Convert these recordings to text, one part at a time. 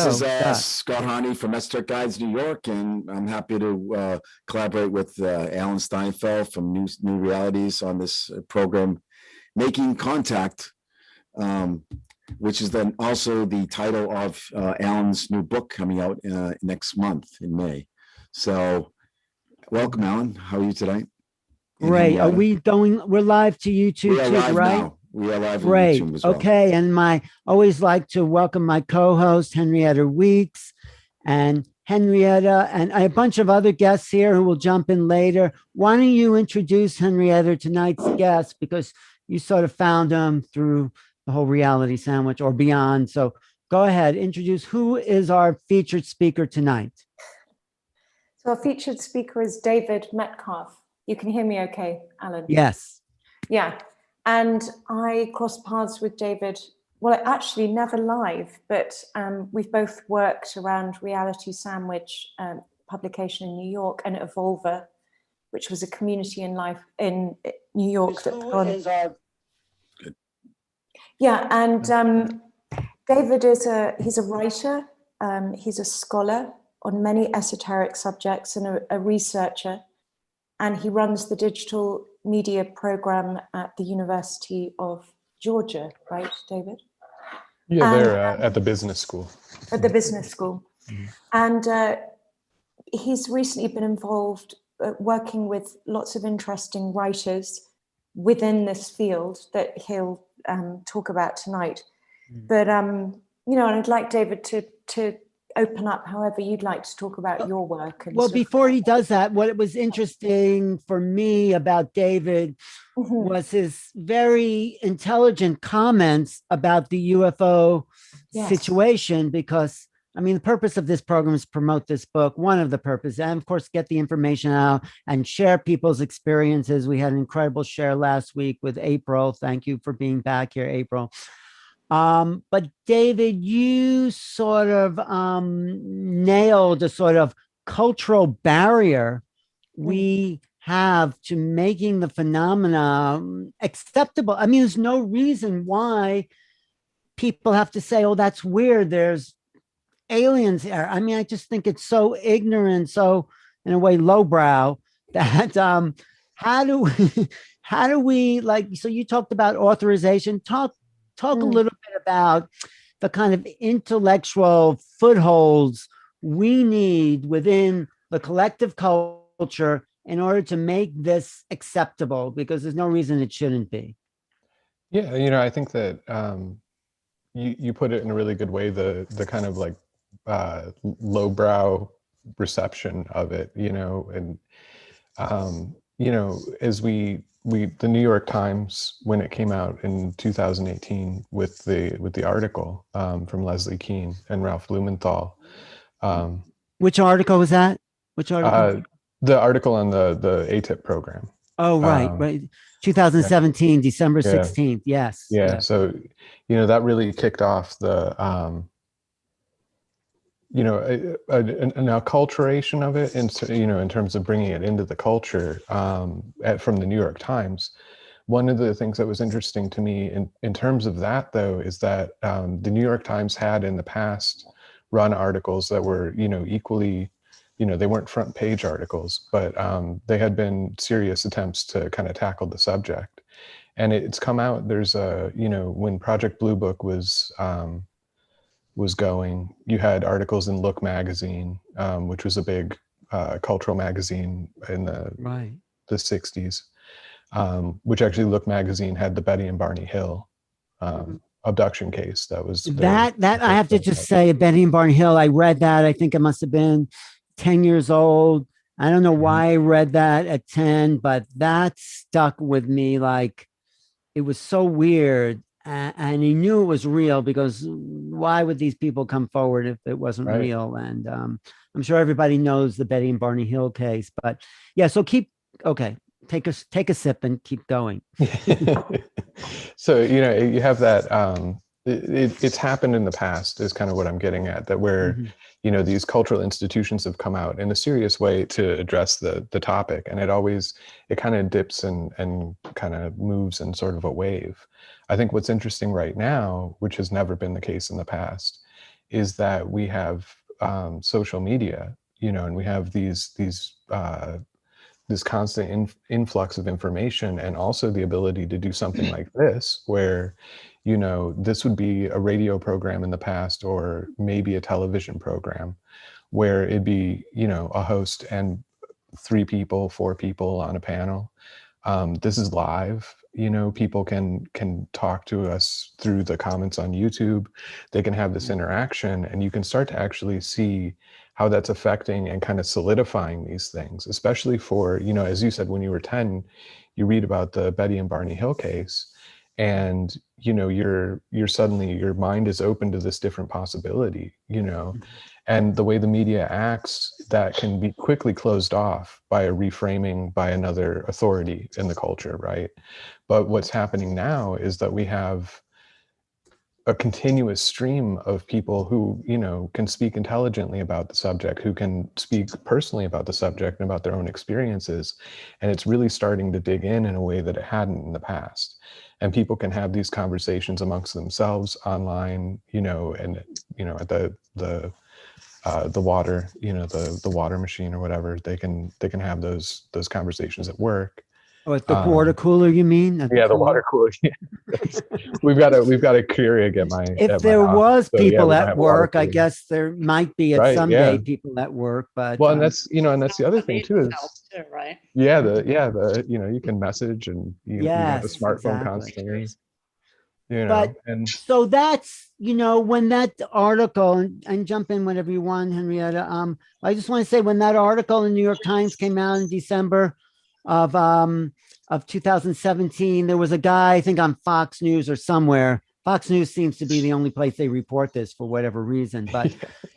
This is Scott. Scott Harney from Esther Guides New York, and I'm happy to collaborate with Alan Steinfeld from New Realities on this program, Making Contact, which is then also the title of Alan's new book coming out next month in May. So welcome, Alan. How are you today? Great. Are we going? We're live to YouTube we are too, live right? Now. We are live Great. on YouTube as well. Okay. And always like to welcome my co-host, Henrietta Weekes, and Henrietta, and a bunch of other guests here who will jump in later. Why don't you introduce Henrietta, tonight's guest, because you sort of found them through the whole reality sandwich or beyond. So go ahead, introduce who is our featured speaker tonight. So our featured speaker is David Metcalfe. You can hear me okay, Alan? Yes. Yeah. And I crossed paths with David, well, actually never live, but we've both worked around Reality Sandwich publication in New York and Evolver, which was a community in life in New York. Yeah, and David he's a writer, he's a scholar on many esoteric subjects and a researcher, and he runs the digital media program at the University of Georgia, right, David? Yeah, they're at the business school. At the business school. Mm-hmm. And he's recently been involved working with lots of interesting writers within this field that he'll talk about tonight. Mm-hmm. But, you know, and I'd like David to open up however you'd like to talk about your work. And well, before he does that, what was interesting for me about David was his very intelligent comments about the UFO situation, because I mean, the purpose of this program is promote this book, one of the purposes, and of course, get the information out and share people's experiences. We had an incredible share last week with April. Thank you for being back here, April. But David, you sort of nailed a sort of cultural barrier we have to making the phenomena acceptable. I mean, there's no reason why people have to say, oh, that's weird, there's aliens here. I mean, I just think it's so ignorant, so in a way lowbrow, that how do we like, so you talked about authorization, talk a little bit about the kind of intellectual footholds we need within the collective culture in order to make this acceptable, because there's no reason it shouldn't be. Yeah, you know, I think that you put it in a really good way, the kind of like lowbrow reception of it, you know, and you know, as the New York Times, when it came out in 2018 with the article from Leslie Kean and Ralph Blumenthal. Which article was that? Which article? The article on the ATIP program. Oh, right. 2017, December 16th. Yes. Yeah. So, you know, that really kicked off the, you know, an acculturation of it, and you know, in terms of bringing it into the culture from the New York Times. One of the things that was interesting to me in terms of that, though, is that the New York Times had in the past run articles that were, you know, equally, you know, they weren't front page articles, but they had been serious attempts to kind of tackle the subject. And it's come out, there's a, you know, when Project Blue Book was going, you had articles in Look magazine, which was a big cultural magazine in the 60s, which actually Look magazine had the Betty and Barney Hill abduction case. That was that I have to just say, Betty and Barney Hill, I read that. I think it must have been 10 years old. I don't know why I read that at 10, but that stuck with me. Like, it was so weird. And he knew it was real, because why would these people come forward if it wasn't real? And I'm sure everybody knows the Betty and Barney Hill case, but yeah, so take a sip and keep going. So, you know, you have that, it's happened in the past is kind of what I'm getting at, that where, you know, these cultural institutions have come out in a serious way to address the topic. And it kind of dips and kind of moves in sort of a wave. I think what's interesting right now, which has never been the case in the past, is that we have social media, and we have this constant influx of information, and also the ability to do something like this, where, this would be a radio program in the past, or maybe a television program, where it'd be, a host and 3 people, 4 people on a panel. This is live. People can talk to us through the comments on YouTube. They can have this interaction, and you can start to actually see how that's affecting and kind of solidifying these things, especially for, as you said, when you were 10, you read about the Betty and Barney Hill case, and, you're suddenly, your mind is open to this different possibility, and the way the media acts, that can be quickly closed off by a reframing by another authority in the culture, right? But what's happening now is that we have a continuous stream of people who, can speak intelligently about the subject, who can speak personally about the subject and about their own experiences. And it's really starting to dig in a way that it hadn't in the past. And people can have these conversations amongst themselves online, and, at the water, the water machine or whatever, they can have those conversations at work. Oh, at the water cooler, you mean? Yeah, the water cooler. Yeah. we've got a Keurig at my. If at there my was office, so, people yeah, at work, I guess there might be at right, someday yeah. people at work, but well, and that's the other thing too is right? you can message, and you have a yes, smartphone exactly. constantly. But and so that's, when that article, and jump in whenever you want, Henrietta. I just want to say, when that article in the New York Times came out in December of 2017, there was a guy, I think on Fox News or somewhere. Fox News seems to be the only place they report this for whatever reason. But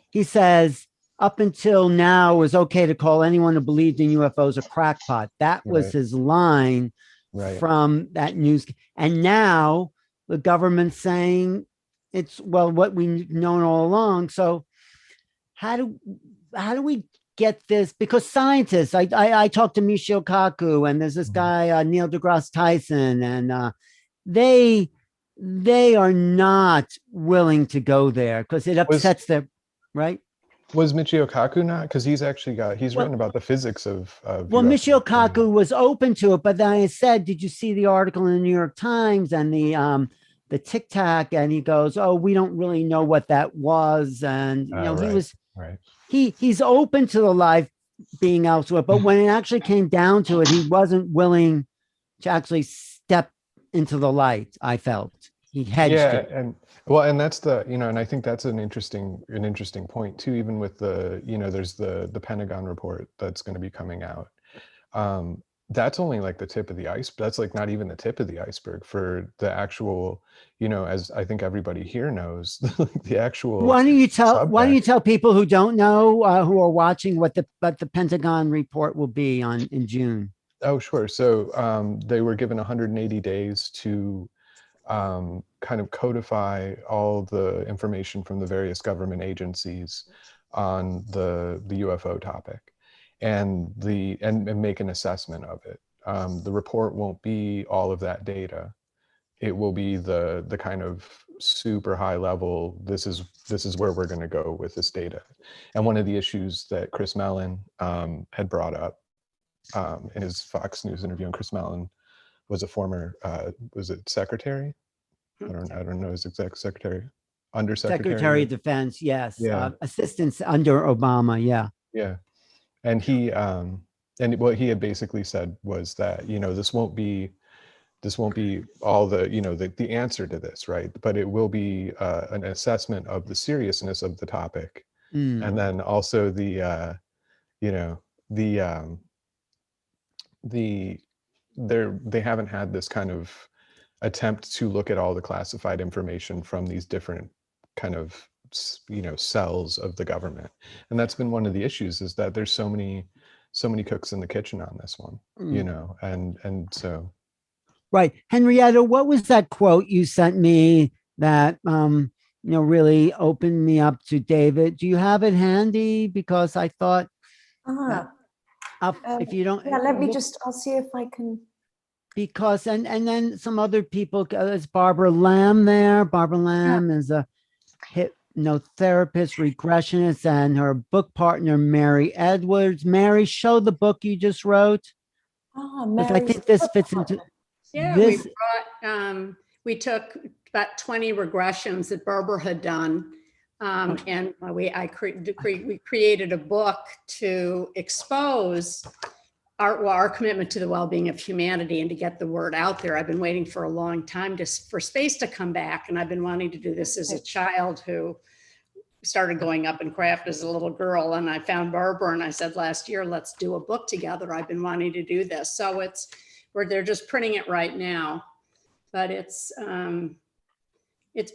he says, up until now, it was okay to call anyone who believed in UFOs a crackpot. That was Right. his line from that news. And now the government's saying it's, well, what we've known all along. So how do we get this? Because scientists, I talked to Michio Kaku, and there's this guy, Neil deGrasse Tyson, and they are not willing to go there because it upsets their, right? Was Michio Kaku not? Because he's actually written about the physics of well, UFOs. Michio Kaku was open to it, but then I said, did you see the article in the New York Times and the Tic Tac? And he goes, oh, we don't really know what that was. And he was he's open to the life being elsewhere, but when it actually came down to it, he wasn't willing to actually step into the light. I felt he hedged it. And that's and I think that's an interesting point too, even with there's the Pentagon report that's going to be coming out. That's only like the tip of the iceberg. That's like not even the tip of the iceberg for the actual, as I think everybody here knows, the actual. Why don't you tell people who don't know, who are watching, what the Pentagon report will be in June? Oh, sure. So they were given 180 days to kind of codify all the information from the various government agencies on the UFO topic, and make an assessment of it. The report won't be all of that data. It will be the kind of super high level. This is where we're going to go with this data. And one of the issues that Chris Mellon had brought up in his Fox News interview, and Chris Mellon was a former was it secretary? I don't know his exact secretary. Undersecretary. Secretary of Defense, yes. Yeah. Assistance under Obama, yeah. Yeah. And he and what he had basically said was that, this won't be all the the answer to this, right? But it will be an assessment of the seriousness of the topic. And then also they haven't had this kind of attempt to look at all the classified information from these different kind of cells of the government. And that's been one of the issues, is that there's so many cooks in the kitchen on this one, and so. Right. Henrietta, what was that quote you sent me that really opened me up to David? Do you have it handy? Because I thought if you don't, let me I'll see if I can. Because and then some other people, is Barbara Lamb there? Barbara Lamb is a hypnotherapist, regressionist, and her book partner, Mary Edwards. Mary, show the book you just wrote. Ah, Because I Mary's think this book fits partner. into Yeah, this. we took about 20 regressions that Barbara had done. And we created a book to expose our commitment to the well-being of humanity and to get the word out there. I've been waiting for a long time for space to come back. And I've been wanting to do this as a child who started going up in craft as a little girl. And I found Barbara and I said last year, let's do a book together. I've been wanting to do this. So they're just printing it right now, but it's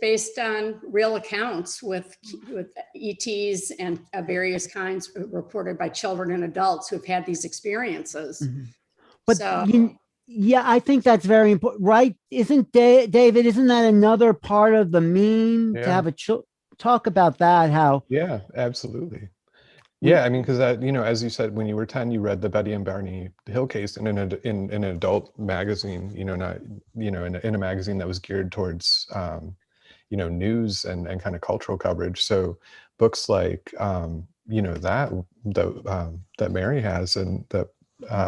based on real accounts with ETs and various kinds reported by children and adults who've had these experiences. Mm-hmm. But yeah, I think that's very important, right? Isn't David, isn't that another part of the meme to have talk about that? How? Yeah, absolutely. Yeah, I mean, because that, as you said, when you were 10, you read the Betty and Barney Hill case in an adult magazine, not, in a magazine that was geared towards, news and kind of cultural coverage. So books like, that Mary has and that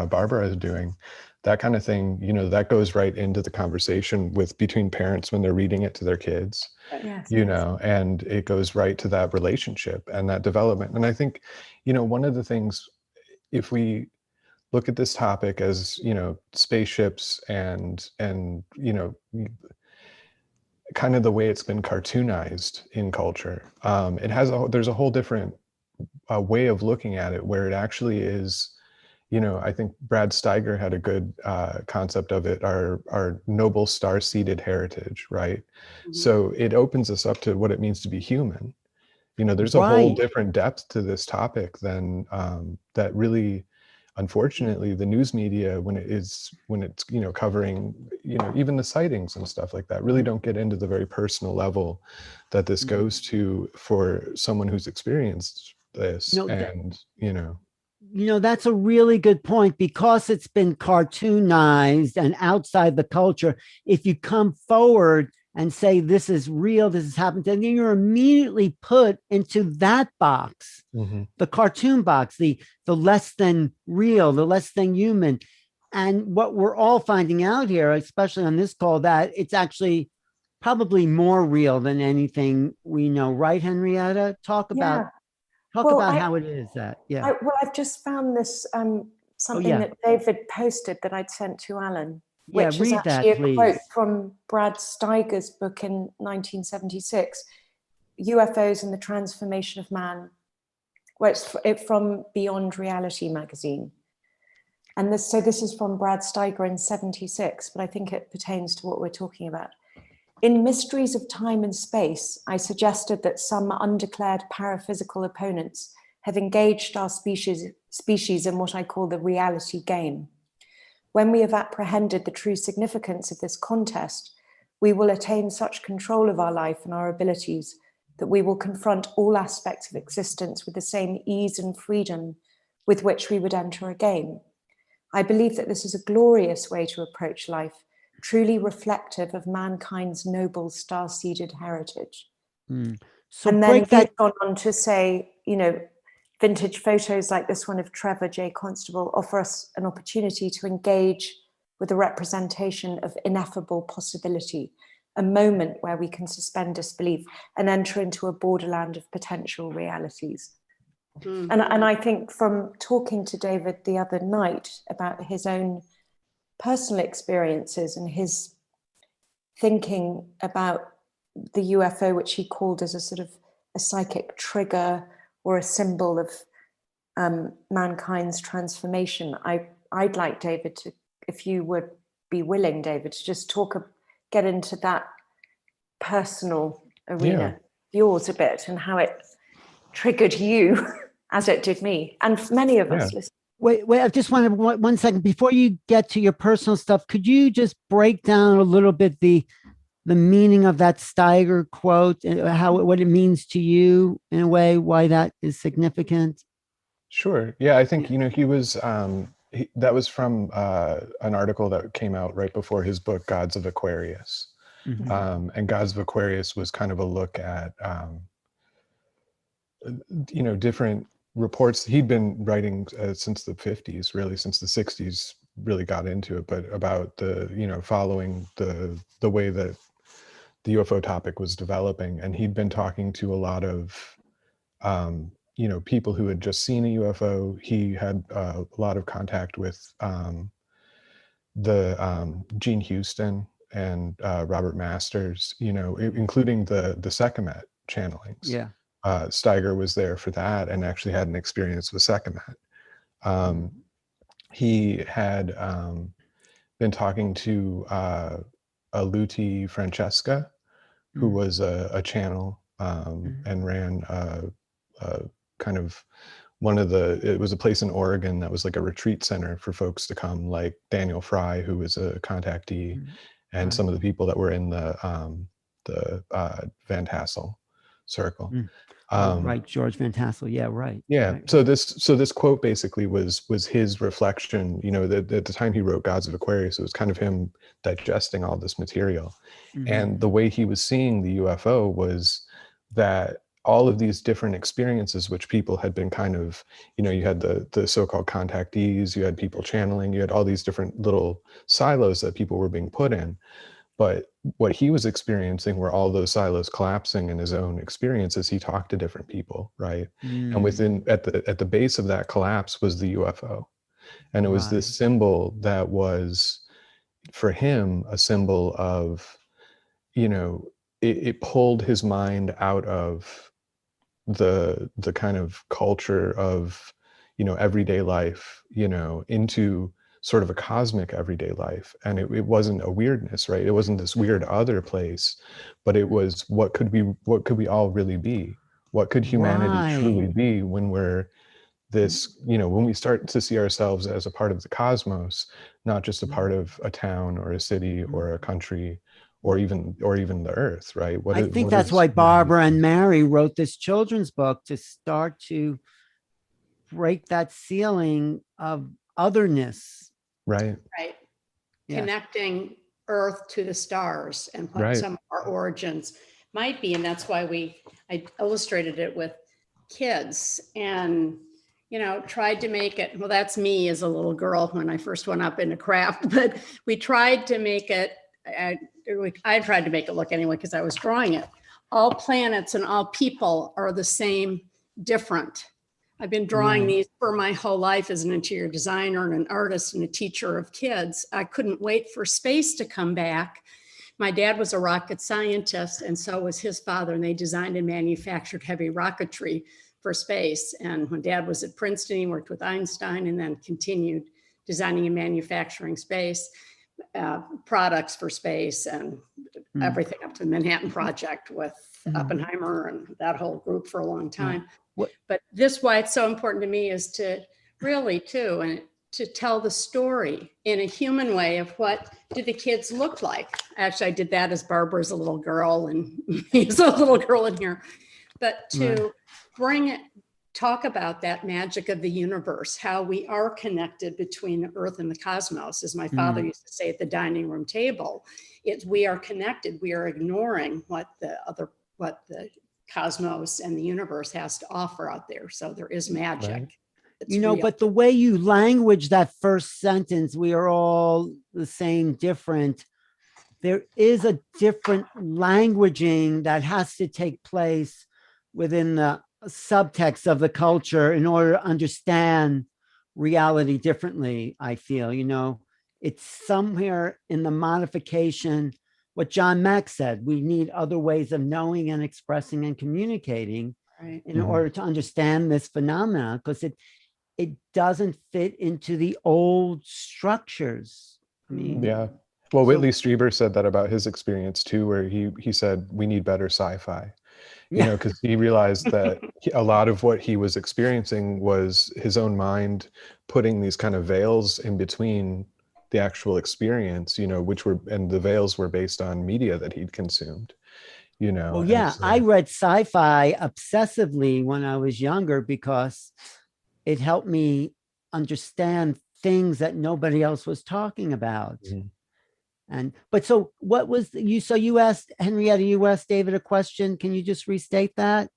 Barbara is doing, that kind of thing, that goes right into the conversation between parents when they're reading it to their kids. Yes. And it goes right to that relationship and that development. And I think, one of the things, if we look at this topic as, spaceships and kind of the way it's been cartoonized in culture, there's a whole different way of looking at it where it actually is, I think Brad Steiger had a good concept of it, our noble star-seeded heritage, right? Mm-hmm. So it opens us up to what it means to be human. There's a whole different depth to this topic than that really, unfortunately, the news media, when it's covering, even the sightings and stuff like that, really don't get into the very personal level that this goes to for someone who's experienced this. That's a really good point, because it's been cartoonized and outside the culture. If you come forward and say, this is real, this has happened, then you're immediately put into that box, the cartoon box, the less than real, the less than human. And what we're all finding out here, especially on this call, that it's actually probably more real than anything we know. Right, Henrietta? Talk about how it is that, I've just found this something that David posted that I'd sent to Alan, which is actually a quote from Brad Steiger's book in 1976, UFOs and the Transformation of Man. Well, it's from Beyond Reality magazine. And this is from Brad Steiger in 76, but I think it pertains to what we're talking about. In Mysteries of Time and Space, I suggested that some undeclared paraphysical opponents have engaged our species in what I call the reality game. When we have apprehended the true significance of this contest, we will attain such control of our life and our abilities that we will confront all aspects of existence with the same ease and freedom with which we would enter a game. I believe that this is a glorious way to approach life, truly reflective of mankind's noble star-seeded heritage. So and then he's gone on to say, vintage photos like this one of Trevor J. Constable offer us an opportunity to engage with a representation of ineffable possibility, a moment where we can suspend disbelief and enter into a borderland of potential realities. And I think from talking to David the other night about his own personal experiences and his thinking about the UFO, which he called as a sort of a psychic trigger or a symbol of mankind's transformation, I'd like David to, if you would be willing, David, to just get into that personal arena, yours a bit, and how it triggered you as it did me and many of us listening. Wait, I just wanted 1 second before you get to your personal stuff. Could you just break down a little bit the meaning of that Steiger quote and what it means to you in a way, why that is significant? Sure. Yeah, I think, he was, that was from an article that came out right before his book, Gods of Aquarius. And Gods of Aquarius was kind of a look at different reports. He'd been writing since the 50s, really, since the 60s, really got into it, but about the, following the way that the UFO topic was developing. And he'd been talking to a lot of, people who had just seen a UFO. He had a lot of contact with Gene Houston and Robert Masters, including the Sekhmet channelings. Yeah. Steiger was there for that and actually had an experience with Sekhmet. He had been talking to Aluti Francesca, who was a channel and ran kind of it was a place in Oregon that was like a retreat center for folks to come, like Daniel Fry, who was a contactee, and some of the people that were in the Van Tassel circle. Right, George Van Tassel. Yeah, right. Yeah. Right. So this quote basically was his reflection. At the time he wrote Gods of Aquarius, it was kind of him digesting all this material, and the way he was seeing the UFO was that all of these different experiences, which people had been kind of, you had the so-called contactees, you had people channeling, you had all these different little silos that people were being put in. But what he was experiencing were all those silos collapsing in his own experiences. He talked to different people, right? And at the base of that collapse was the UFO. And it was this symbol that was, for him, a symbol of, it pulled his mind out of the kind of culture of, everyday life, into sort of a cosmic everyday life. And it wasn't a weirdness, right? It wasn't this weird other place, but it was, what could we all really be? What could humanity truly be when we're this, when we start to see ourselves as a part of the cosmos, not just a part of a town or a city or a country or even the earth, right? I think that's why Barbara and Mary wrote this children's book, to start to break that ceiling of otherness. Right. Yeah. Connecting Earth to the stars and what some of our origins might be. And that's why I illustrated it with kids and, tried to make it, well, that's me as a little girl when I first went up into craft, but we tried to make it, I tried to make it look anyway, because I was drawing it. All planets and all people are the same, different. I've been drawing these for my whole life as an interior designer and an artist and a teacher of kids. I couldn't wait for space to come back. My dad was a rocket scientist, and so was his father, and they designed and manufactured heavy rocketry for space. And when Dad was at Princeton, he worked with Einstein and then continued designing and manufacturing space products for space and everything up to the Manhattan Project with Oppenheimer and that whole group for a long time. But this, why it's so important to me, is to really and to tell the story in a human way of what did the kids look like. Actually, I did that as Barbara's a little girl and he's a little girl in here. But to talk about that magic of the universe, how we are connected between the earth and the cosmos, as my father used to say at the dining room table. We are connected. We are ignoring what the cosmos and the universe has to offer out there. So there is magic. Right. But the way you language that first sentence, we are all the same, different. There is a different languaging that has to take place within the subtext of the culture in order to understand reality differently. I feel, it's somewhere in the modification. What John Mack said, we need other ways of knowing and expressing and communicating in order to understand this phenomenon, because it doesn't fit into the old structures. I mean, well, Whitley Strieber said that about his experience too, where he said we need better sci-fi, because he realized that a lot of what he was experiencing was his own mind putting these kind of veils in between the actual experience, and the veils were based on media that he'd consumed, Well, I read sci-fi obsessively when I was younger because it helped me understand things that nobody else was talking about. So what was so you asked Henrietta, you asked David a question. Can you just restate that?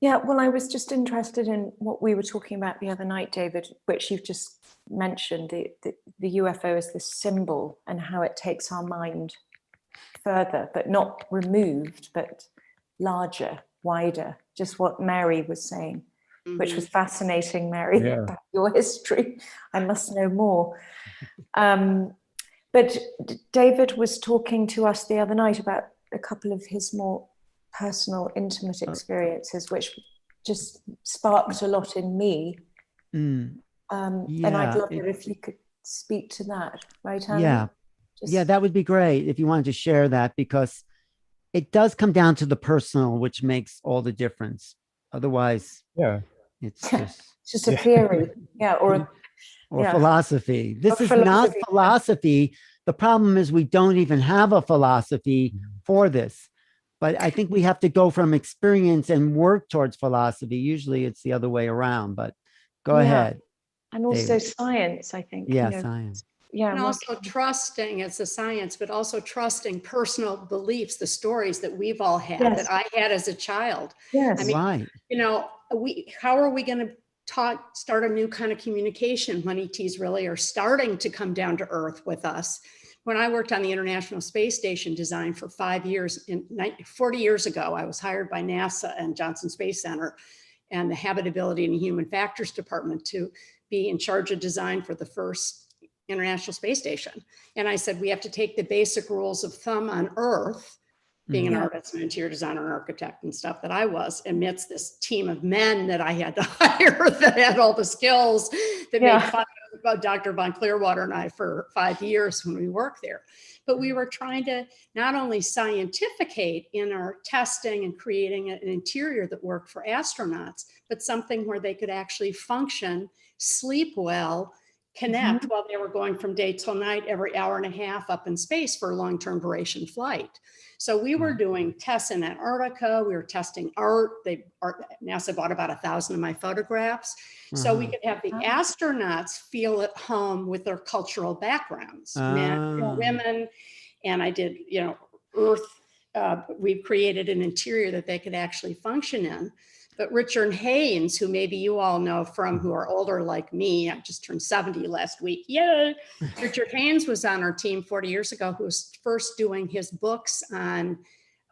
Yeah, well, I was just interested in what we were talking about the other night, David, which you've just mentioned, the UFO as this symbol and how it takes our mind further, but not removed, but larger, wider, just what Mary was saying, which was fascinating, Mary, about your history. I must know more. But David was talking to us the other night about a couple of his more personal, intimate experiences, which just sparked a lot in me. And I'd love it if you could speak to that, right, Annie? Yeah, that would be great if you wanted to share that, because it does come down to the personal, which makes all the difference. Otherwise, it's just a theory, or philosophy. This is not philosophy. The problem is we don't even have a philosophy for this. But I think we have to go from experience and work towards philosophy. Usually it's the other way around, but go ahead. And also David. Science, I think. Science. Yeah, and also trusting, it's a science, but also trusting personal beliefs, the stories that we've all had, that I had as a child. Yes. I mean, you know, how are we going to start a new kind of communication when ETs really are starting to come down to earth with us? When I worked on the International Space Station design for 5 years, 40 years ago, I was hired by NASA and Johnson Space Center and the Habitability and Human Factors Department to be in charge of design for the first International Space Station. And I said, we have to take the basic rules of thumb on Earth, being an artist, an interior designer, and architect and stuff that I was, amidst this team of men that I had to hire that had all the skills that made fun of Dr. Von Clearwater and I for 5 years when we worked there. But we were trying to not only scientificate in our testing and creating an interior that worked for astronauts, but something where they could actually function, sleep well, connect while they were going from day till night every hour and a half up in space for a long-term duration flight. So we were doing tests in Antarctica. We were testing art. NASA bought about 1,000 of my photographs. So we could have the astronauts feel at home with their cultural backgrounds, men, women. And I did, you know, Earth. We've created an interior that they could actually function in. But Richard Haynes, who maybe you all know from, who are older like me, I just turned 70 last week. Yay! Richard Haynes was on our team 40 years ago, who was first doing his books on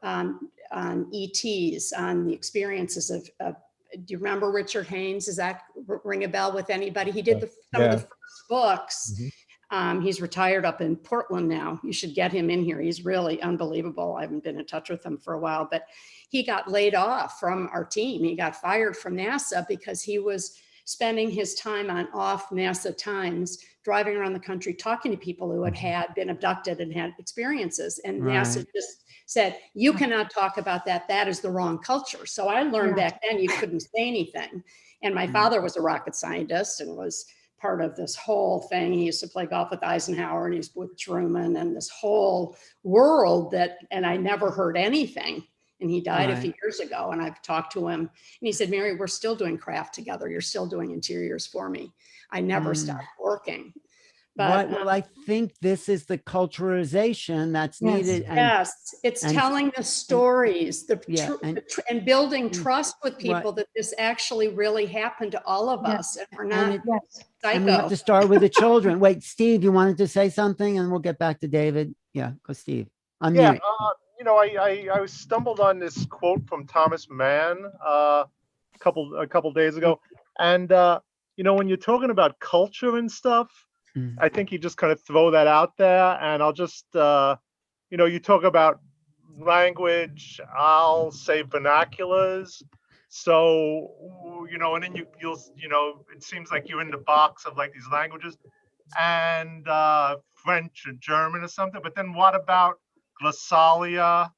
ETs, on the experiences of do you remember Richard Haynes? Does that ring a bell with anybody? He did some of the first books. He's retired up in Portland now. You should get him in here. He's really unbelievable. I haven't been in touch with him for a while, but he got laid off from our team. He got fired from NASA because he was spending his time on off NASA times, driving around the country, talking to people who had been abducted and had experiences. And NASA just said, you cannot talk about that. That is the wrong culture. So I learned back then you couldn't say anything. And my father was a rocket scientist and was part of this whole thing. He used to play golf with Eisenhower and he's with Truman and this whole world and I never heard anything. And he died a few years ago. And I've talked to him and he said, Mary, we're still doing craft together. You're still doing interiors for me. I never stopped working. But well, I think this is the culturalization that's needed. It's telling the stories, and building trust with people that this actually really happened to all of us. And we're not psycho. And we have to start with the children. Wait, Steve, you wanted to say something and we'll get back to David. Yeah, go Steve. Unmute. You know, I stumbled on this quote from Thomas Mann a couple days ago. And, you know, when you're talking about culture and stuff, I think you just kind of throw that out there, and I'll just, you know, you talk about language, I'll say vernaculars. So, you know, and then you'll, you know, it seems like you're in the box of like these languages and French or German or something. But then what about glossalia?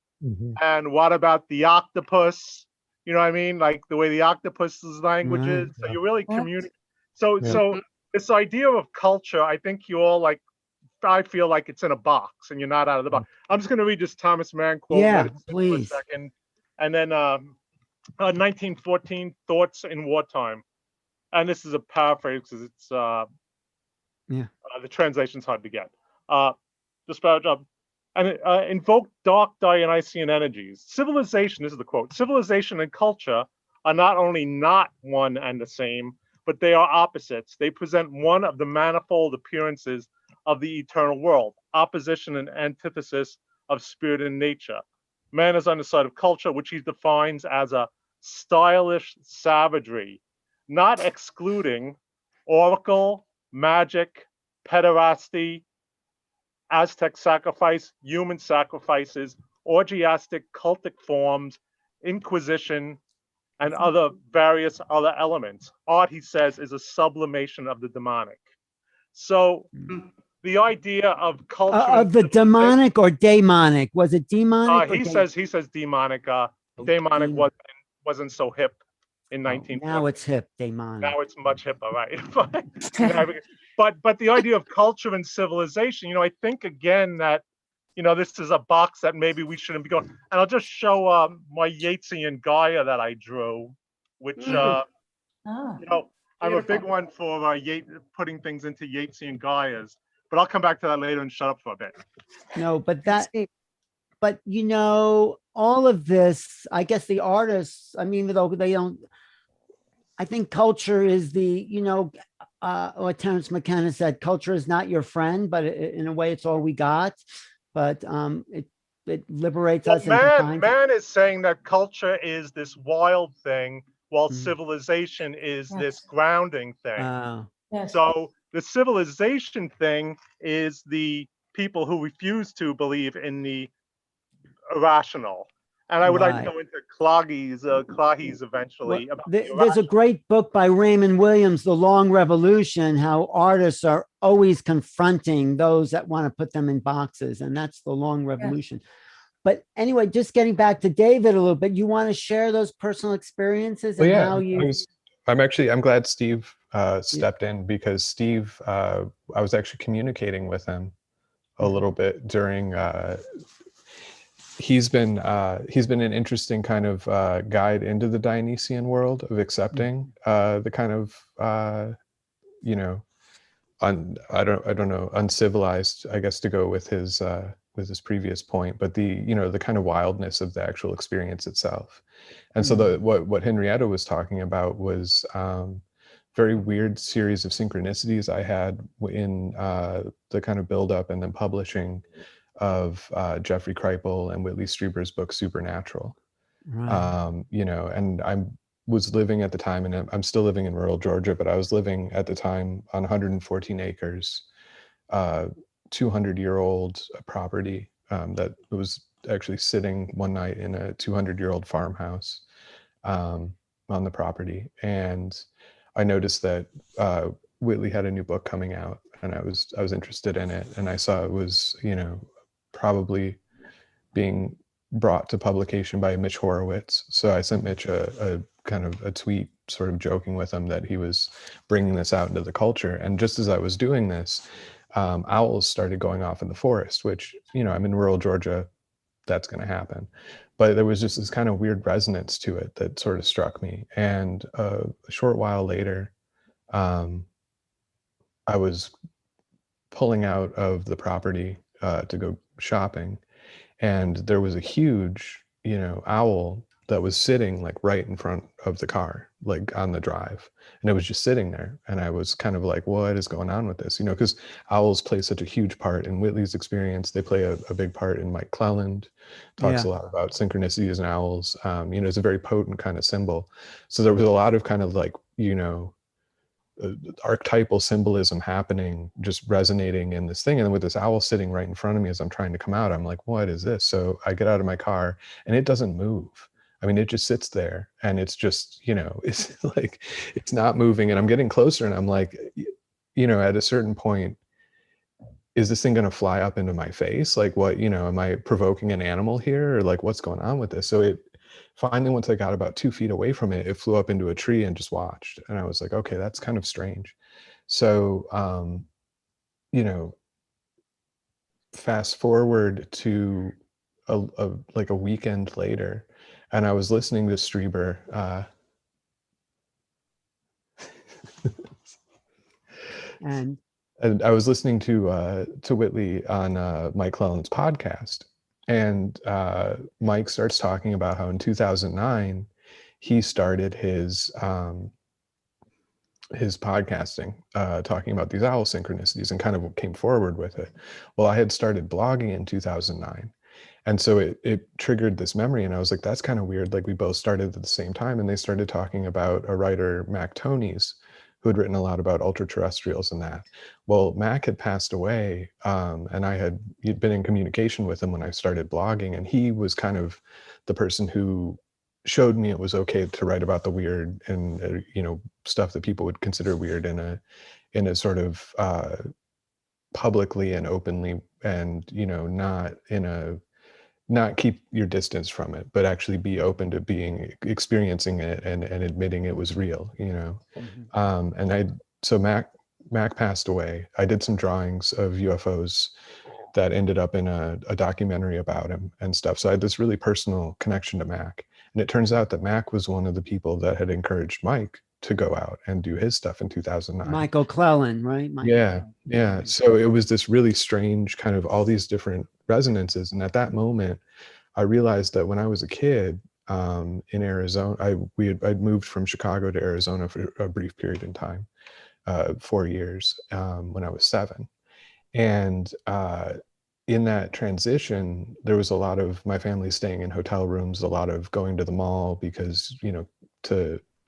And what about the octopus? You know what I mean? Like the way the octopus's language is. So you really communicate. So this idea of culture, I think you all like, I feel like it's in a box and you're not out of the box. I'm just going to read this Thomas Mann quote. Yeah, please. For a second. And then 1914 Thoughts in Wartime. And this is a paraphrase because it's, the translation's hard to get. Just about, and invoke dark Dionysian energies. Civilization, this is the quote, civilization and culture are not only not one and the same, but they are opposites. They present one of the manifold appearances of the eternal world, opposition and antithesis of spirit and nature. Man is on the side of culture, which he defines as a stylish savagery, not excluding oracle, magic, pederasty, Aztec sacrifice, human sacrifices, orgiastic cultic forms, inquisition, and other various other elements. Art, he says, is a sublimation of the demonic. So the idea of culture Of the demonic or daemonic? Was it demonic? he says demonic. Daemonic wasn't so hip in 1920. Now it's hip, daemonic. Now it's much hipper, right? but the idea of culture and civilization, I think again that this is a box that maybe we shouldn't be going. And I'll just show my Yeatsian Gaia that I drew, which I'm a big one for putting things into Yeatsian Gaias. But I'll come back to that later and shut up for a bit. No, but all of this, I guess the artists, though they don't, I think culture is what Terence McKenna said, culture is not your friend, but in a way it's all we got. But it liberates us. Man is saying that culture is this wild thing, while civilization is this grounding thing. Yes. So the civilization thing is the people who refuse to believe in the irrational. And I would like to go into Clagis eventually. There's a great book by Raymond Williams, The Long Revolution, how artists are always confronting those that want to put them in boxes. And that's The Long Revolution. Yeah. But anyway, just getting back to David a little bit, you want to share those personal experiences and how you... I'm glad Steve stepped in, because Steve, I was actually communicating with him a little bit during... He's been an interesting kind of guide into the Dionysian world of accepting the kind of I don't know, uncivilized, I guess, to go with his previous point, but the kind of wildness of the actual experience itself. And so what Henrietta was talking about was very weird series of synchronicities I had in the kind of build up and then publishing of Jeffrey Kripal and Whitley Strieber's book Supernatural. Right. And I was living at the time, and I'm still living in rural Georgia, but I was living at the time on 114 acres, 200-year-old property that was actually sitting one night in a 200-year-old farmhouse on the property. And I noticed that Whitley had a new book coming out, and I was interested in it, and I saw it was, probably being brought to publication by Mitch Horowitz. So I sent Mitch a kind of a tweet, sort of joking with him that he was bringing this out into the culture. And just as I was doing this, owls started going off in the forest, which, I'm in rural Georgia, that's going to happen. But there was just this kind of weird resonance to it that sort of struck me. And a short while later, I was pulling out of the property to go shopping, and there was a huge owl that was sitting like right in front of the car, like on the drive, and it was just sitting there. And I was kind of like, what is going on with this, because owls play such a huge part in Whitley's experience. They play a big part in Mike Cleland, talks a lot about synchronicities and owls. It's a very potent kind of symbol. So there was a lot of kind of like archetypal symbolism happening, just resonating in this thing. And then with this owl sitting right in front of me as I'm trying to come out, I'm like, what is this? So I get out of my car and it doesn't move. I mean, it just sits there, and it's just, it's like, it's not moving. And I'm getting closer, and I'm like, at a certain point, is this thing going to fly up into my face? Like, what, am I provoking an animal here, or like, what's going on with this? So it finally, once I got about 2 feet away from it, it flew up into a tree and just watched. And I was like, okay, that's kind of strange. So, fast forward to a weekend later, and I was listening to Strieber. And I was listening to Whitley on Mike Clelland's podcast. And Mike starts talking about how in 2009, he started his podcasting, talking about these owl synchronicities, and kind of came forward with it. Well, I had started blogging in 2009. And so it triggered this memory, and I was like, that's kind of weird. Like, we both started at the same time, and they started talking about a writer, Mack, who had written a lot about ultra-terrestrials and that. Well, Mack had passed away, and he'd been in communication with him when I started blogging, and he was kind of the person who showed me it was okay to write about the weird and stuff that people would consider weird in a sort of publicly and openly, and not keep your distance from it, but actually be open to experiencing it and admitting it was real, So Mack passed away. I did some drawings of UFOs that ended up in a documentary about him and stuff. So I had this really personal connection to Mack. And it turns out that Mack was one of the people that had encouraged Mike to go out and do his stuff in 2009. Michael Cleland, right? Yeah. So it was this really strange kind of all these different resonances. And at that moment, I realized that when I was a kid in Arizona, I'd moved from Chicago to Arizona for a brief period in time, 4 years, when I was 7. And in that transition, there was a lot of my family staying in hotel rooms, a lot of going to the mall because,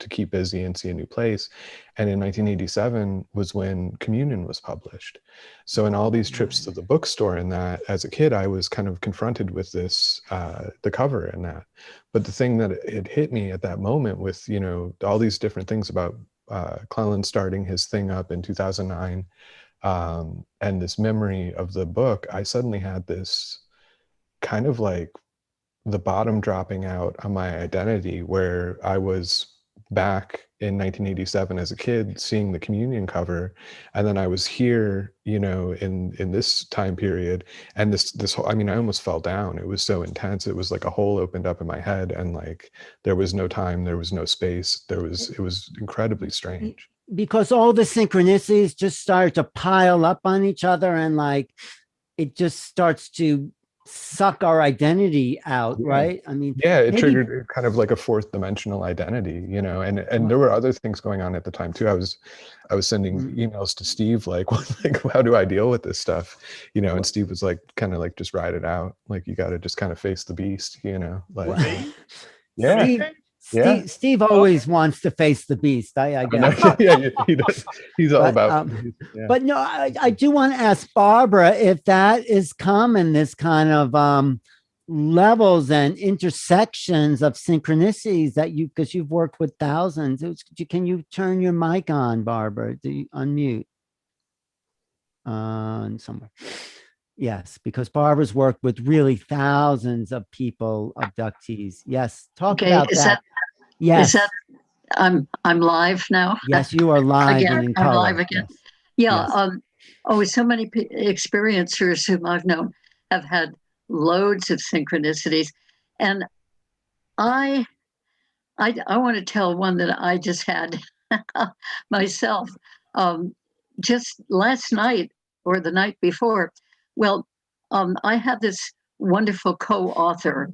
to keep busy and see a new place. And in 1987 was when Communion was published. So in all these trips to the bookstore and that, as a kid, I was kind of confronted with this, the cover and that. But the thing that it hit me at that moment with, all these different things about Cleland starting his thing up in 2009, and this memory of the book, I suddenly had this kind of like the bottom dropping out on my identity, where I was back in 1987 as a kid seeing the Communion cover, and then I was here, in this time period, and this whole, I almost fell down. It was so intense. It was like a hole opened up in my head, and like there was no time, there was no space, it was incredibly strange. Because all the synchronicities just start to pile up on each other, and like it just starts to suck our identity out, right? It triggered kind of like a fourth dimensional identity, and there were other things going on at the time too. I was sending emails to Steve like how do I deal with this stuff, and Steve was like kind of like, just ride it out, like you got to just kind of face the beast, Steve always wants to face the beast. I guess. Yeah, he does. He's all about it. But no, I do want to ask Barbara if that is common, this kind of levels and intersections of synchronicities that because you've worked with thousands. Can you turn your mic on, Barbara? Do you unmute? Somewhere. Yes, because Barbara's worked with really thousands of people, abductees. Yes, talk about that. Yes, I'm live now. Yes, you are live again. And in I'm color. live again. Yes. Yeah. So many experiencers whom I've known have had loads of synchronicities, and I want to tell one that I just had myself just last night or the night before. Well, I had this wonderful co-author.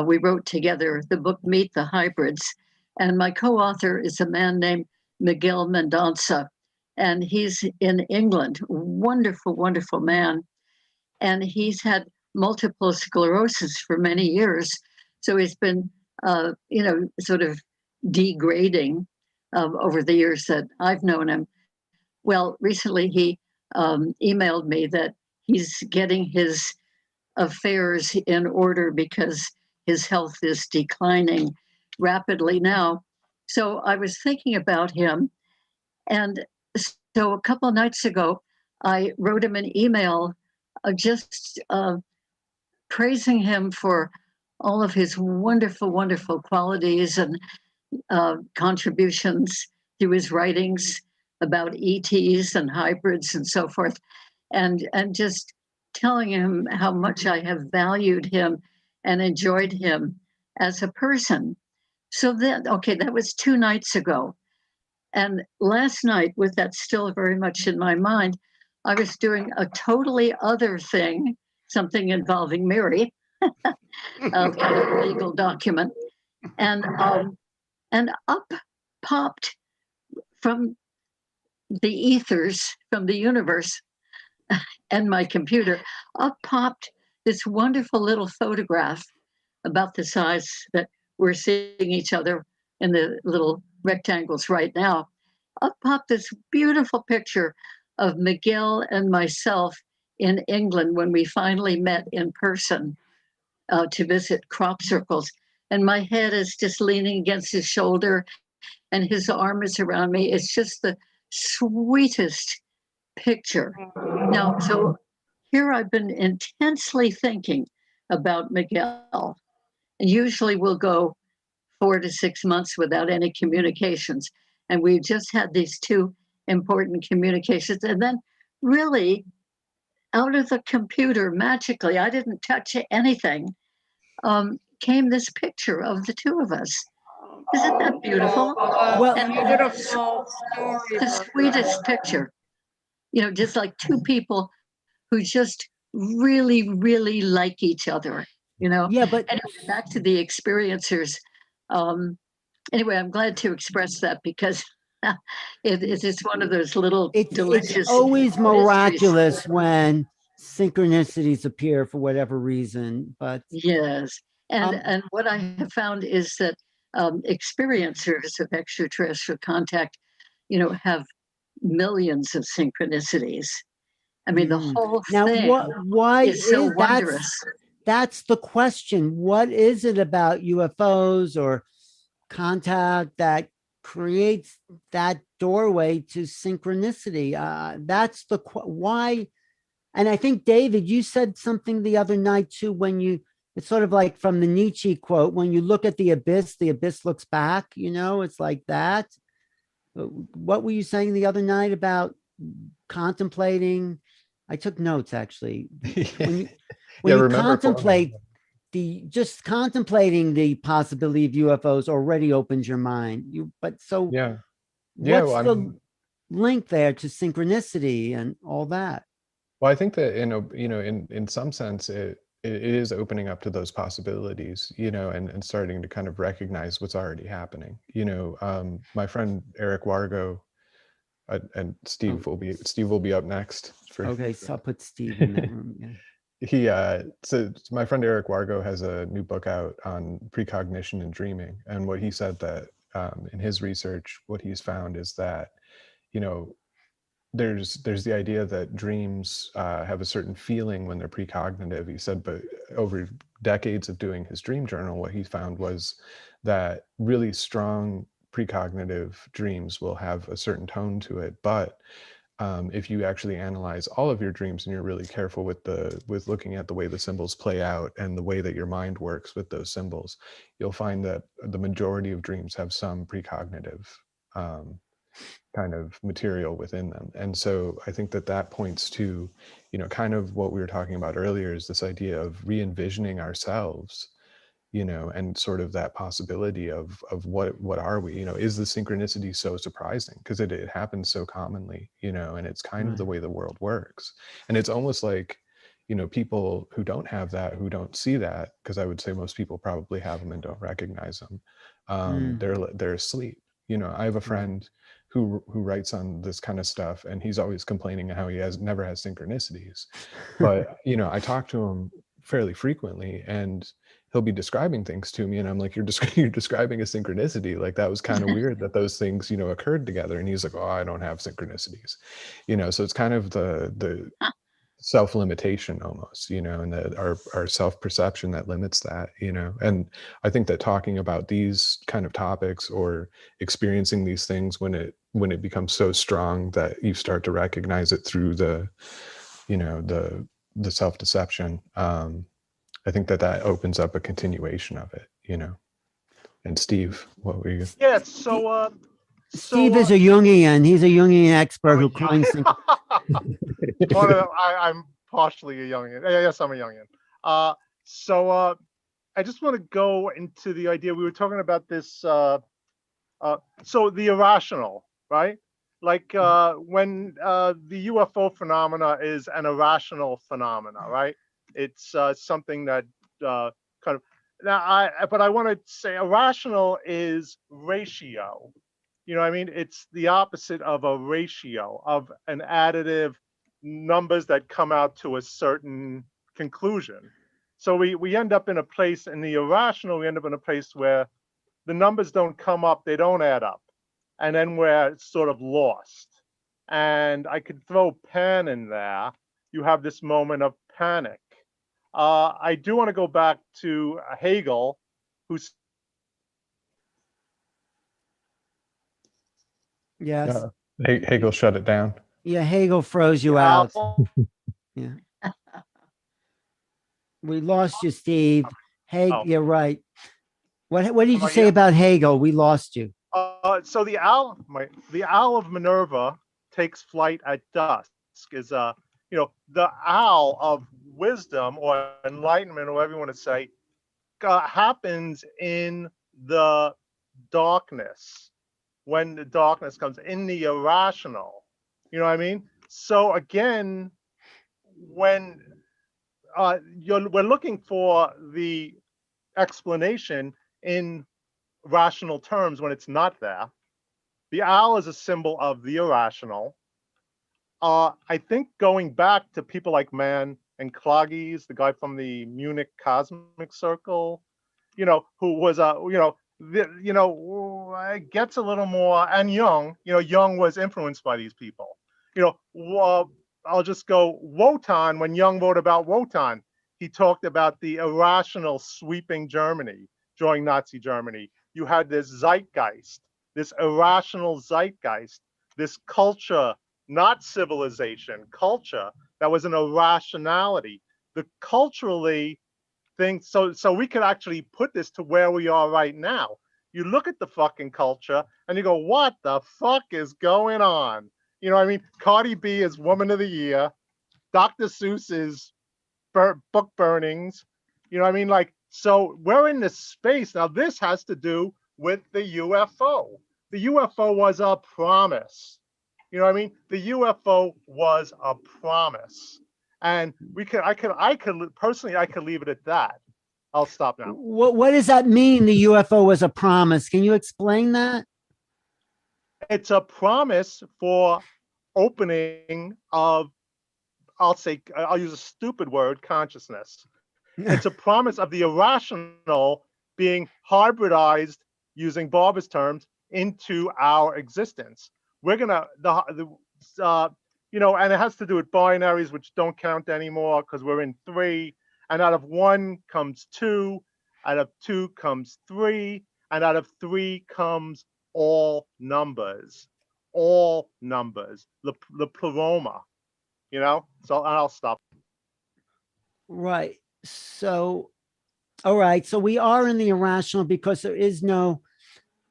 We wrote together the book Meet the Hybrids, and my co-author is a man named Miguel Mendonça, and he's in England. Wonderful, wonderful man, and he's had multiple sclerosis for many years, so he's been, sort of degrading over the years that I've known him. Well, recently he emailed me that he's getting his affairs in order because his health is declining rapidly now. So I was thinking about him. And so a couple of nights ago, I wrote him an email just praising him for all of his wonderful, wonderful qualities and contributions to his writings about ETs and hybrids and so forth. And just telling him how much I have valued him and enjoyed him as a person. So then, that was 2 nights ago. And last night, with that still very much in my mind, I was doing a totally other thing, something involving Mary, kind of a legal document. And and up popped from the ethers, from the universe and my computer, up popped this wonderful little photograph about the size that we're seeing each other in the little rectangles right now. Up popped this beautiful picture of Miguel and myself in England when we finally met in person to visit crop circles. And my head is just leaning against his shoulder and his arm is around me. It's just the sweetest picture. Now, so here I've been intensely thinking about Miguel. And usually we'll go 4 to 6 months without any communications. And we just had these 2 important communications. And then really out of the computer, magically, I didn't touch anything, came this picture of the 2 of us. Isn't that beautiful? Well, And beautiful story. the sweetest picture, just like 2 people who just really, really like each other, Yeah, but Anyway, back to the experiencers. Anyway, I'm glad to express that because it's one of those little delicious. It's always mysteries. miraculous when synchronicities appear for whatever reason. But Yes, Um, and what I have found is that experiencers of extraterrestrial contact, have millions of synchronicities. I mean, the whole now, thing why is so is wondrous. that's the question. What is it about UFOs or contact that creates that doorway to synchronicity? That's the why. And I think, David, you said something the other night too, it's sort of like from the Nietzsche quote, when you look at the abyss looks back, it's like that. What were you saying the other night about contemplating? I took notes actually. When you contemplate contemplating the possibility of UFOs already opens your mind. What's the link there to synchronicity and all that? Well, I think that in some sense it is opening up to those possibilities, and starting to kind of recognize what's already happening. My friend Eric Wargo and Steve will be up next. Okay, so I'll put Steve in that room. Yeah. So my friend Eric Wargo has a new book out on precognition and dreaming, and what he said that in his research, what he's found is that there's the idea that dreams have a certain feeling when they're precognitive. He said, but over decades of doing his dream journal, what he found was that really strong precognitive dreams will have a certain tone to it. But if you actually analyze all of your dreams and you're really careful with looking at the way the symbols play out and the way that your mind works with those symbols, you'll find that the majority of dreams have some precognitive kind of material within them. And so I think that points to, kind of what we were talking about earlier, is this idea of re-envisioning ourselves, and sort of that possibility of what are we, is the synchronicity so surprising? Because it happens so commonly, and it's kind of the way the world works. And it's almost like, people who don't have that, who don't see that, because I would say most people probably have them and don't recognize them. They're asleep. I have a friend who writes on this kind of stuff, and he's always complaining how he never has synchronicities. But I talk to him fairly frequently, and he'll be describing things to me, and I'm like, you're describing a synchronicity. Like, that was kind of weird that those things occurred together. And he's like, oh, I don't have synchronicities. So it's kind of the self-limitation almost, and our self-perception that limits that, and I think that talking about these kind of topics or experiencing these things when it becomes so strong that you start to recognize it through the self-deception, I think that opens up a continuation of it, And Steve, what were you? Yeah, so Steve is a Jungian. He's a Jungian expert who claims I'm partially a Jungian. Yes, I'm a Jungian. I just want to go into the idea we were talking about this. So the irrational, right? Like when the UFO phenomena is an irrational phenomena, right? It's something that kind of Now, but I want to say irrational is ratio. You know what I mean? It's the opposite of a ratio, of an additive numbers that come out to a certain conclusion. So we end up in a place, in the irrational, we end up in a place where the numbers don't come up, they don't add up. And then we're sort of lost. And I could throw Pan in there. You have this moment of panic. I do want to go back to Hegel, who's Yes. Hegel shut it down. Yeah, Hegel froze you out. Yeah. We lost you, Steve. Oh. You're right. What did you Am I say here? about Hegel? We lost you. So the owl of Minerva takes flight at dusk. Is the owl of wisdom or enlightenment, or whatever you want to say, happens in the darkness, when the darkness comes in the irrational. You know what I mean? So again, when we're looking for the explanation in rational terms when it's not there. The owl is a symbol of the irrational. I think going back to people like Mann and Klages, the guy from the Munich Cosmic Circle, who was it gets a little more, and Jung, Jung was influenced by these people. I'll just go Wotan. When Jung wrote about Wotan, he talked about the irrational sweeping Germany during Nazi Germany. You had this zeitgeist, this irrational zeitgeist, this culture, not civilization, culture that was an irrationality. The culturally thing, so we could actually put this to where we are right now. You look at the fucking culture and you go, what the fuck is going on? You know what I mean? Cardi B is Woman of the Year. Dr. Seuss is book burnings. You know what I mean? So we're in this space. Now, this has to do with the UFO. The UFO was a promise. You know what I mean? The UFO was a promise. And I could personally leave it at that. I'll stop now. What does that mean? The UFO was a promise. Can you explain that? It's a promise for opening of, I'll use a stupid word, consciousness. It's a promise of the irrational being hybridized, using Barber's terms, into our existence. We're gonna, and it has to do with binaries, which don't count anymore because we're in 3, and out of 1 comes 2, out of 2 comes 3, and out of 3 comes all numbers, the pleroma, so I'll stop. Right. So, all right. So we are in the irrational because there is no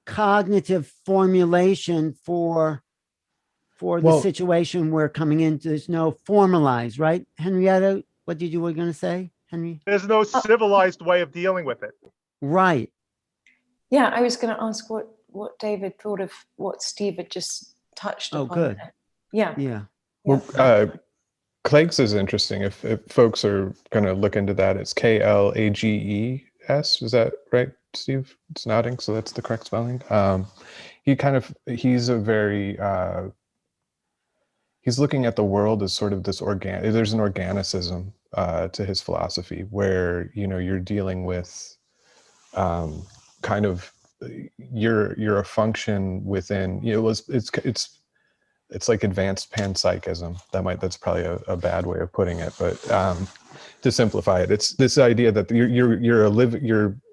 cognitive formulation for the situation we're coming into. There's no formalized, right? Henrietta, what were you going to say, Henry? There's no civilized way of dealing with it. Right. Yeah, I was going to ask what David thought of what Steve had just touched upon. Oh, good. Yeah. Yeah. Well, Klages is interesting. If folks are going to look into that, it's Klages. Is that right, Steve? It's nodding, so that's the correct spelling. He's a very, he's looking at the world as sort of this there's an organicism to his philosophy where, you're dealing with you're a function within, it's like advanced panpsychism. That's probably a bad way of putting it, but to simplify it, it's this idea that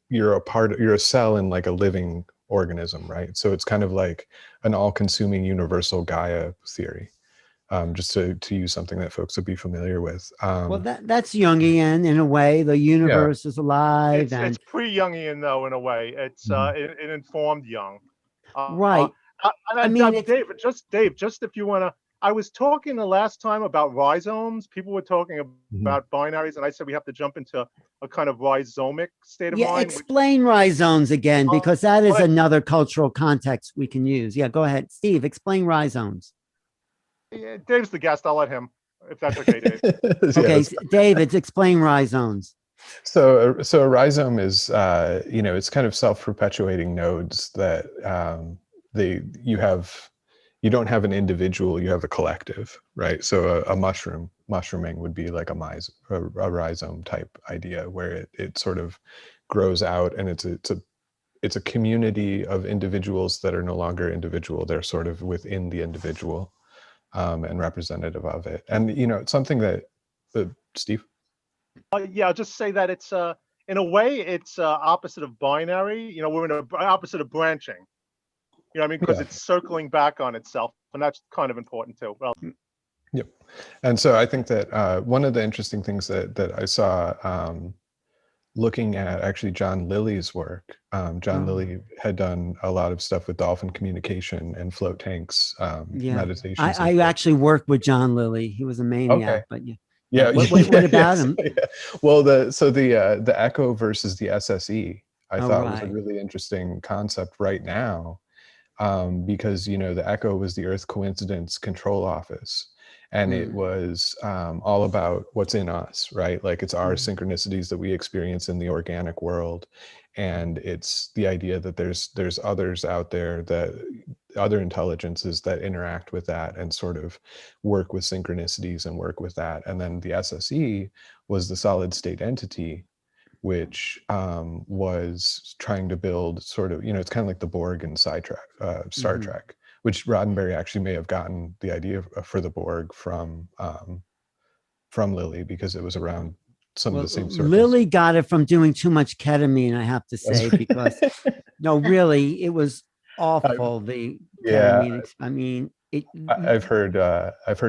you're a cell in like a living organism, right? So it's kind of like an all-consuming universal Gaia theory, just to use something that folks would be familiar with. Well, that's Jungian in a way. The universe is alive. It's pre-Jungian though, in a way. It's it informed Jung. Right. Dave, just if you want to, I was talking the last time about rhizomes. People were talking about binaries, and I said we have to jump into a kind of rhizomic state of mind. Explain rhizomes again, because that is another cultural context we can use. Yeah, go ahead. Steve, explain rhizomes. Yeah, Dave's the guest. I'll let him, if that's okay, Dave. Okay, David, explain rhizomes. So a rhizome is, it's kind of self-perpetuating nodes that you don't have an individual, you have a collective, right? So a mushrooming would be like a rhizome type idea where it sort of grows out, and it's a community of individuals that are no longer individual. They're sort of within the individual, and representative of it. And, it's something that, Steve? Yeah, I'll just say that it's in a way it's opposite of binary. We're in a opposite of branching. You know what I mean? Because it's circling back on itself, and that's kind of important too. Well, yep. And so I think that one of the interesting things that I saw looking at actually John Lilly's work, John Lilly had done a lot of stuff with dolphin communication and float tanks, meditations. I actually worked with John Lilly. He was a maniac, Okay. but yeah. What about him? Yeah. Well, the echo versus the SSE, I thought was a right. really interesting concept right now, because the echo was the Earth Coincidence Control Office, and it was all about what's in us, right? Like it's our synchronicities that we experience in the organic world, and it's the idea that there's others out there, that other intelligences that interact with that and sort of work with synchronicities and work with that. And then the SSE was the solid state entity, which was trying to build sort of, it's kind of like the Borg in Star Trek, which Roddenberry actually may have gotten the idea for the Borg from Lilly, because it was around some of the same circles. Lilly got it from doing too much ketamine, I have to say, because no, really, it was awful. The ketamine. I mean, I've heard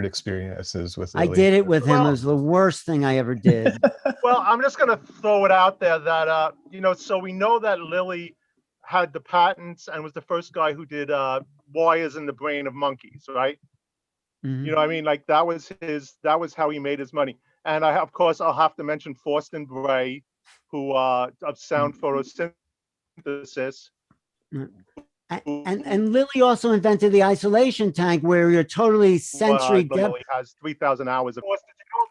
experiences with Lilly. I did it with him. It was the worst thing I ever did. Well, I'm just going to throw it out there that, so we know that Lilly had the patents and was the first guy who did wires in the brain of monkeys, right? You know what I mean? Like that was how he made his money. And of course, I'll have to mention Forsten Bray, who of sound photosynthesis. And Lilly also invented the isolation tank, where you're totally sensory depth. Lilly has 3,000 hours of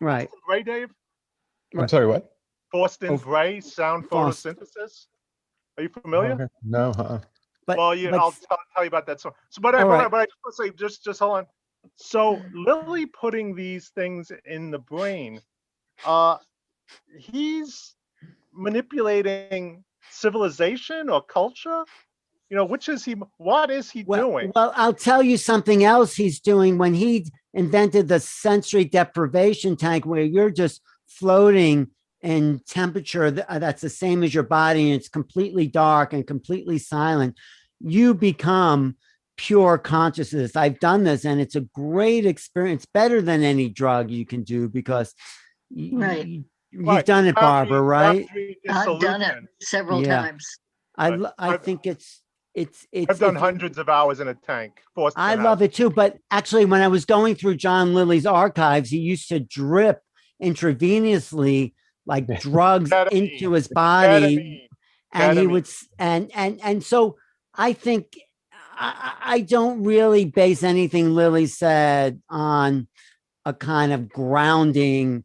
right. Forsten Bray, Dave? I'm sorry, what? Forsten Bray, sound photosynthesis. Are you familiar? Okay. No, But, I'll tell you about that. So but I just want to say, just hold on. So Lilly putting these things in the brain, he's manipulating civilization or culture. What is he doing? Well, I'll tell you something else he's doing. When he invented the sensory deprivation tank, where you're just floating in temperature that's the same as your body, and it's completely dark and completely silent, you become pure consciousness. I've done this, and it's a great experience, better than any drug you can do, because you've done it, Barbara, right? I've done it several times. I think I've done hundreds of hours in a tank. I love it too. But actually, when I was going through John Lilly's archives, he used to drip intravenously like drugs into his body, and he would, and so I think I don't really base anything Lilly said on a kind of grounding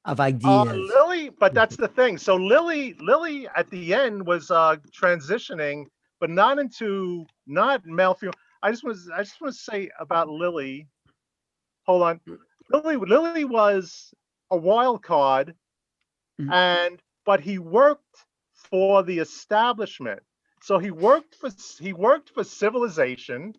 of ideas. Lilly, but that's the thing. So Lilly at the end was transitioning, but not male female. I just want to say about Lilly. Hold on, Lilly was a wild card, but he worked for the establishment. So he worked for civilization,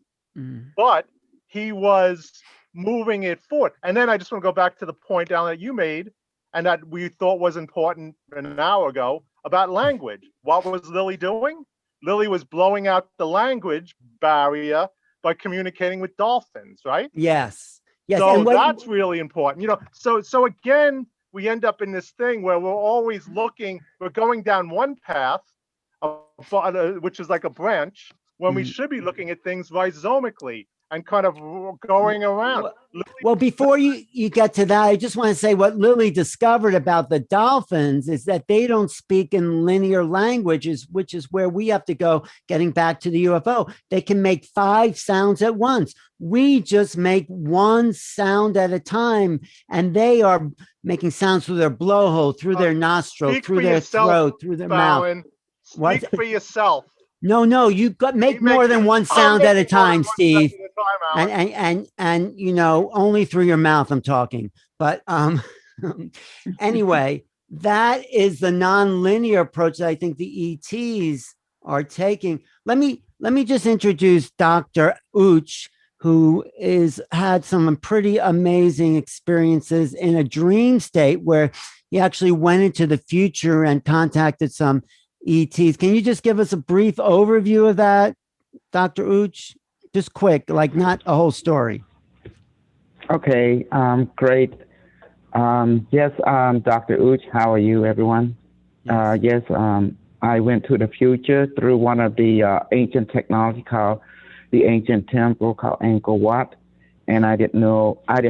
but he was moving it forward. And then I just want to go back to the point, Alan, that you made, and that we thought was important an hour ago, about language. What was Lilly doing? Lilly was blowing out the language barrier by communicating with dolphins, right? Yes. So that's really important. So again, we end up in this thing where we're going down one path, which is like a branch, when we should be looking at things rhizomically. and kind of going around. Well, before you get to that, I just want to say what Lily discovered about the dolphins is that they don't speak in linear languages, which is where we have to go, getting back to the UFO. They can make 5 sounds at once. We just make 1 sound at a time, and they are making sounds through their blowhole, through their nostril, through their throat, through their mouth. Speak for yourself. No, you got make more than 1 sound at a time, Steve. And you know, only through your mouth I'm talking. But anyway, that is the non-linear approach that I think the ETs are taking. Let me just introduce Dr. Uch, who had some pretty amazing experiences in a dream state where he actually went into the future and contacted some ETs. Can you just give us a brief overview of that, Dr. Uch? Just quick, like not a whole story. Okay, great. Yes, Dr. Uch, how are you, everyone? Yes, I went to the future through one of the ancient technology called the ancient temple called Angkor Wat, and I didn't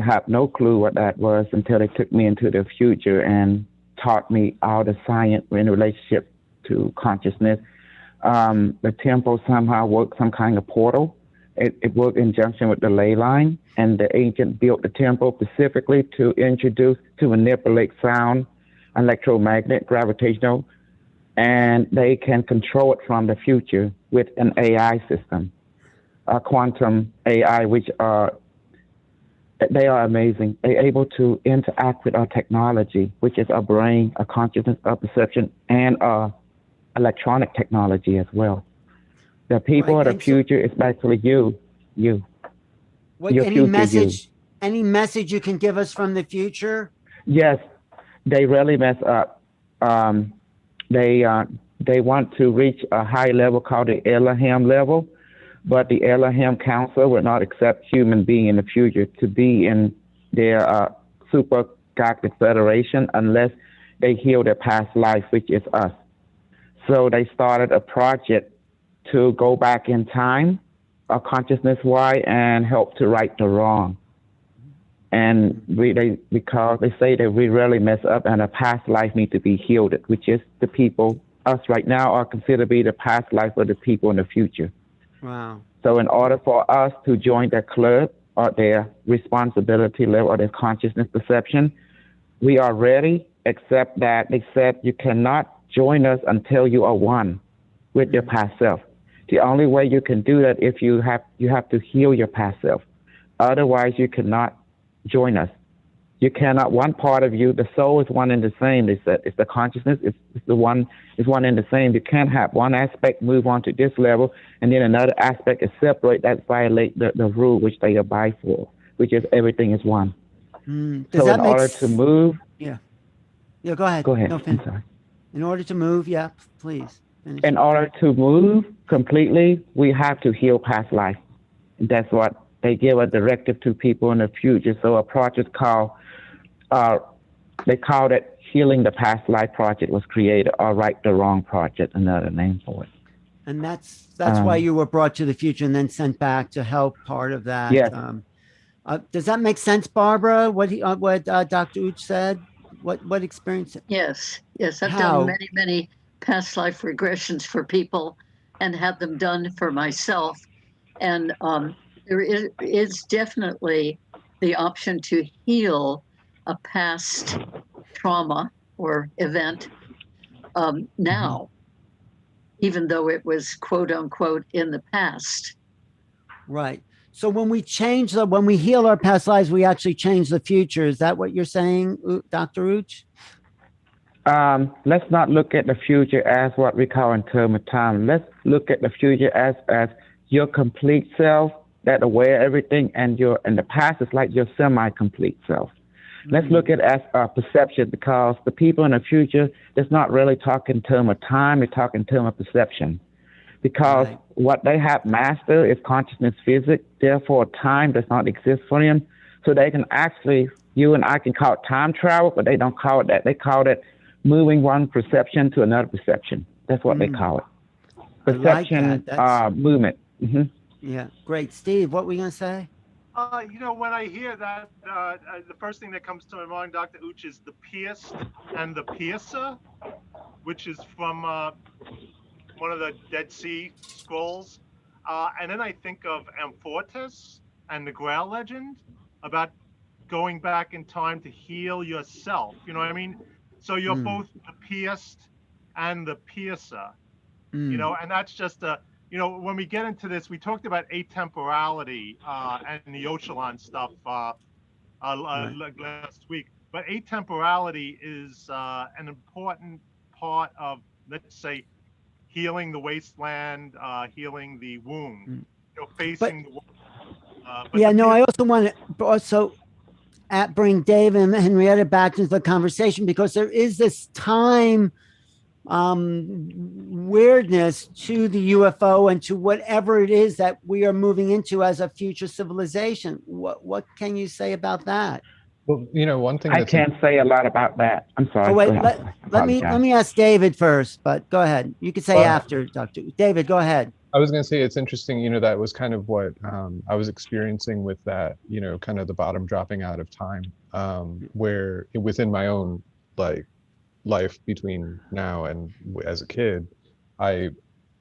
have no clue what that was until they took me into the future and taught me all the science in relationship to consciousness. The temple somehow worked some kind of portal. It worked in junction with the ley line, and the ancient built the temple specifically to manipulate sound, electromagnet, gravitational, and they can control it from the future with an AI system, a quantum AI, which they are amazing. They're able to interact with our technology, which is our brain, our consciousness, our perception, and our electronic technology as well. The people of the future is actually you. What, any message you can give us from the future? Yes, they really mess up. They want to reach a high level called the Elohim level, but the Elohim Council will not accept human being in the future to be in their super galactic federation unless they heal their past life, which is us. So they started a project to go back in time, consciousness-wise, and help to right the wrong. And because they say that we really mess up and our past life need to be healed, which is the people, us right now are considered to be the past life of the people in the future. Wow. So in order for us to join their club or their responsibility level or their consciousness perception, we are ready, except that they said you cannot join us until you are one with your past self. The only way you can do that if you have to heal your past self. Otherwise, you cannot join us. You cannot. One part of you, the soul is one and the same. They said it's the consciousness. It's one and the same. You can't have one aspect move on to this level and then another aspect is separate. That violate the rule which they abide for, which is everything is one. So in order to move, yeah, go ahead. Go ahead. No, I'm sorry. In order to move, yeah, please. Finish. In order to move completely, we have to heal past life. And that's what they give a directive to people in the future. So a project called, they called it Healing the Past Life Project was created, or Right the Wrong Project, another name for it. And that's why you were brought to the future and then sent back to help part of that. Yes. Does that make sense, Barbara? What Dr. Uch said? What experience? Yes. I've done many past life regressions for people and had them done for myself. And there is definitely the option to heal a past trauma or event now, even though it was quote unquote in the past. Right. So when we heal our past lives, we actually change the future. Is that what you're saying, Dr. Uch? Let's not look at the future as what we call in terms of time. Let's look at the future as your complete self that aware of everything, and the past is like your semi-complete self. Let's look at it as a perception, because the people in the future does not really talk in terms of time, they talk in terms of perception. Because what they have mastered is consciousness physics, therefore time does not exist for them. So they can actually, you and I can call it time travel, but they don't call it that. They call it moving one perception to another perception. That's what they call it. Perception, movement. Yeah, great. Steve, what were you going to say? When I hear that, the first thing that comes to my mind, Dr. Uch, is the pierced and the piercer, which is from one of the Dead Sea Scrolls. And then I think of Amfortas and the Grail legend about going back in time to heal yourself. You know what I mean? So you're both the pierced and the piercer, and that's just when we get into this, we talked about atemporality and the Ocelon stuff last week. But atemporality is an important part of, let's say, healing the wasteland, healing the wound, facing the wound. I also want to bring Dave and Henrietta back into the conversation, because there is this time weirdness to the UFO and to whatever it is that we are moving into as a future civilization. What can you say about that? Well, one thing I can't say a lot about that. I'm sorry. Oh, wait, Go ahead. let me ask David first, but go ahead. You can say after, Dr. David, go ahead. I was going to say, it's interesting, that was kind of what I was experiencing with that, kind of the bottom dropping out of time, where within my own life between now and as a kid, I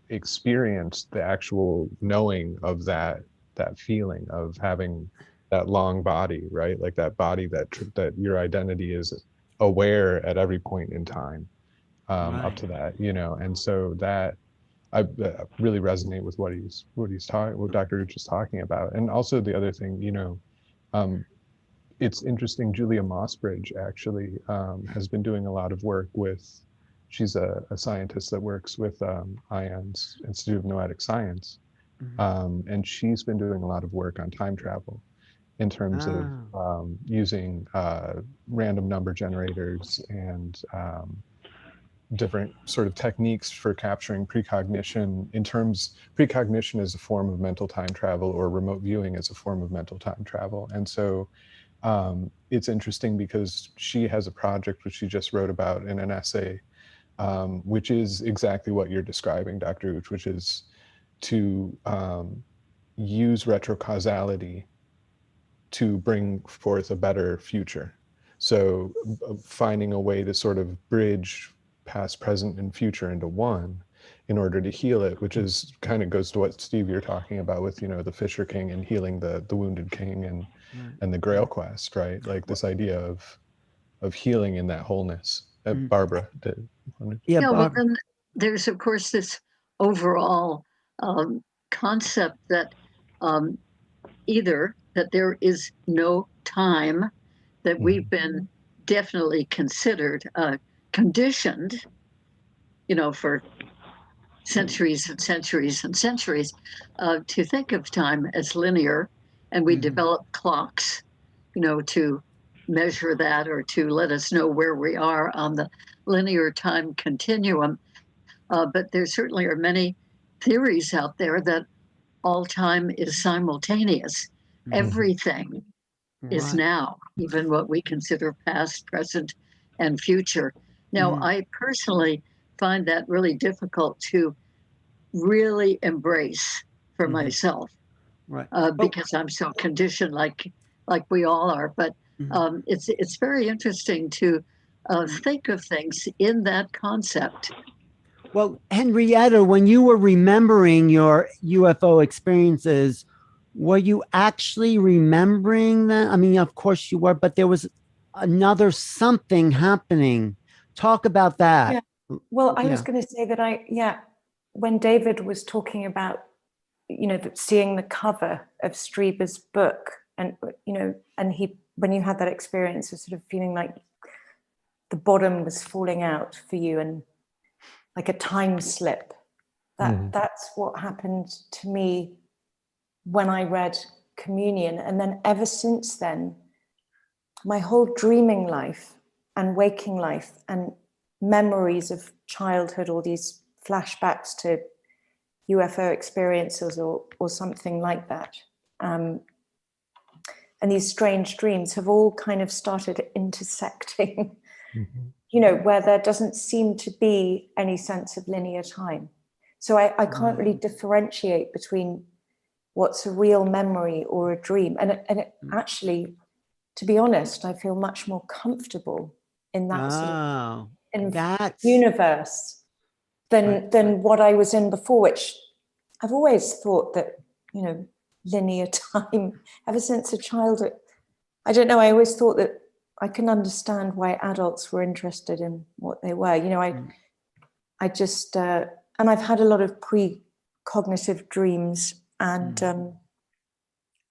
experienced the actual knowing of that feeling of having that long body, right? Like that body that your identity is aware at every point in time, up to that, and so that I really resonate with what Dr. Uch is talking about. And also the other thing, it's interesting, Julia Mossbridge actually has been doing a lot of work with, she's a scientist that works with ION's Institute of Noetic Science. And she's been doing a lot of work on time travel in terms of using random number generators and different sort of techniques for capturing precognition. Precognition is a form of mental time travel, or remote viewing is a form of mental time travel. And so it's interesting because she has a project which she just wrote about in an essay, which is exactly what you're describing, Dr. Uch, which is to use retrocausality to bring forth a better future. So finding a way to sort of bridge past, present, and future into one in order to heal it, which is kind of goes to what Steve you're talking about with, the Fisher King and healing the wounded king and the Grail quest, right? Like this idea of healing in that wholeness. Barbara did. Well, then there's of course this overall concept that either that there is no time, that we've been definitely considered conditioned, for centuries and centuries and centuries, to think of time as linear, and we develop clocks, to measure that or to let us know where we are on the linear time continuum. But there certainly are many theories out there that all time is simultaneous. Everything is now, even what we consider past, present, and future. Now, I personally find that really difficult to really embrace for myself, because I'm so conditioned, like we all are. But it's very interesting to think of things in that concept. Well, Henrietta, when you were remembering your UFO experiences, were you actually remembering that? I mean, of course you were, but there was another something happening. Talk about that. Yeah. Well, I was going to say that when David was talking about, seeing the cover of Strieber's book, and, when you had that experience of sort of feeling like the bottom was falling out for you and like a time slip, that's what happened to me when I read Communion. And then ever since then, my whole dreaming life and waking life and memories of childhood, all these flashbacks to UFO experiences or something like that, and these strange dreams have all kind of started intersecting, where there doesn't seem to be any sense of linear time. So I can't really differentiate between what's a real memory or a dream. And it actually, to be honest, I feel much more comfortable in that sort of universe than what I was in before, which I've always thought that, you know, linear time, ever since a childhood. I don't know, I always thought that I can understand why adults were interested in what they were. You know, I just, and I've had a lot of precognitive dreams, and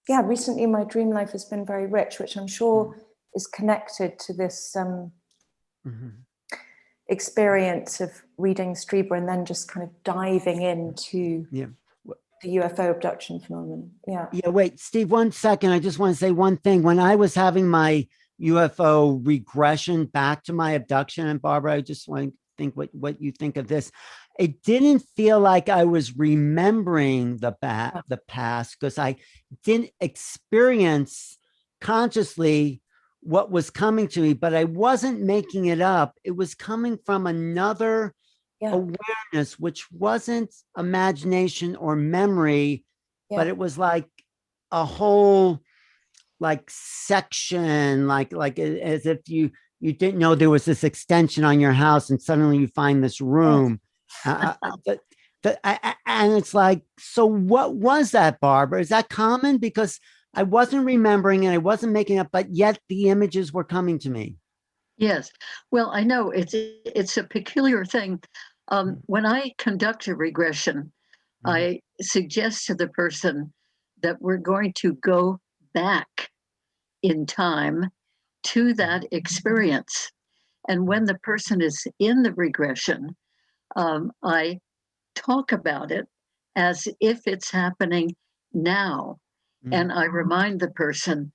yeah, recently my dream life has been very rich, which I'm sure is connected to this experience of reading Strieber and then just kind of diving into the UFO abduction phenomenon. Yeah. Yeah. Wait, Steve, 1 second. I just want to say one thing. When I was having my UFO regression back to my abduction, and Barbara, I just want to think what you think of this. It didn't feel like I was remembering the past, because I didn't experience consciously what was coming to me, but I wasn't making it up. It was coming from another awareness, which wasn't imagination or memory, but it was like a whole section, like as if you didn't know there was this extension on your house, and suddenly you find this room. And it's like, so what was that, Barbara? Is that common? Because I wasn't remembering and I wasn't making up, but yet the images were coming to me. Yes. Well, I know it's a peculiar thing. When I conduct a regression, I suggest to the person that we're going to go back in time to that experience. And when the person is in the regression, I talk about it as if it's happening now. And I remind the person,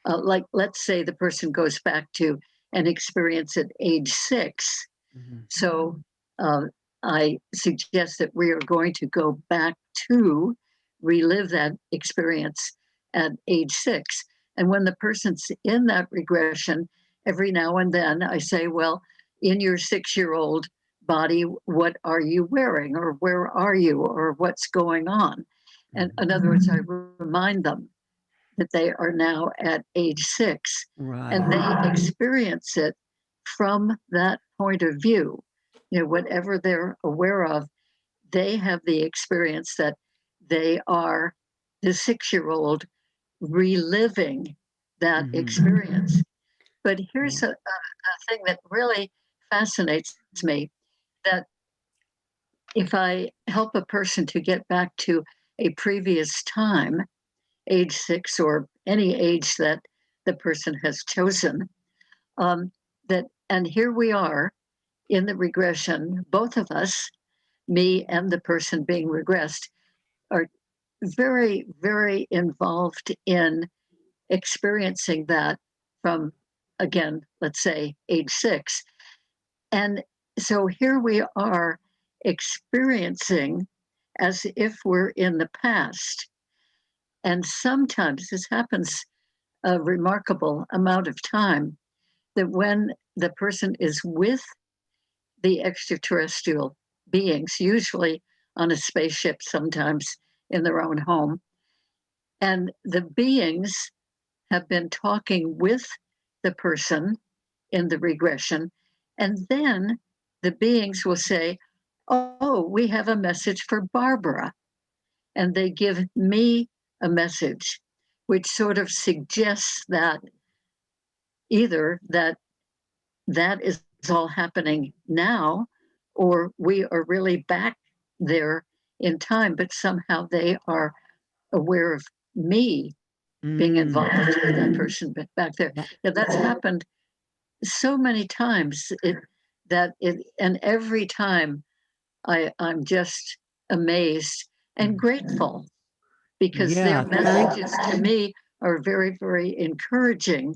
like, let's say the person goes back to an experience at age 6. So I suggest that we are going to go back to relive that experience at age 6. And when the person's in that regression, every now and then I say, well, in your 6-year-old body, what are you wearing, or where are you, or what's going on? And in other words, I remind them that they are now at age 6, and they experience it from that point of view. You know, whatever they're aware of, they have the experience that they are the 6-year-old reliving that experience. But here's a thing that really fascinates me, that if I help a person to get back to a previous time, age 6 or any age that the person has chosen, and here we are in the regression, both of us, me and the person being regressed, are very, very involved in experiencing that from, again, let's say age 6. And so here we are experiencing as if we're in the past. And sometimes this happens a remarkable amount of time, that when the person is with the extraterrestrial beings, usually on a spaceship, sometimes in their own home, and the beings have been talking with the person in the regression, and then the beings will say, oh, we have a message for Barbara. And they give me a message, which sort of suggests that either that is all happening now, or we are really back there in time, but somehow they are aware of me being involved with that person back there. Yeah, that's happened so many times and every time I'm just amazed and grateful, because their messages to me are very, very encouraging,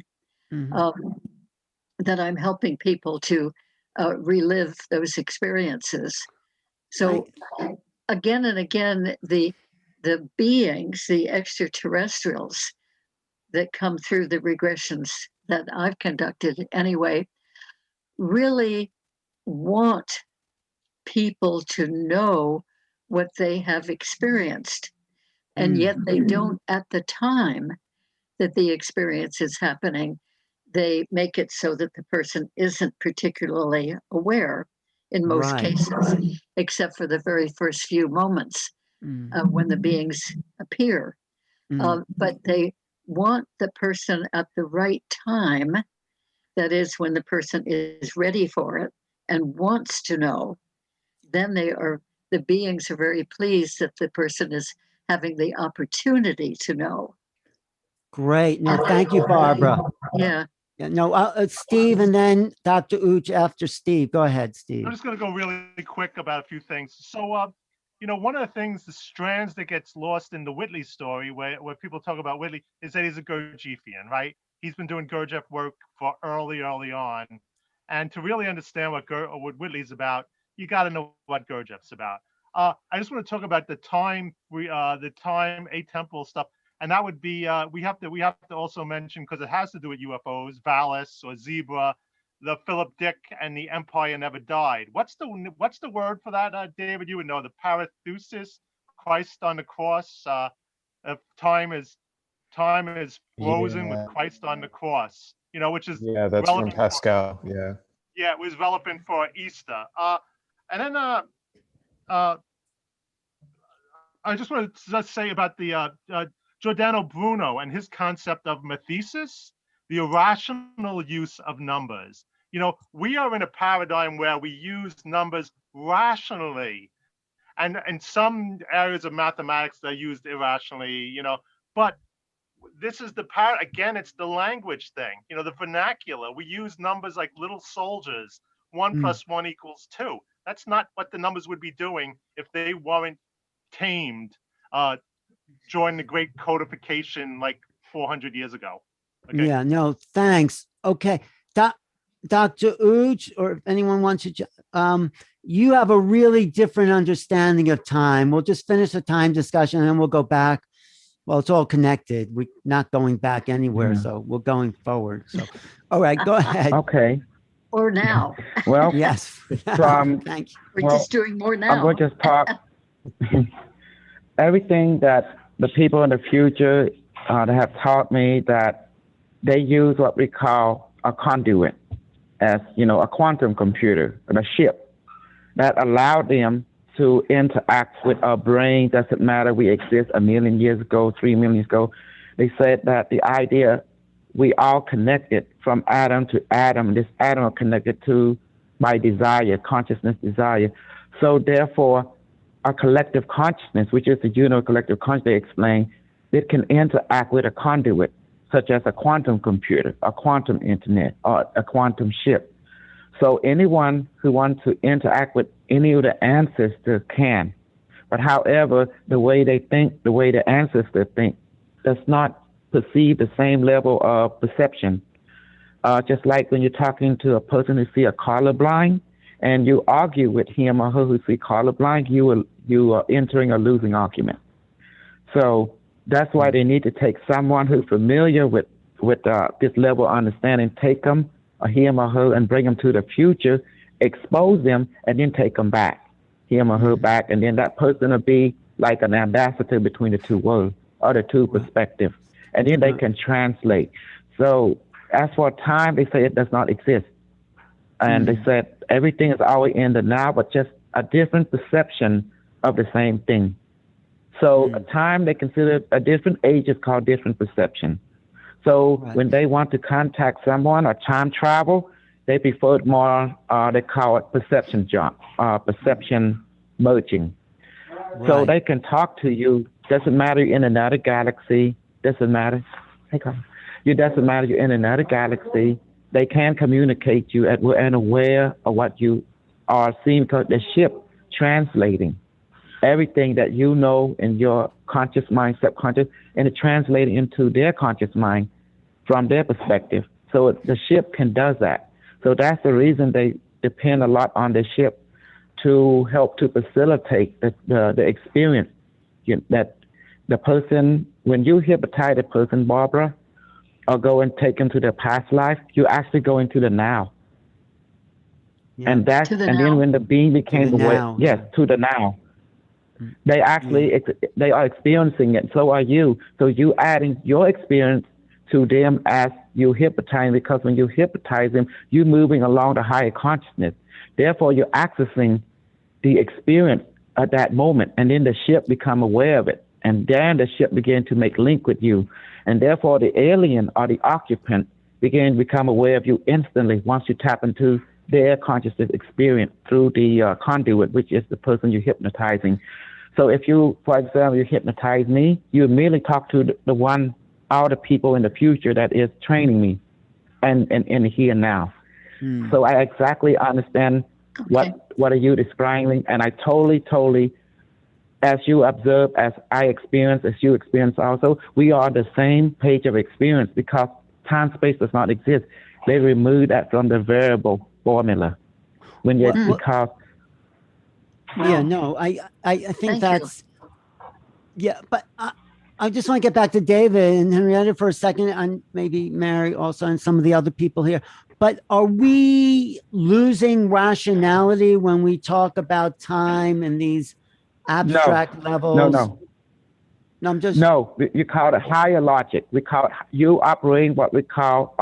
that I'm helping people to relive those experiences. So again and again, the beings, the extraterrestrials that come through the regressions that I've conducted anyway, really want people to know what they have experienced. And yet they don't, at the time that the experience is happening, they make it so that the person isn't particularly aware in most cases, except for the very first few moments when the beings appear. But they want the person at the right time, that is when the person is ready for it and wants to know. Then the beings are very pleased that the person is having the opportunity to know. Great. No, thank you, Barbara. Yeah. No, Steve, and then Dr. Uch after Steve. Go ahead, Steve. I'm just going to go really quick about a few things. So, you know, one of the things, the strands that gets lost in the Whitley story, where people talk about Whitley, is that he's a Gurdjieffian, right? He's been doing Gurdjieff work for early on. And to really understand what Whitley's about, you got to know what Gurdjieff's about. I just want to talk about the time atemporal stuff. And that would be, we have to also mention, because it has to do with UFOs, Valis or Zebra, the Philip Dick and the Empire Never Died. What's the word for that, David? You would know, the parouthesis, Christ on the cross. Time is frozen with Christ on the cross. You know, which is that's from Pascal. Yeah, it was relevant for Easter. And then I just want to say about the Giordano Bruno and his concept of methesis, the irrational use of numbers. You know, we are in a paradigm where we use numbers rationally, and in some areas of mathematics they're used irrationally, you know, but this is again, it's the language thing, you know, the vernacular. We use numbers like little soldiers, 1 + 1 = 2. That's not what the numbers would be doing if they weren't tamed during the great codification like 400 years ago. Okay. Yeah, no, thanks. Okay. Dr. Uch, or if anyone wants to, you have a really different understanding of time. We'll just finish the time discussion and then we'll go back. Well, it's all connected. We're not going back anywhere, so we're going forward. So, all right, go ahead. Okay. Or now. Well, Yes. Thank you. We're just doing more now. I'm going to just talk everything that the people in the future that have taught me, that they use what we call a conduit, as you know, a quantum computer and a ship that allowed them to interact with our brain. Doesn't matter, we exist 1 million years ago, 3 million years ago. They said that the idea we all connected from atom to atom. This atom are connected to by desire, consciousness, desire. So therefore, a collective consciousness, which is the universal collective consciousness, they explain, it can interact with a conduit, such as a quantum computer, a quantum internet, or a quantum ship. So anyone who wants to interact with any of the ancestors can. But however, the way they think, the way the ancestors think, does not perceive the same level of perception. Just like when you're talking to a person who see a colorblind, and you argue with him or her who see colorblind, you are entering a losing argument. So that's why they need to take someone who's familiar with this level of understanding, take them, or him or her, and bring them to the future, expose them, and then take them back, him or her back, and then that person will be like an ambassador between the two worlds, or the two perspectives, and then they can translate. So as for time, they say it does not exist. And they said everything is always in the now, but just a different perception of the same thing. So a time they consider a different age is called different perception. So when they want to contact someone or time travel, they prefer it more, they call it perception jump, perception merging. So they can talk to you, doesn't matter you're in another galaxy, doesn't matter. It doesn't matter you're in another galaxy. They can communicate you and aware of what you are seeing, because the ship translating everything that you know in your conscious mind, subconscious, and it translating into their conscious mind from their perspective. So the ship can do that. So that's the reason they depend a lot on the ship to help to facilitate the experience. That the person, when you hypnotize a person, Barbara, or go and take them to their past life, you actually go into the now. Yeah. And then when the being became aware, to the now. They actually, they are experiencing it. So are you. So you adding your experience to them as you hypnotize, because when you hypnotize them, you're moving along the higher consciousness. Therefore, you're accessing the experience at that moment, and then the ship become aware of it. And then the ship begin to make link with you. And therefore, the alien or the occupant begin to become aware of you instantly once you tap into their consciousness experience through the conduit, which is the person you're hypnotizing. So if you, for example, you hypnotize me, you immediately talk to the one, all the people in the future that is training me and in the here and now. So I exactly understand what are you describing, and I totally, as you observe, as I experience, as you experience also, we are the same page of experience, because time space does not exist. They remove that from the variable formula. When you because yeah, no, I think that's but I just want to get back to David and Henrietta for a second, and maybe Mary also, and some of the other people here. But are we losing rationality when we talk about time and these abstract levels? No, I'm just you call it higher logic. We call it, you operating what we call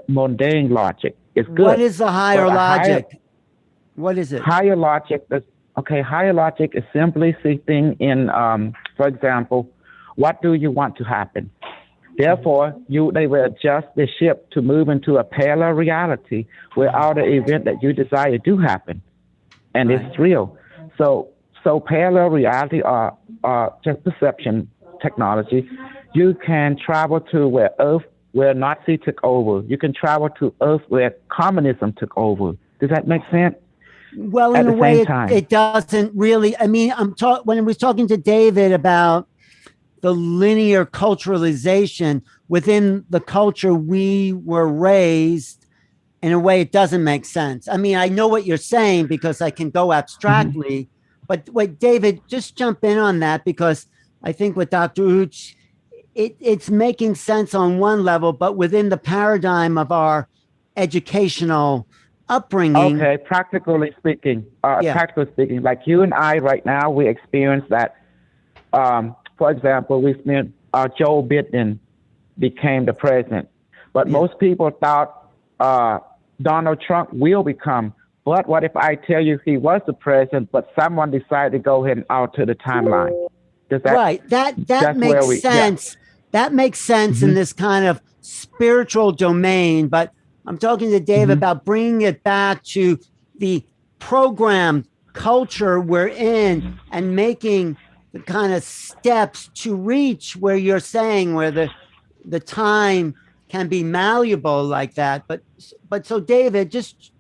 mundane logic. It's good. What is the higher logic? What is it? Higher logic is higher logic is simply sitting in, for example, what do you want to happen? Therefore, they will adjust the ship to move into a parallel reality where all the event that you desire do happen, and it's real. So parallel reality are just perception technology. You can travel to where Nazi took over. You can travel to Earth where communism took over. Does that make sense? Well, in a way, it doesn't really. I mean, when I was talking to David about the linear culturalization within the culture we were raised, in a way, it doesn't make sense. I mean, I know what you're saying because I can go abstractly, but wait, David, just jump in on that, because I think with Dr. Uch, it's making sense on one level, but within the paradigm of our educational upbringing. Okay, practically speaking, like you and I right now, we experience that. For example, Joe Biden became the president, but most people thought Donald Trump will become. But what if I tell you he was the president, but someone decided to go ahead and alter the timeline? Does that that makes sense. That makes sense in this kind of spiritual domain. But I'm talking to Dave about bringing it back to the programmed culture we're in and making the kind of steps to reach where you're saying where the time can be malleable like that. But so David, just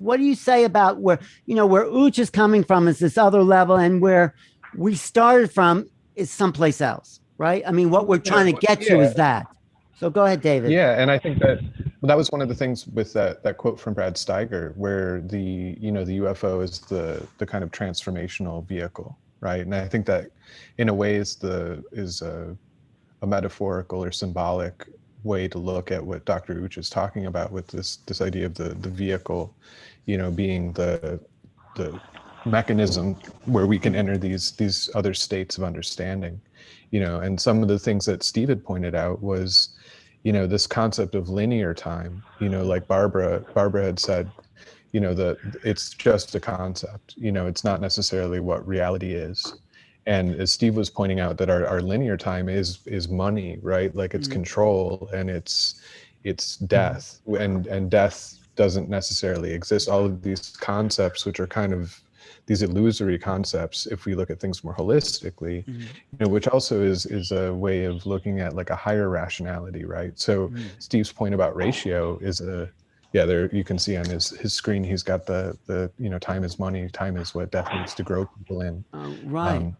what do you say about where Uch is coming from is this other level, and where we started from is someplace else, right? I mean, what we're trying to get to is that. So go ahead, David. Yeah, and I think that was one of the things with that quote from Brad Steiger, where the UFO is the kind of transformational vehicle, right? And I think that in a way is a metaphorical or symbolic way to look at what Dr. Uch is talking about with this idea of the vehicle, being the mechanism where we can enter these other states of understanding, and some of the things that Steve had pointed out was, this concept of linear time, like Barbara had said, that it's just a concept, it's not necessarily what reality is. And as Steve was pointing out, that our linear time is money, right? Like it's control, and it's death, and death doesn't necessarily exist. All of these concepts, which are kind of these illusory concepts, if we look at things more holistically, which also is a way of looking at like a higher rationality, right? So Steve's point about ratio is there you can see on his screen, he's got the time is money, time is what death needs to grow people in. Right.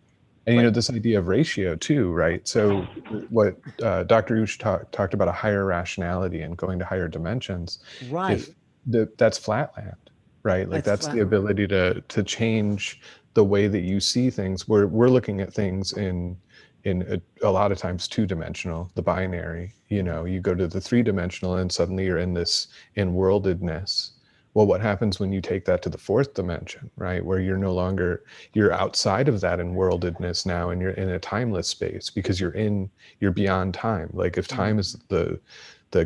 And this idea of ratio too, right? So what Dr. Uch talked about, a higher rationality and going to higher dimensions, right? That's flatland, right? Like that's the ability to change the way that you see things. We're looking at things in a lot of times two-dimensional, the binary. You go to the three-dimensional, and suddenly you're in this in-worldedness. Well, what happens when you take that to the fourth dimension, right? Where you're no longer, you're outside of that in worldedness now, and you're in a timeless space because you're beyond time. Like if time is the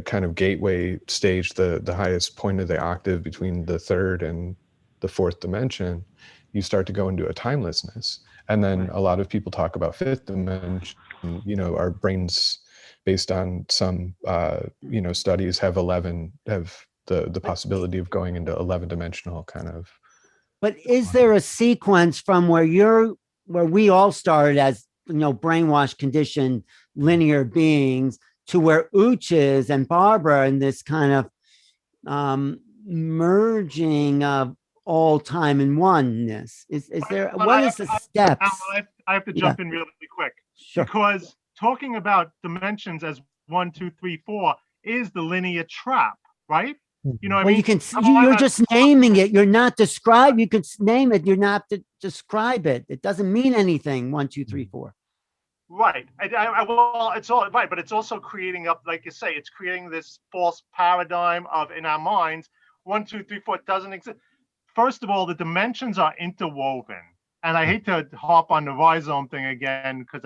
kind of gateway stage, the highest point of the octave between the third and the fourth dimension, you start to go into a timelessness. And then a lot of people talk about fifth dimension, you know, our brains, based on some, you know, studies have the possibility of going into 11-dimensional kind of. But is there a sequence from where we all started as, you know, brainwashed, conditioned, linear beings to where Uch is and Barbara and this kind of merging of all time in oneness? Is there, what is the steps? I have to jump in really quick. Sure. Because talking about dimensions as 1, 2, 3, 4 is the linear trap, right? You know what I mean? You can, you're just naming it. You're not describing. You can name it. You're not to describe it. It doesn't mean anything. 1, 2, 3, 4. Right. Well, it's all right, but it's also creating up, like you say, it's creating this false paradigm of in our minds. 1, 2, 3, 4 doesn't exist. First of all, the dimensions are interwoven, and I hate to harp on the rhizome thing again because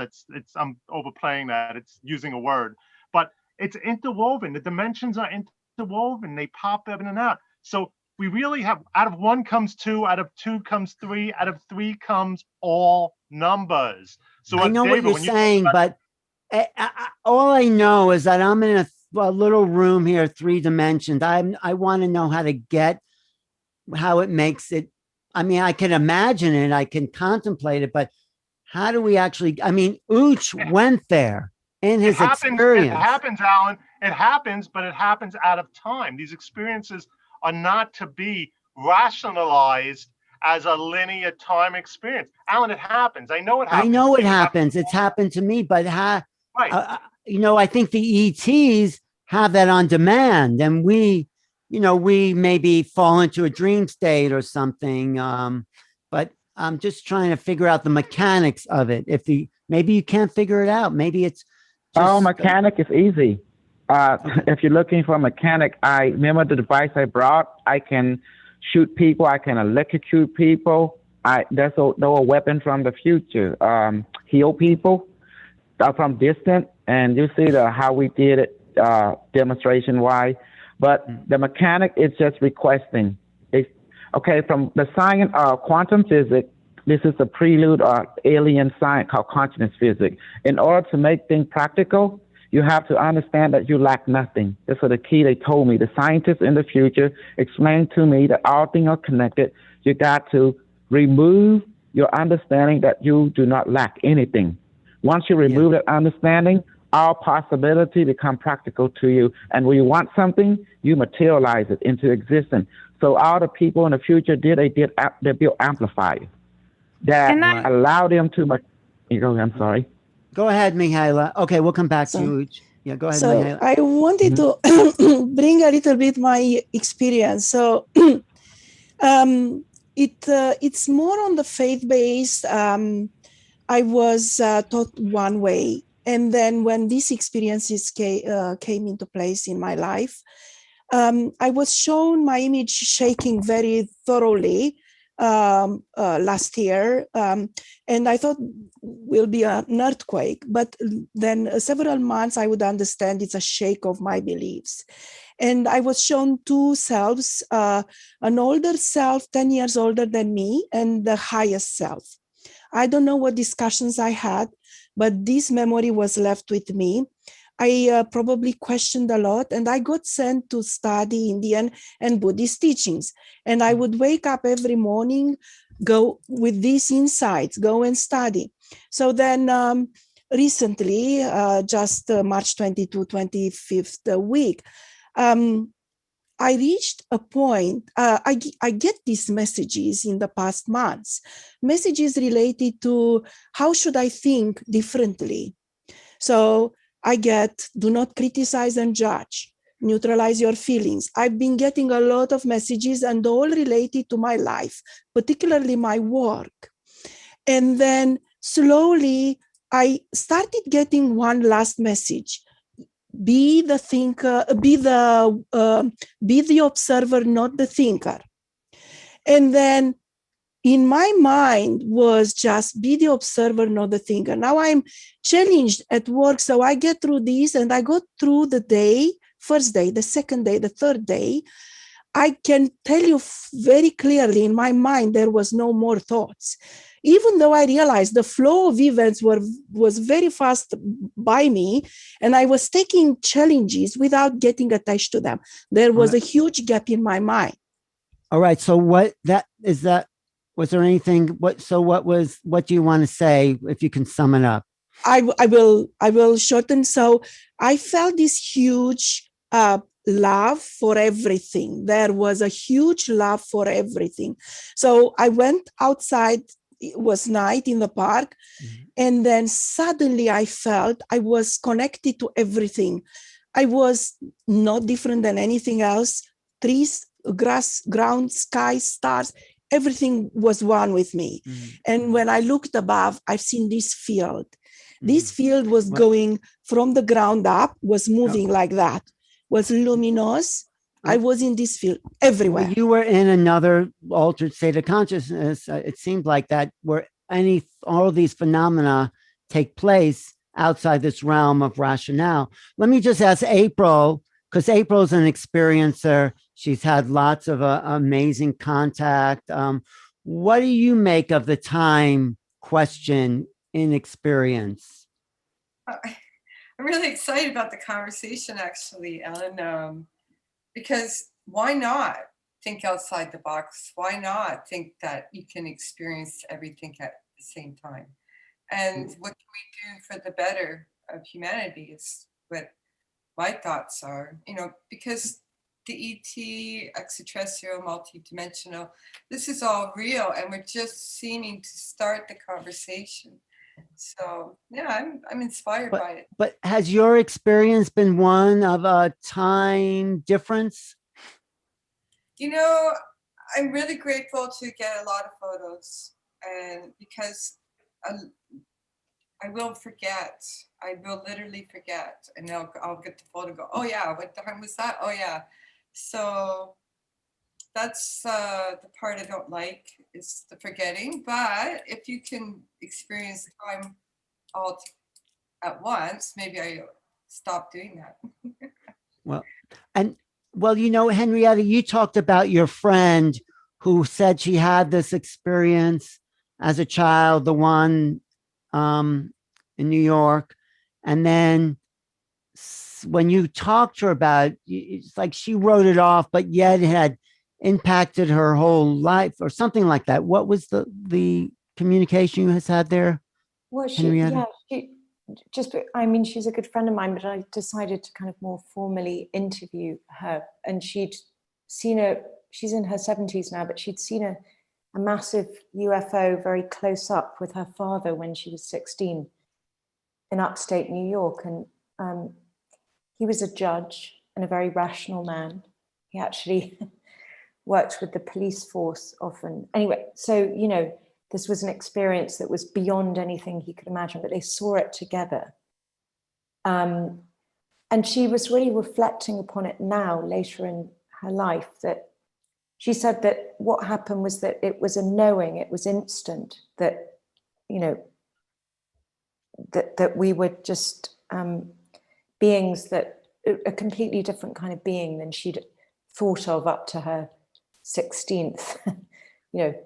I'm overplaying that. It's using a word, but it's interwoven. The dimensions are interwoven. They pop in and out. So we really have, out of 1 comes 2, out of 2 comes 3, out of 3 comes all numbers. So I know what you're saying, but all I know is that I'm in a little room here, 3 dimensions. I want to know how to get how it makes it. I mean, I can imagine it, I can contemplate it, but how do we actually? I mean, Uch went there in his experience. It happens, Alan. It happens, but it happens out of time. These experiences are not to be rationalized as a linear time experience. Alan, it happens. I know it happens. I know it happens. It's happened to me, but you know, I think the ETs have that on demand, and we maybe fall into a dream state or something. But I'm just trying to figure out the mechanics of it. Maybe you can't figure it out. Maybe it's just, mechanic is easy. If you're looking for a mechanic, I remember the device I brought. I can shoot people. I can electrocute people. There's a weapon from the future. Heal people from distant, and you see how we did it demonstration wise. But the mechanic is just requesting. From the science of quantum physics, this is a prelude of alien science called consciousness physics. In order to make things practical, you have to understand that you lack nothing. This is the key they told me. The scientists in the future explained to me that all things are connected. You got to remove your understanding that you do not lack anything. Once you remove that understanding, all possibility become practical to you. And when you want something, you materialize it into existence. So all the people in the future they built amplifiers that allow them to. I'm sorry. Go ahead, Mihaela. Okay, we'll come back to you. Yeah, go ahead, Mihaela. I wanted to bring a little bit my experience. So it's more on the faith-based. I was taught one way. And then when these experiences came into place in my life, I was shown my image shaking very thoroughly last year. And I thought will be an earthquake. But then several months I would understand it's a shake of my beliefs. And I was shown 2 selves, an older self, 10 years older than me, and the highest self. I don't know what discussions I had, but this memory was left with me. I probably questioned a lot, and I got sent to study Indian and Buddhist teachings. And I would wake up every morning, go with these insights, go and study. So then recently, just March 22, 25th week, I reached a point, I get these messages in the past months, messages related to how should I think differently. So I get, do not criticize and judge, neutralize your feelings. I've been getting a lot of messages and all related to my life, particularly my work. And then slowly I started getting one last message. be the thinker, be the observer, not the thinker. And then in my mind was just be the observer, not the thinker. Now I'm challenged at work, so I get through this, and I go through the day, first day, the second day, the third day. I can tell you very clearly in my mind, there was no more thoughts. Even though I realized the flow of events was very fast by me, and I was taking challenges without getting attached to them. There was a huge gap in my mind. All right. So was there anything, what do you want to say, if you can sum it up? I will shorten. So I felt this huge love for everything. There was a huge love for everything. So I went outside, it was night in the park, and then suddenly I felt I was connected to everything. I was not different than anything else. Trees, grass, ground, sky, stars, everything was one with me. And when I looked above, I've seen this field. This field was going from the ground up, was moving like that, was luminous. I was in this field everywhere. Well, you were in another altered state of consciousness. It seemed like that, where all these phenomena take place outside this realm of rationale. Let me just ask April, because April's an experiencer. She's had lots of amazing contact. What do you make of the time question in experience? I'm really excited about the conversation, actually, Ellen, because why not think outside the box? Why not think that you can experience everything at the same time? And what can we do for the better of humanity is what my thoughts are, because the ET, extraterrestrial, multidimensional, this is all real, and we're just seeming to start the conversation. So yeah, I'm inspired by it. But has your experience been one of a time difference? I'm really grateful to get a lot of photos, and because I will forget. I will literally forget, and I'll get the photo and go, oh yeah, what time was that? Oh yeah. So that's the part I don't like, is the forgetting. But if you can experience time all at once, maybe I stop doing that. Well, Henrietta, you talked about your friend who said she had this experience as a child, the one in New York. And then when you talked to her about it, it's like she wrote it off, but yet it had impacted her whole life or something like that. What was the communication you had there? Well, Henrietta? She's a good friend of mine, but I decided to kind of more formally interview her. And she'd seen she's in her 70s now, but she'd seen a massive UFO very close up with her father when she was 16 in upstate New York. And he was a judge and a very rational man. He actually worked with the police force often. Anyway, so, this was an experience that was beyond anything he could imagine, but they saw it together. And she was really reflecting upon it now, later in her life, that she said that what happened was that it was a knowing, it was instant, that, that we were just beings that a completely different kind of being than she'd thought of up to her 16th,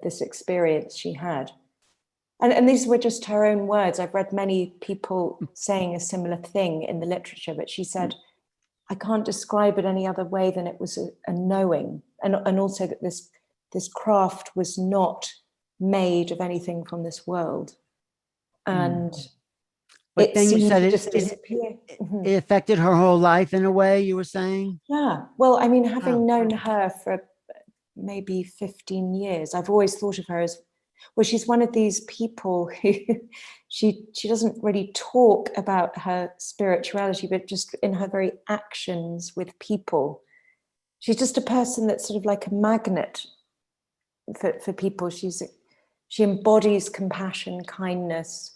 this experience she had. And these were just her own words. I've read many people saying a similar thing in the literature, but she said, I can't describe it any other way than it was a knowing. And also that this craft was not made of anything from this world. And but then you said it affected her whole life in a way, you were saying? Yeah. Well, I mean, having known her for maybe 15 years, I've always thought of her as, well, she's one of these people who she doesn't really talk about her spirituality, but just in her very actions with people. She's just a person that's sort of like a magnet for people. She embodies compassion, kindness,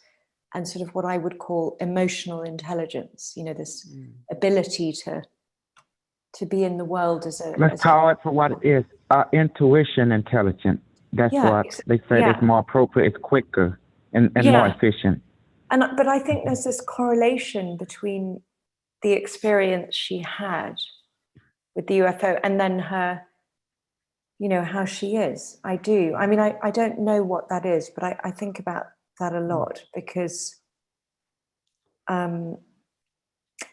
and sort of what I would call emotional intelligence, you know, this ability to be in the world as a... Let's call it for what it is, intuition intelligence. That's what they said is more appropriate, it's quicker and more efficient. But I think there's this correlation between the experience she had with the UFO and then her, you know, how she is. I do. I mean, I don't know what that is, but I think about that a lot because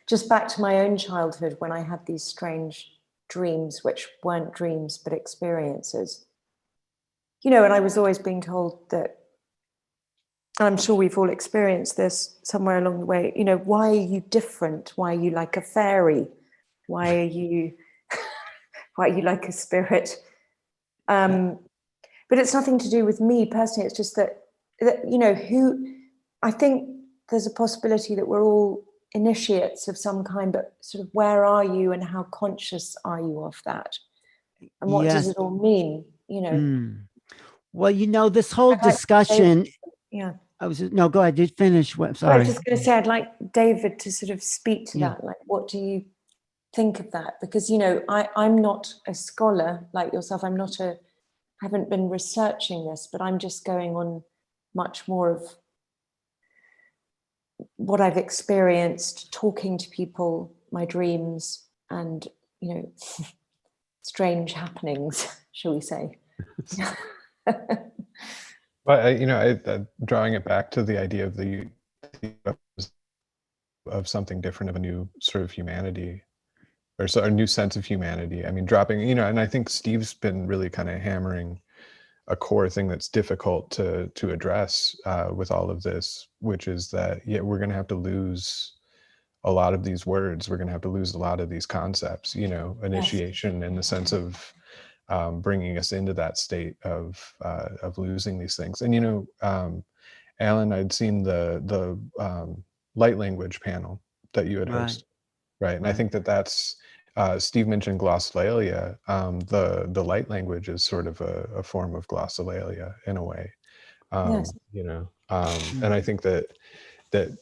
just back to my own childhood when I had these strange dreams, which weren't dreams, but experiences, you know, and I was always being told that, and I'm sure we've all experienced this somewhere along the way, you know, why are you different? Why are you like a fairy? Why are you like a spirit? But it's nothing to do with me personally. It's just that, you know, I think there's a possibility that we're all initiates of some kind, but sort of where are you and how conscious are you of that? And what does it all mean, you know? Well, you know, this whole discussion... No, go ahead. Did finish. Sorry. I was just going to say, I'd like David to sort of speak to that. Like, what do you think of that? Because, you know, I'm not a scholar like yourself. I haven't been researching this, but I'm just going on much more of what I've experienced, talking to people, my dreams, and, you know, strange happenings, shall we say. But you know, drawing it back to the idea of something different, of a new sort of humanity, or a new sense of humanity. I mean, dropping, you know, and I think Steve's been really kind of hammering a core thing that's difficult to address with all of this, which is that we're going to have to lose a lot of these words. We're going to have to lose a lot of these concepts. You know, initiation in the sense of bringing us into that state of losing these things. And, you know, Alan, I'd seen the light language panel that you had hosted, right? And I think that's, Steve mentioned glossolalia. The light language is sort of a form of glossolalia in a way, you know, and I think that the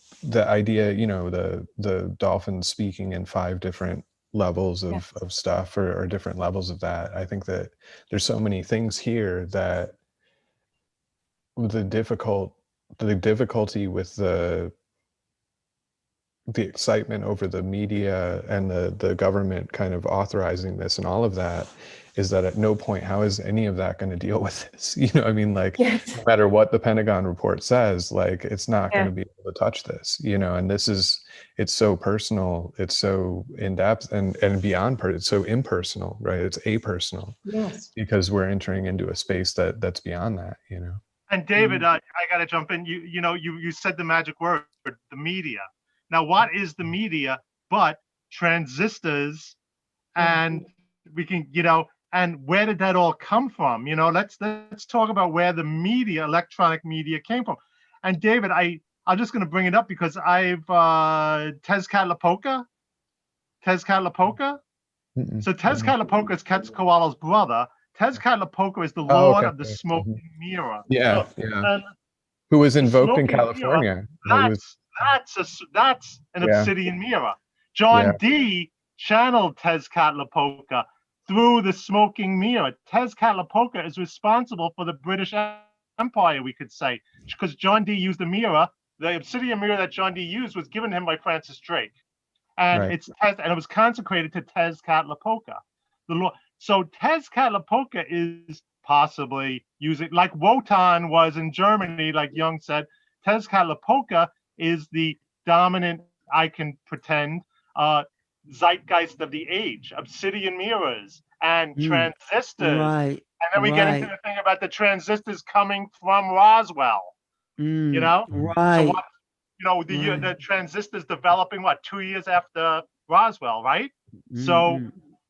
idea, you know, the dolphins speaking in 5 different levels of stuff or different levels of that. I think that there's so many things here that the difficulty with the excitement over the media and the government kind of authorizing this and all of that is that at no point, how is any of that going to deal with this? You know, I mean, like, no matter what the Pentagon report says, like, it's not going to be able to touch this, you know, and it's so personal, it's so in-depth and beyond it's so impersonal, right? It's apersonal, because we're entering into a space that's beyond that, you know. And David, I got to jump in. You know, you said the magic word, the media. Now, what is the media but transistors? And we can, you know, and where did that all come from? You know, let's talk about where the media, electronic media, came from. And David, I'm just going to bring it up because I've Tezcatlipoca. So Tezcatlipoca is Quetzalcoatl's brother. Tezcatlipoca is the Lord of the Smoking Mirror. Who was invoked in California. That's an obsidian mirror. John Dee channeled Tezcatlipoca through the smoking mirror. Tezcatlipoca is responsible for the British Empire, we could say, because John Dee used the mirror. The obsidian mirror that John Dee used was given him by Francis Drake, and it was consecrated to Tezcatlipoca. So Tezcatlipoca is possibly using, like Wotan was in Germany, like Jung said. Tezcatlipoca is the dominant, I can pretend, zeitgeist of the age, obsidian mirrors and transistors. And then we get into the thing about the transistors coming from Roswell. You know? So what, you know, the transistors developing 2 years after Roswell, right? So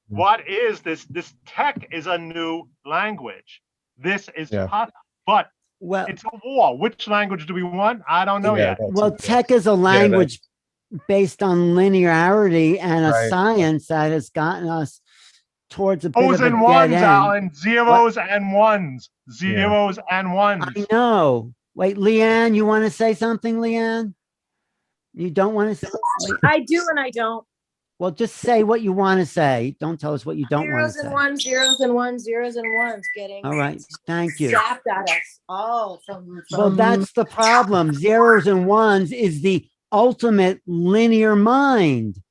what is this? This tech is a new language. This is possible, but it's a war. Which language do we want? I don't know yet. Well, tech is a language based on linearity and a science that has gotten us towards a bit of a and dead ones, end. Alan. Zeros and ones. Zeros and ones. I know. Wait, Leanne, you want to say something, Leanne? You don't want to say? I do and I don't. Well, just say what you want to say. Don't tell us what you don't want to Zeros and say. ones, zeros and ones, zeros and ones getting All right. Thank you. zapped at us. Oh, from Well, that's the problem. Zeros and ones is the ultimate linear mind.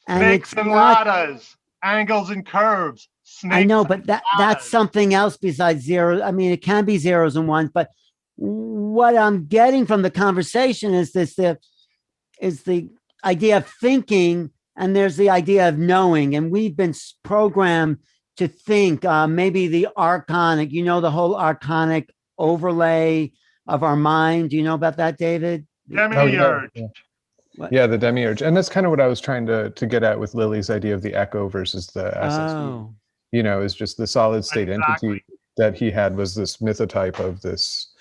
And Snakes it's and not, ladders, angles and curves. I know, Snakes but that's something else besides zero. I mean, it can be zeros and ones, but what I'm getting from the conversation is is the idea of thinking, and there's the idea of knowing. And we've been programmed to think, maybe the archonic, the whole archonic overlay of our mind. Do you know about that, David? Demiurge. Yeah, the demiurge. And that's kind of what I was trying to get at with Lily's idea of the echo versus the SSV. Oh. Is just the solid state Exactly. entity that he had was this mythotype of this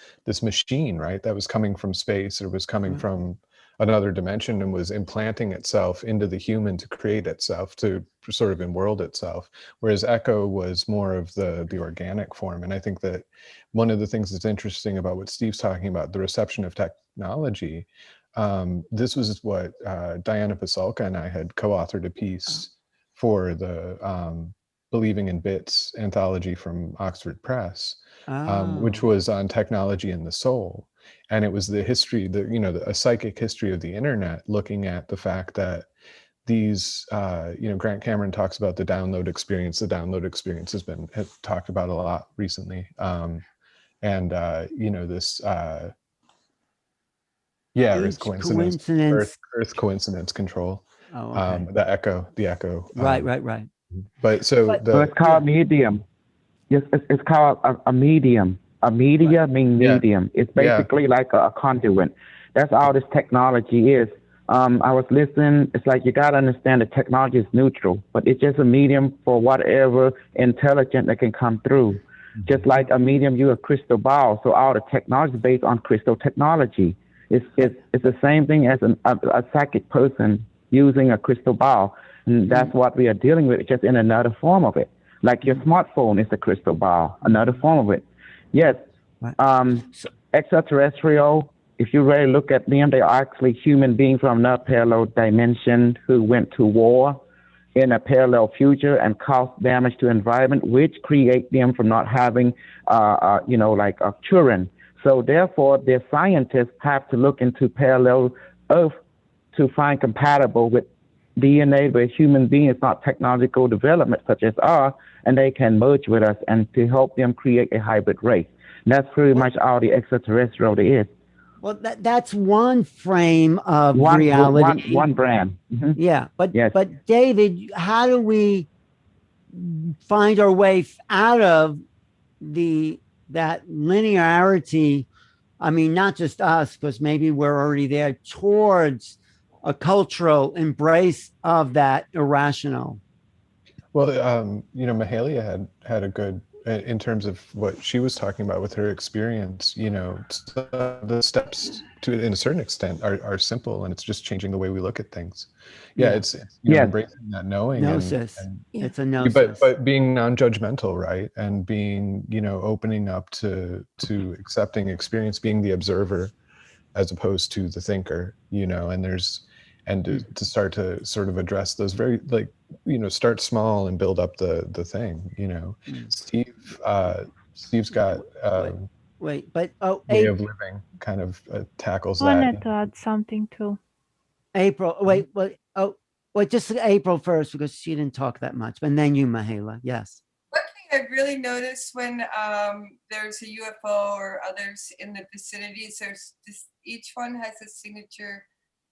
machine, right? That was coming from space, or was coming from another dimension and was implanting itself into the human to create itself, to sort of enworld itself. Whereas echo was more of the organic form. And I think that one of the things that's interesting about what Steve's talking about, the reception of technology, this was what Diana Pasulka and I had co-authored a piece for the Believing in Bits anthology from Oxford Press, which was on technology and the soul. And it was the history, a psychic history of the internet, looking at the fact that these, Grant Cameron talks about the download experience. The download experience has been talked about a lot recently. This, Earth coincidence, Earth coincidence control. Oh, okay. The echo. Right. But so it's called medium. Yes, it's called a medium. A media means medium. It's basically like a conduit. That's all this technology is. I was listening. It's like you got to understand that technology is neutral, but it's just a medium for whatever intelligent that can come through. Just like a medium, you're a crystal ball. So all the technology is based on crystal technology. It's the same thing as a psychic person using a crystal ball. And that's what we are dealing with, just in another form of it. Like your smartphone is a crystal ball, another form of it. Yes. Extraterrestrial, if you really look at them, they are actually human beings from another parallel dimension who went to war in a parallel future and caused damage to environment, which create them from not having, like a children. So therefore, their scientists have to look into parallel Earth to find compatible with DNA where human beings, not technological development such as ours, and they can merge with us and to help them create a hybrid race. And that's pretty much all the extraterrestrial there is. Well, that's one frame of reality. One brand. Mm-hmm. Yeah, but David, how do we find our way out of that linearity? I mean, not just us, because maybe we're already there, towards a cultural embrace of that irrational. Well, Mahalia had a good, in terms of what she was talking about with her experience, the steps to, in a certain extent, are simple, and it's just changing the way we look at things. It's embracing that knowing. Gnosis. It's a gnosis. But being non-judgmental, right? And being, opening up to accepting experience, being the observer as opposed to the thinker, and to start to sort of address those very, start small and build up the thing, Steve's got way of living kind of tackles that. I wanted to add something too. April, just April first, because she didn't talk that much, and then you, Mahala. Yes. One thing I've really noticed when there's a UFO or others in the vicinities, each one has a signature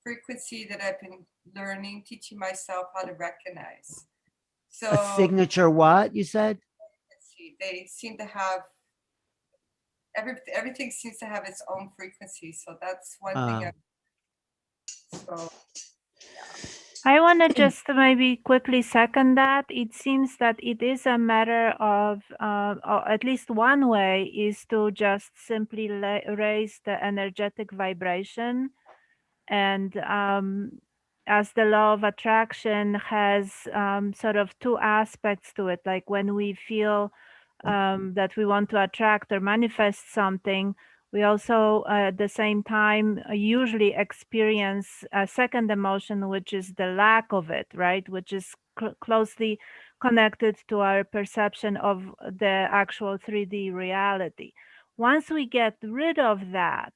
frequency that I've been teaching myself how to recognize. So a signature what you said? They seem to have everything seems to have its own frequency. So that's one thing. I want to just maybe quickly second that. It seems that it is a matter of, or at least one way is to just simply raise the energetic vibration. And as the law of attraction has sort of two aspects to it, like when we feel that we want to attract or manifest something, We also, at the same time, usually experience a second emotion, which is the lack of it, right? Which is closely connected to our perception of the actual 3D reality. Once we get rid of that,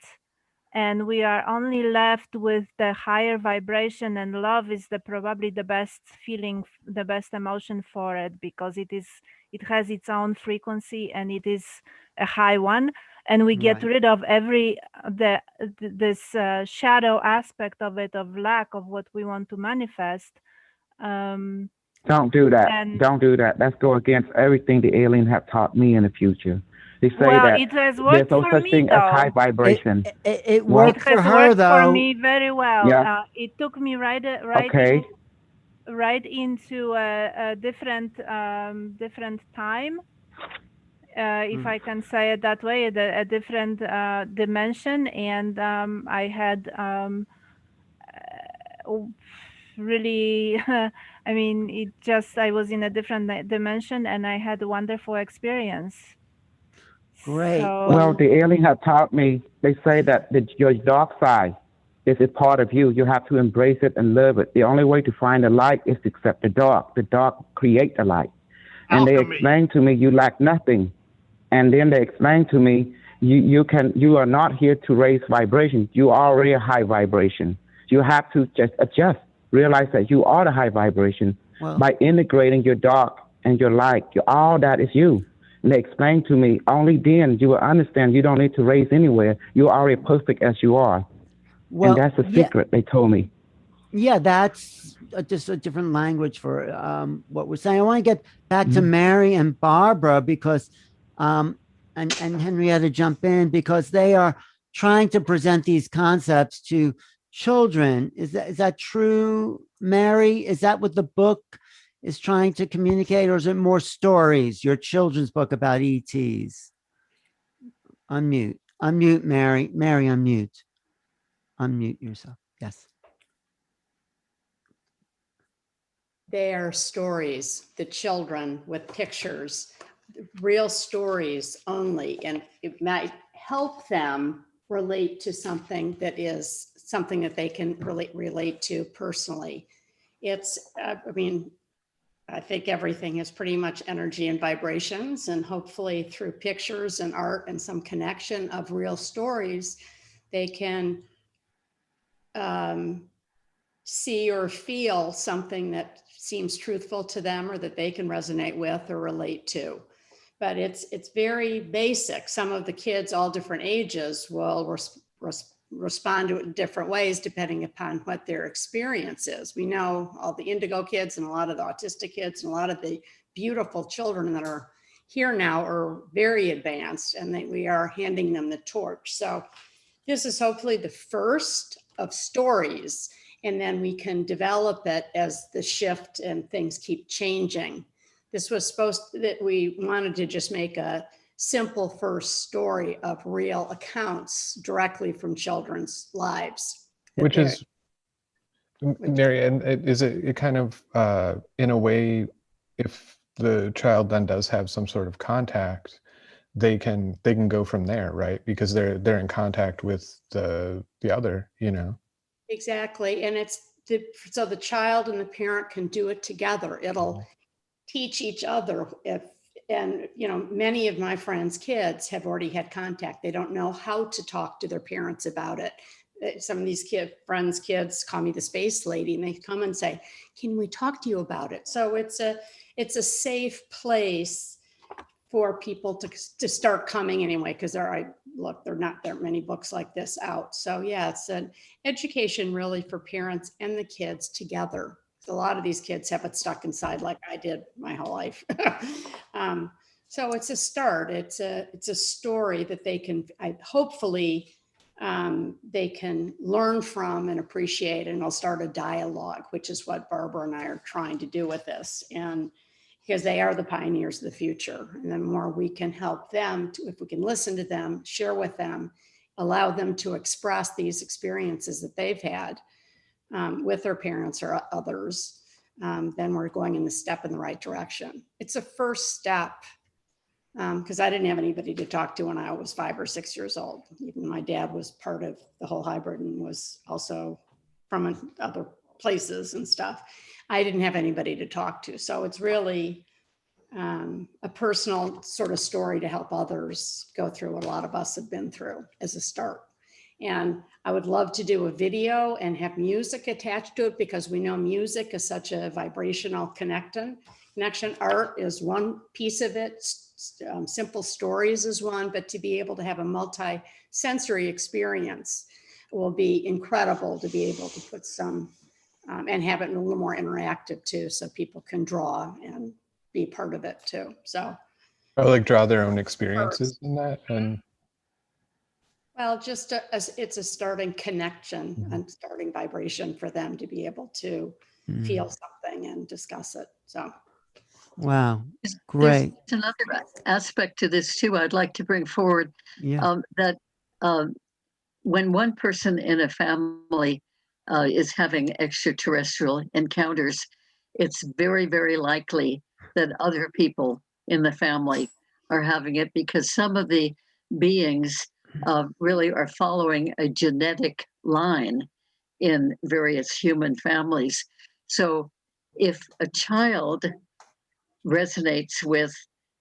and we are only left with the higher vibration, and love is probably the best feeling, the best emotion for it, because it has its own frequency and it is a high one, and we get rid of this shadow aspect of it, of lack of what we want to manifest. Don't do that. Don't do that. Let's go against everything the alien have taught me in the future. They say that it has there's worked no for such me, thing as though. high vibration. It worked for her, though. For me very well. Yeah. It took me right into a different time, if I can say it that way, a different dimension, and I had really, I mean, I was in a different dimension, and I had a wonderful experience. Great. Well, the alien have taught me, they say that your dark side is a part of you. You have to embrace it and love it. The only way to find the light is to accept the dark. The dark create the light. And they explained to me, you lack nothing. And then they explained to me, you are not here to raise vibration. You are already a high vibration. You have to just adjust, realize that you are the high vibration by integrating your dark and your light. All that is you. And they explained to me, only then you will understand you don't need to raise anywhere. You are already perfect as you are. And that's the secret, they told me. Yeah, that's just a different language for what we're saying. I want to get back to Mary and Barbara because, and Henrietta jump in, because they are trying to present these concepts to children. Is that true, Mary? Is that what the book is trying to communicate, or is it more stories, your children's book about ETs? Unmute, Mary. Mary, unmute. Unmute yourself. Yes. They are stories, the children with pictures, real stories only, and it might help them relate to something that they can relate to personally. I think everything is pretty much energy and vibrations, and hopefully through pictures and art and some connection of real stories, they can see or feel something that seems truthful to them or that they can resonate with or relate to. But it's very basic. Some of the kids, all different ages, will respond to it in different ways depending upon what their experience is. We know all the indigo kids and a lot of the autistic kids and a lot of the beautiful children that are here now are very advanced, and we are handing them the torch. So this is hopefully the first of stories, and then we can develop it as the shift and things keep changing. This was we wanted to just make a simple first story of real accounts directly from children's lives. Which is, Mary, and is it kind of, in a way, if the child then does have some sort of contact, they can go from there, right? Because they're in contact with the other, Exactly, and so the child and the parent can do it together. It'll teach each other. And many of my friends' kids have already had contact. They don't know how to talk to their parents about it. Some of these friends' kids call me the space lady, and they come and say, "Can we talk to you about it?" So it's a safe place for people to start coming anyway, because there are not that many books like this out. So yeah, it's an education really for parents and the kids together. A lot of these kids have it stuck inside like I did my whole life. So it's a start. It's a story that they can, hopefully they can learn from and appreciate, and they'll start a dialogue, which is what Barbara and I are trying to do with this. And because they are the pioneers of the future, and the more we can help them, if we can listen to them, share with them, allow them to express these experiences that they've had with their parents or others, then we're going in the right direction. It's a first step because I didn't have anybody to talk to when I was 5 or 6 years old. Even my dad was part of the whole hybrid and was also from other places and stuff. I didn't have anybody to talk to. So it's really a personal sort of story to help others go through what a lot of us have been through as a start. And I would love to do a video and have music attached to it, because we know music is such a vibrational connection. Art is one piece of it. Simple stories is one, but to be able to have a multi-sensory experience will be incredible, to be able to put some and have it a little more interactive too, so people can draw and be part of it too. So, or like draw their own experiences in that. And well, just it's a starting connection and starting vibration for them to be able to feel something and discuss it. So, wow, great. There's another aspect to this too I'd like to bring forward. That when one person in a family is having extraterrestrial encounters, it's very, very likely that other people in the family are having it, because some of the beings really are following a genetic line in various human families. So if a child resonates with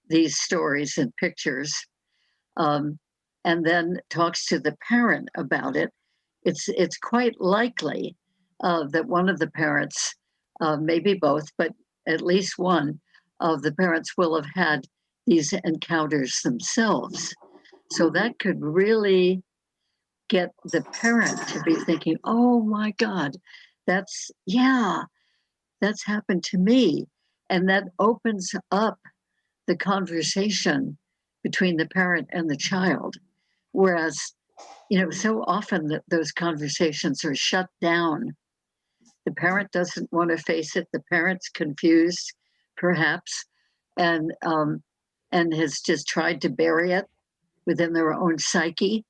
these stories and pictures, and then talks to the parent about it, it's quite likely that one of the parents, maybe both, but at least one of the parents will have had these encounters themselves. So that could really get the parent to be thinking, oh my God, that's happened to me. And that opens up the conversation between the parent and the child. Whereas, so often those conversations are shut down. The parent doesn't want to face it. The parent's confused, perhaps, and has just tried to bury it within their own psyche.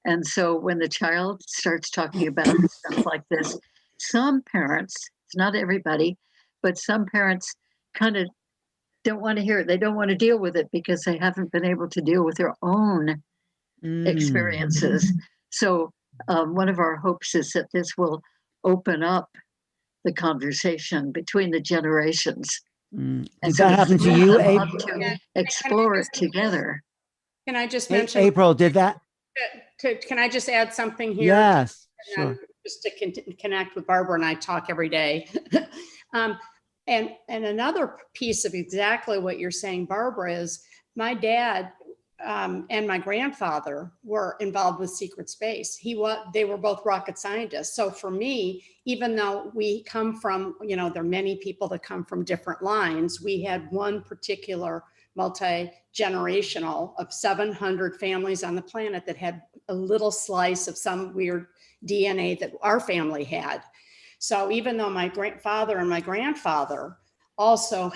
And so when the child starts talking about stuff like this, some parents, it's not everybody, but some parents kind of don't want to hear it. They don't want to deal with it because they haven't been able to deal with their own experiences. So one of our hopes is that this will open up the conversation between the generations. Did that happen to you, April? To explore it together. Can I just mention, April, did that? Can I just add something here? Yes, sure. Just to connect with Barbara, and I talk every day. And another piece of exactly what you're saying, Barbara, is my dad and my grandfather were involved with secret space. They were both rocket scientists. So for me, even though we come from, there are many people that come from different lines, we had one particular multi-generational of 700 families on the planet that had a little slice of some weird DNA that our family had. So even though my father and my grandfather also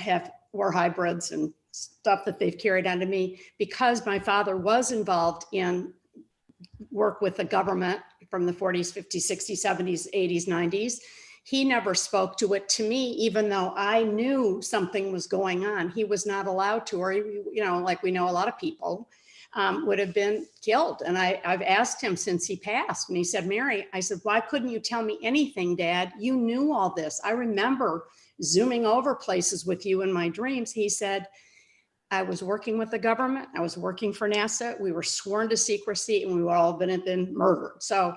were hybrids and stuff that they've carried on to me, because my father was involved in work with the government from the 40s, 50s, 60s, 70s, 80s, 90s, he never spoke to it to me, even though I knew something was going on. He was not allowed to, or, like we know a lot of people would have been killed. And I've asked him since he passed, and he said, Mary, I said, why couldn't you tell me anything, Dad? You knew all this. I remember zooming over places with you in my dreams. He said, I was working with the government. I was working for NASA. We were sworn to secrecy, and we would all have been murdered. So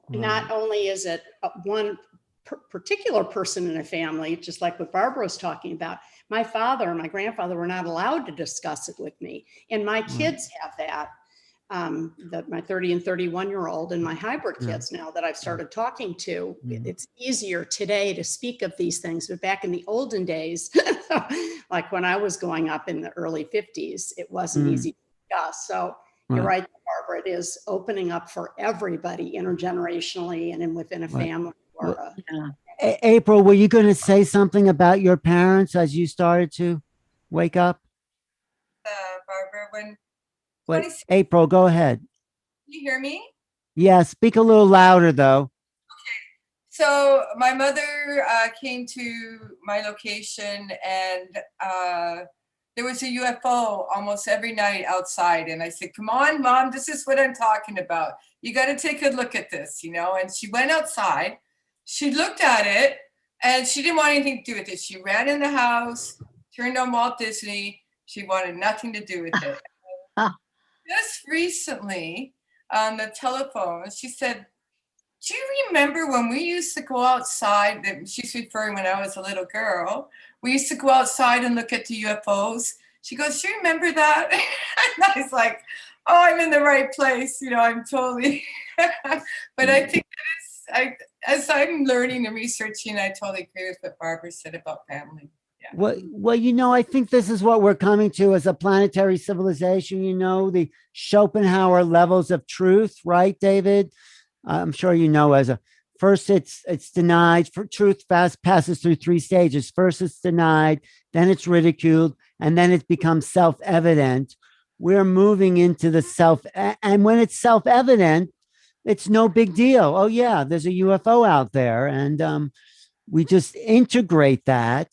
not only is it one particular person in a family, just like what Barbara was talking about, my father and my grandfather were not allowed to discuss it with me. And my kids have that, my 30 and 31-year-old and my hybrid kids now that I've started talking to. It's easier today to speak of these things, but back in the olden days, like when I was growing up in the early 50s, it wasn't easy to discuss. So you're right, Barbara, it is opening up for everybody intergenerationally and within a family. April, were you going to say something about your parents as you started to wake up? Barbara, April, go ahead. You hear me? Yeah, speak a little louder though. Okay. So my mother came to my location, and there was a UFO almost every night outside. And I said, come on, Mom, this is what I'm talking about. You got to take a look at this, you know? And she went outside, she looked at it, and she didn't want anything to do with it. She ran in the house, turned on Walt Disney. She wanted nothing to do with it. Just recently on the telephone, she said, do you remember when we used to go outside? That she's referring when I was a little girl. We used to go outside and look at the UFOs. She goes, do you remember that? And I was like, oh, I'm in the right place. You know, I'm totally, but I think as I'm learning and researching, I totally agree with what Barbara said about family. Yeah. Well, you know, I think this is what we're coming to as a planetary civilization, you know, the Schopenhauer levels of truth, right, David? I'm sure you know, first it's denied. For truth passes through 3 stages. First it's denied, then it's ridiculed, and then it becomes self-evident. We're moving into the and when it's self-evident, it's no big deal. Oh yeah, there's a UFO out there, and we just integrate that.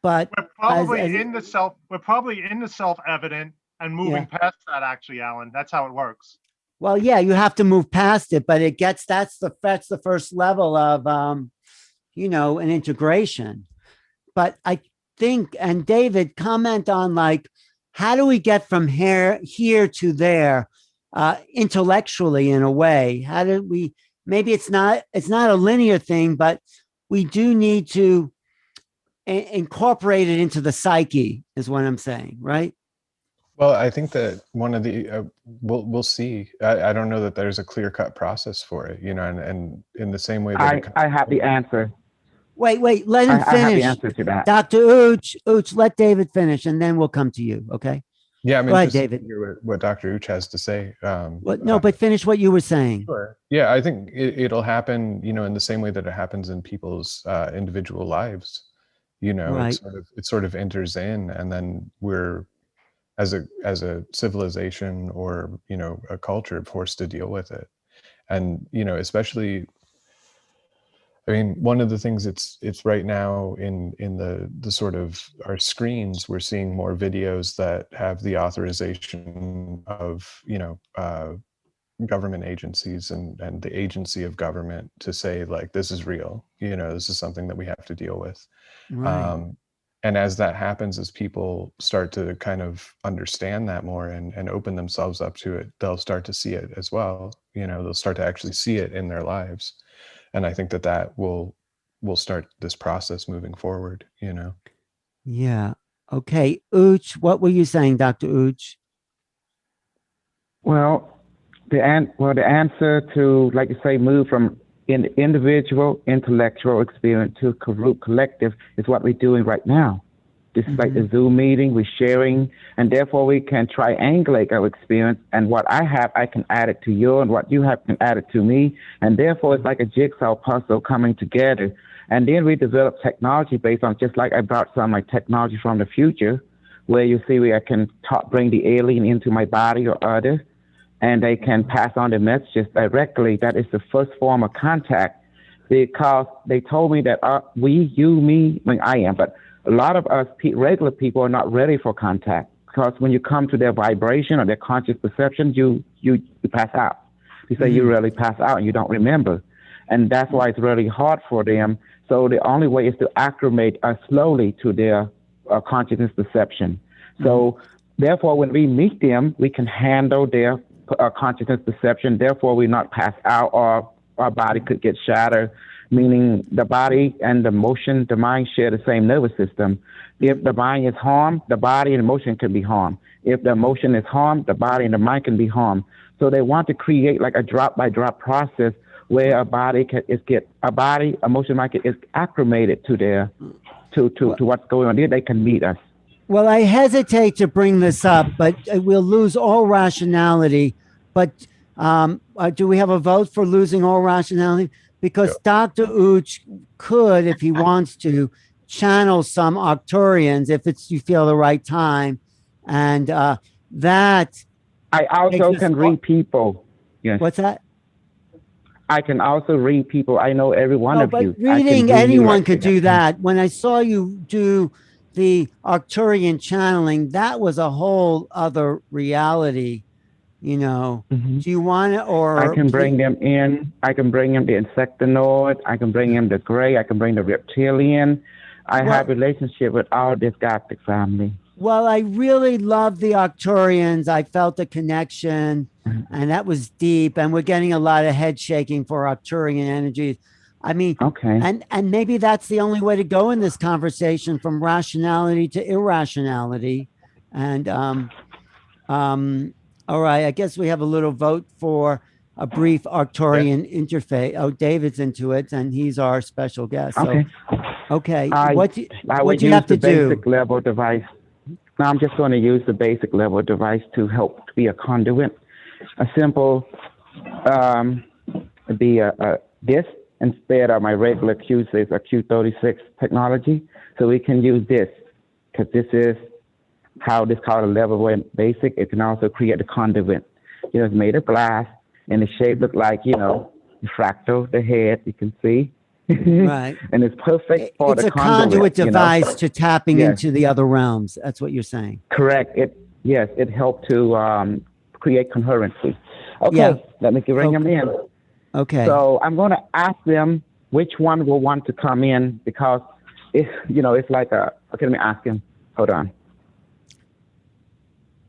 But we're probably in the self-evident and moving past that. Actually, Alan, that's how it works. Well, yeah, you have to move past it, but that's the first level of, you know, an integration. But I think, and David, comment on like, how do we get from here to there intellectually in a way? How do we, maybe it's not a linear thing, but we do need to incorporate it into the psyche is what I'm saying, right? Well, I think that one of the we'll see. I don't know that there's a clear-cut process for it, you know, and in the same way that I have the answer. Wait, let him finish. I have the answer to that. Dr. Ooch, let David finish, and then we'll come to you. Okay. Yeah, I mean, go ahead, David. Hear what Dr. Ooch has to say. But finish what you were saying. Sure. Yeah, I think it'll happen, you know, in the same way that it happens in people's individual lives. You know, right. it sort of enters in, and then we're as a civilization or, you know, a culture forced to deal with it. And, you know, especially, I mean, one of the things it's right now in the sort of our screens, we're seeing more videos that have the authorization of, you know, government agencies and the agency of government to say, like, this is real, you know, this is something that we have to deal with. Right. And as that happens, as people start to kind of understand that more and open themselves up to it, they'll start to see it as well. You know, they'll start to actually see it in their lives. And I think that will start this process moving forward, you know? Yeah. Okay. Ooch, what were you saying, Dr. Ooch? Well, the answer to, like you say, move from individual intellectual experience to group collective is what we're doing right now. This is like the Zoom meeting, we're sharing, and therefore we can triangulate our experience, and what I have, I can add it to you, and what you have can add it to me, and therefore it's like a jigsaw puzzle coming together. And then we develop technology based on, just like I brought some like technology from the future, where you see where I can bring the alien into my body or other, and they can pass on the messages directly. That is the first form of contact, because they told me that I am, but a lot of us regular people are not ready for contact, because when you come to their vibration or their conscious perception, you pass out. You say you really pass out and you don't remember. And that's why it's really hard for them. So the only way is to acclimate us slowly to their consciousness perception. So therefore, when we meet them, we can handle their consciousness perception. Therefore, we not pass out, or our body could get shattered, meaning the body and the motion, the mind share the same nervous system. If the mind is harmed, the body and emotion can be harmed. If the emotion is harmed, the body and the mind can be harmed. So they want to create like a drop-by-drop process where emotion mind is acclimated to their to what's going on. There they can meet us. Well, I hesitate to bring this up, but we'll lose all rationality. But do we have a vote for losing all rationality? Because Dr. Ooch could, if he wants to, channel some Arcturians if you feel the right time. And that... I also can read people. Yes. What's that? I can also read people. I know every one of you. Reading anyone could do that. When I saw you do the Arcturian channeling, that was a whole other reality, you know. Mhm. Do you want to, or I can bring them in. I can bring them the insectoid. I can bring them the gray. I can bring the reptilian. I have relationship with all this galactic family. Well, I really love the Arcturians. I felt a connection, and that was deep. And we're getting a lot of head shaking for Arcturian energies. I mean, okay. And maybe that's the only way to go in this conversation, from rationality to irrationality. And all right, I guess we have a little vote for a brief Arcturian interface. Oh, David's into it, and he's our special guest. So, okay. What do you have to do? Basic level device. Now I'm just going to use the basic level device to help be a conduit. A simple, be this instead of my regular Q6 or Q36 technology. So we can use this because this is how this called a level one basic. It can also create a conduit. You know, it's made of glass and the shape look like, you know, fractal, the head, you can see. Right. And it's perfect for it's the a conduit device, you know? to tapping into the other realms. That's what you're saying. Correct. It helped to create coherency. Okay, let me bring them in. Okay. So I'm going to ask them which one will want to come in, because it's like okay, let me ask him. Hold on.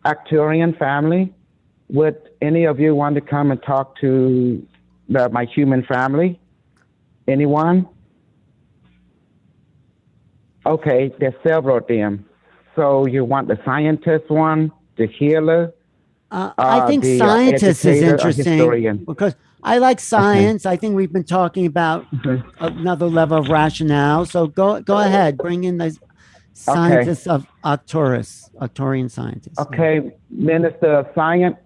Arcturian family, would any of you want to come and talk to my human family? Anyone? Okay, there's several of them. So you want the scientist one, the healer? I think the scientist is educator or interesting historian? because I like science. I think we've been talking about another level of rationale. So go ahead, bring in the scientists of Arcturian scientists. Okay, Minister of Science.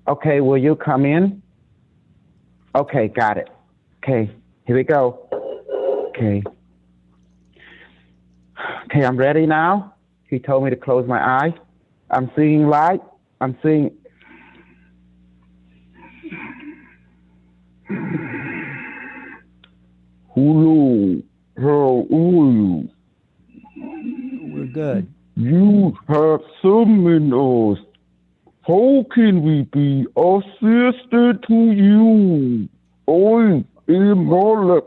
Okay, will you come in? Okay, got it. Okay, here we go. Okay, I'm ready now. He told me to close my eyes. I'm seeing light. I'm seeing. Hello, how are you? We're good. You have summoned us. How can we be assisted to you? I am Mack,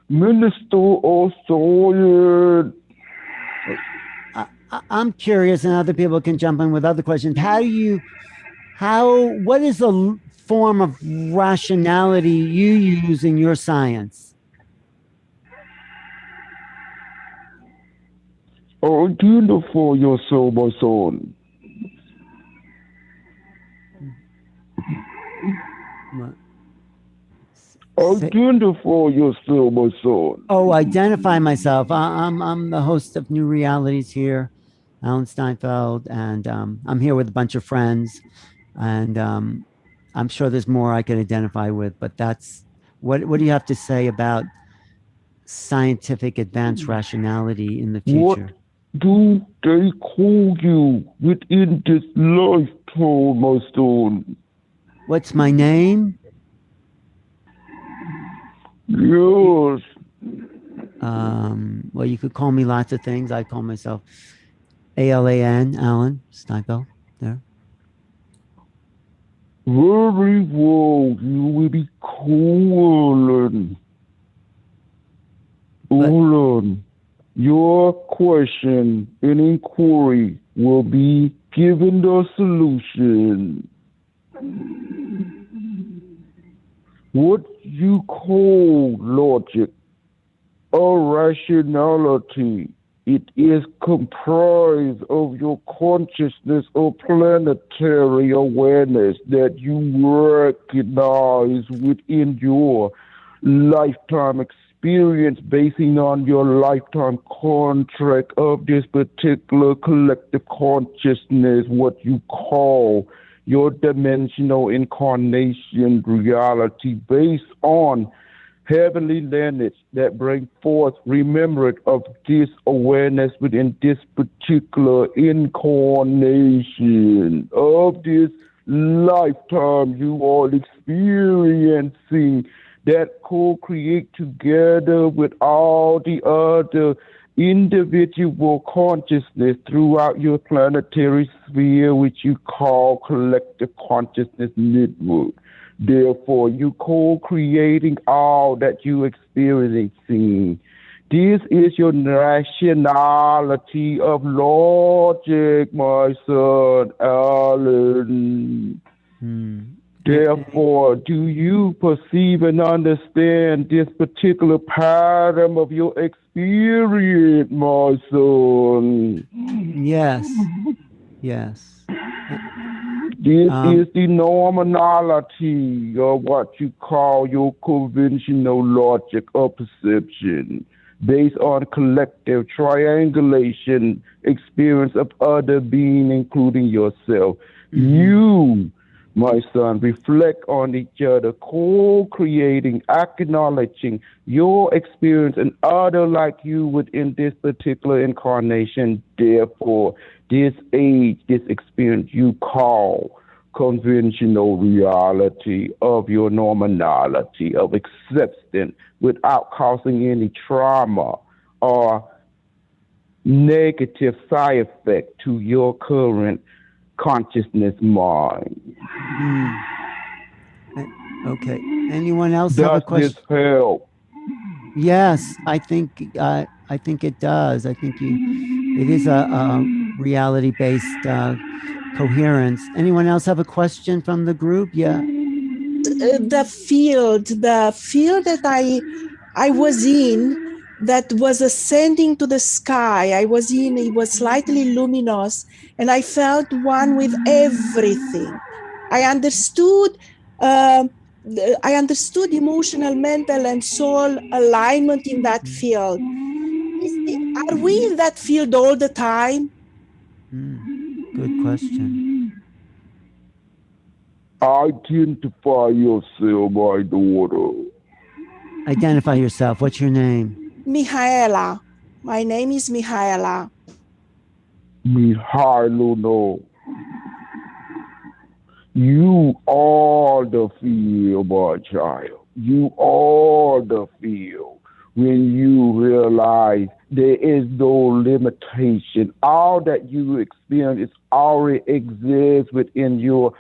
Minister of Science. I'm curious, and other people can jump in with other questions. What is the form of rationality you use in your science? Identify yourself, my son. Identify yourself, my son. Oh, identify myself. I'm the host of New Realities here, Alan Steinfeld, and I'm here with a bunch of friends, and I'm sure there's more I could identify with, but that's what do you have to say about scientific advanced rationality in the future? What do they call you within this lifetime, my son? What's my name? Yes. Well, you could call me lots of things. I call myself ALAN, Alan Steinfeld. There. Very well. You will be calling. Alan, your question and inquiry will be given the solution. What you call logic or rationality, it is comprised of your consciousness or planetary awareness that you recognize within your lifetime experience, basing on your lifetime contract of this particular collective consciousness, what you call your dimensional incarnation reality, based on heavenly lineage that bring forth remembrance of this awareness within this particular incarnation of this lifetime you are experiencing, that co-create together with all the other individual consciousness throughout your planetary sphere, which you call collective consciousness network. Therefore, you co-creating all that you experiencing. This is your nationality of logic, my son, Alan. Therefore, do you perceive and understand this particular pattern of your experience, my son? Yes. Yes. This is the normality of what you call your conventional logic of perception, based on collective triangulation experience of other being, including yourself. You, my son, reflect on each other, co-creating, acknowledging your experience and other like you within this particular incarnation. Therefore, this age, this experience you call conventional reality of your normality of acceptance without causing any trauma or negative side effect to your current consciousness mind. Okay. Anyone else have a question? Does this help? Yes, I think it does. I think it is a reality-based coherence. Anyone else have a question from the group? Yeah. The field that I was in, that was ascending to the sky. I was in, it was slightly luminous, and I felt one with everything. I understood emotional, mental, and soul alignment in that field. Are we in that field all the time? Good question. Identify yourself, my daughter. Identify yourself. What's your name? Mihaela. My name is Mihaela. Mihailo, no. You are the field, my child. You are the field. When you realize there is no limitation, all that you experience already exists within your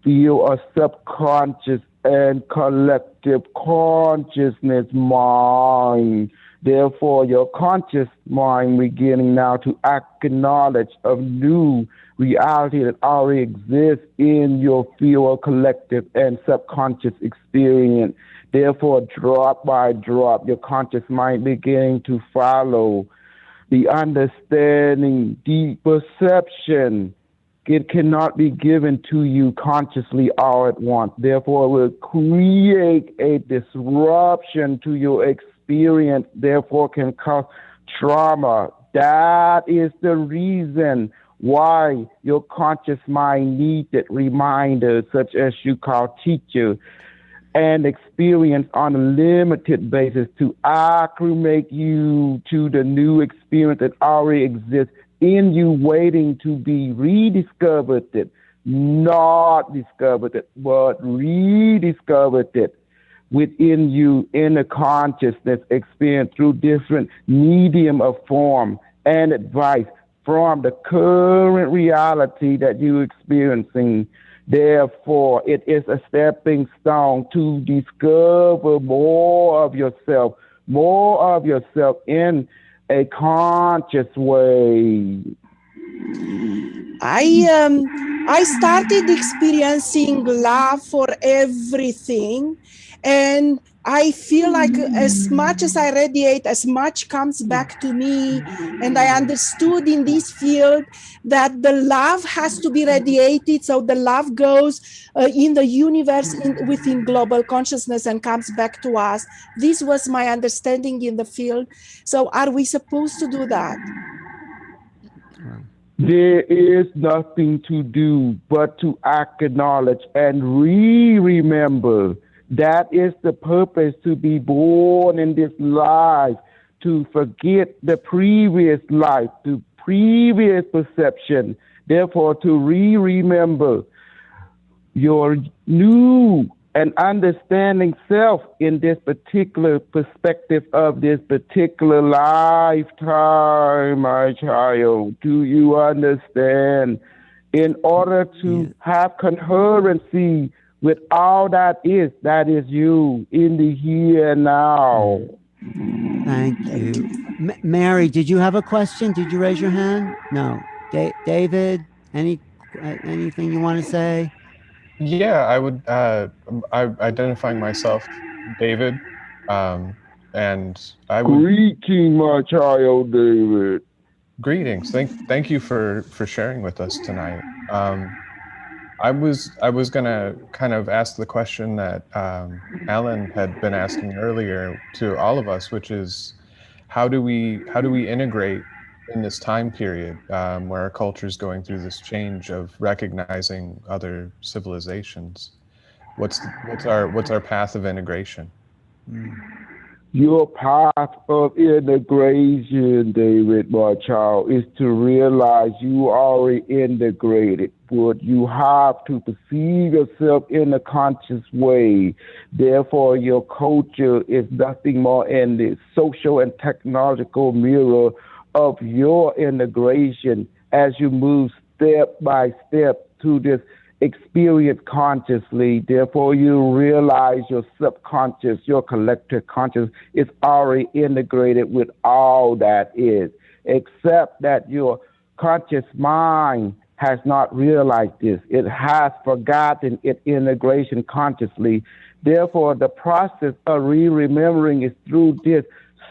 field of subconscious and collective consciousness mind. Therefore, your conscious mind beginning now to acknowledge a new reality that already exists in your field of collective and subconscious experience. Therefore, drop by drop, your conscious mind beginning to follow the understanding, the perception. It cannot be given to you consciously all at once. Therefore, it will create a disruption to your experience, therefore can cause trauma. That is the reason why your conscious mind needed reminders, such as you call teacher, and experience on a limited basis to acclimate you to the new experience that already exists in you, waiting to be rediscovered, not discovered, but rediscovered within you in a consciousness experience through different medium of form and advice from the current reality that you're experiencing. Therefore, it is a stepping stone to discover more of yourself in a conscious way. I started experiencing love for everything, and I feel like as much as I radiate, as much comes back to me. And I understood in this field that the love has to be radiated, so the love goes in the universe, within global consciousness, and comes back to us. This was my understanding in the field. So are we supposed to do that? There is nothing to do but to acknowledge and remember. That is the purpose to be born in this life, to forget the previous life, the previous perception. Therefore, to remember your new and understanding self in this particular perspective of this particular lifetime, my child. Do you understand? In order to have coherency with all that is you in the here and now. Thank you. Mary, did you have a question? Did you raise your hand? No. David, anything you want to say? Yeah, I would. I'm identifying myself, David, and I would. Greeting, my child, David. Greetings. Thank you for sharing with us tonight. I was gonna kind of ask the question that Alan had been asking earlier to all of us, which is how do we integrate in this time period where our culture is going through this change of recognizing other civilizations? What's our path of integration? Your path of integration, David, my child, is to realize you already integrated, but you have to perceive yourself in a conscious way. Therefore, your culture is nothing more than the social and technological mirror of your integration as you move step by step to this experience consciously. Therefore, you realize your subconscious, your collective conscious is already integrated with all that is, except that your conscious mind has not realized this. It has forgotten its integration consciously. Therefore, the process of remembering is through this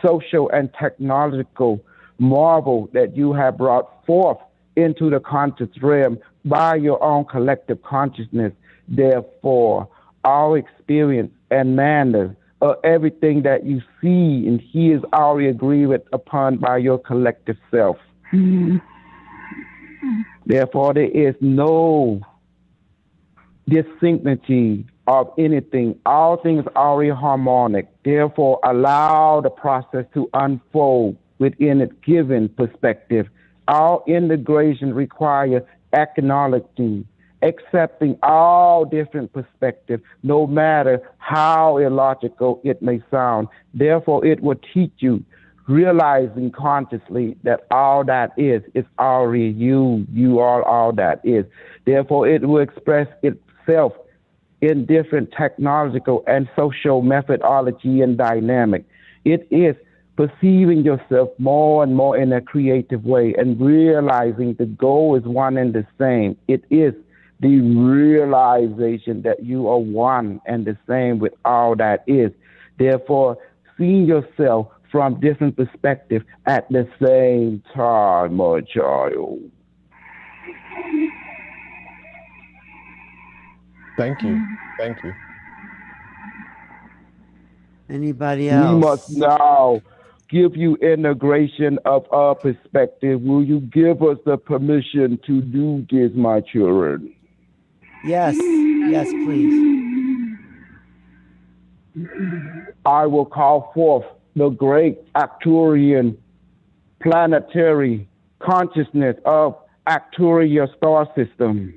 social and technological marvel that you have brought forth into the conscious realm by your own collective consciousness. Therefore, our experience and manners everything that you see and hear is already agreed upon by your collective self. Therefore, there is no dissynchrony of anything. All things are already harmonic. Therefore, allow the process to unfold within its given perspective. Our integration requires acknowledging, accepting all different perspectives, no matter how illogical it may sound. Therefore, it will teach you, realizing consciously that all that is already you. You are all that is. Therefore, it will express itself in different technological and social methodology and dynamic. It is perceiving yourself more and more in a creative way and realizing the goal is one and the same. It is the realization that you are one and the same with all that is. Therefore, seeing yourself from different perspectives at the same time, my child. Thank you. Thank you. Anybody else? We must now give you integration of our perspective. Will you give us the permission to do this, my children? Yes, yes, please. I will call forth the great Arcturian planetary consciousness of Arcturia star system.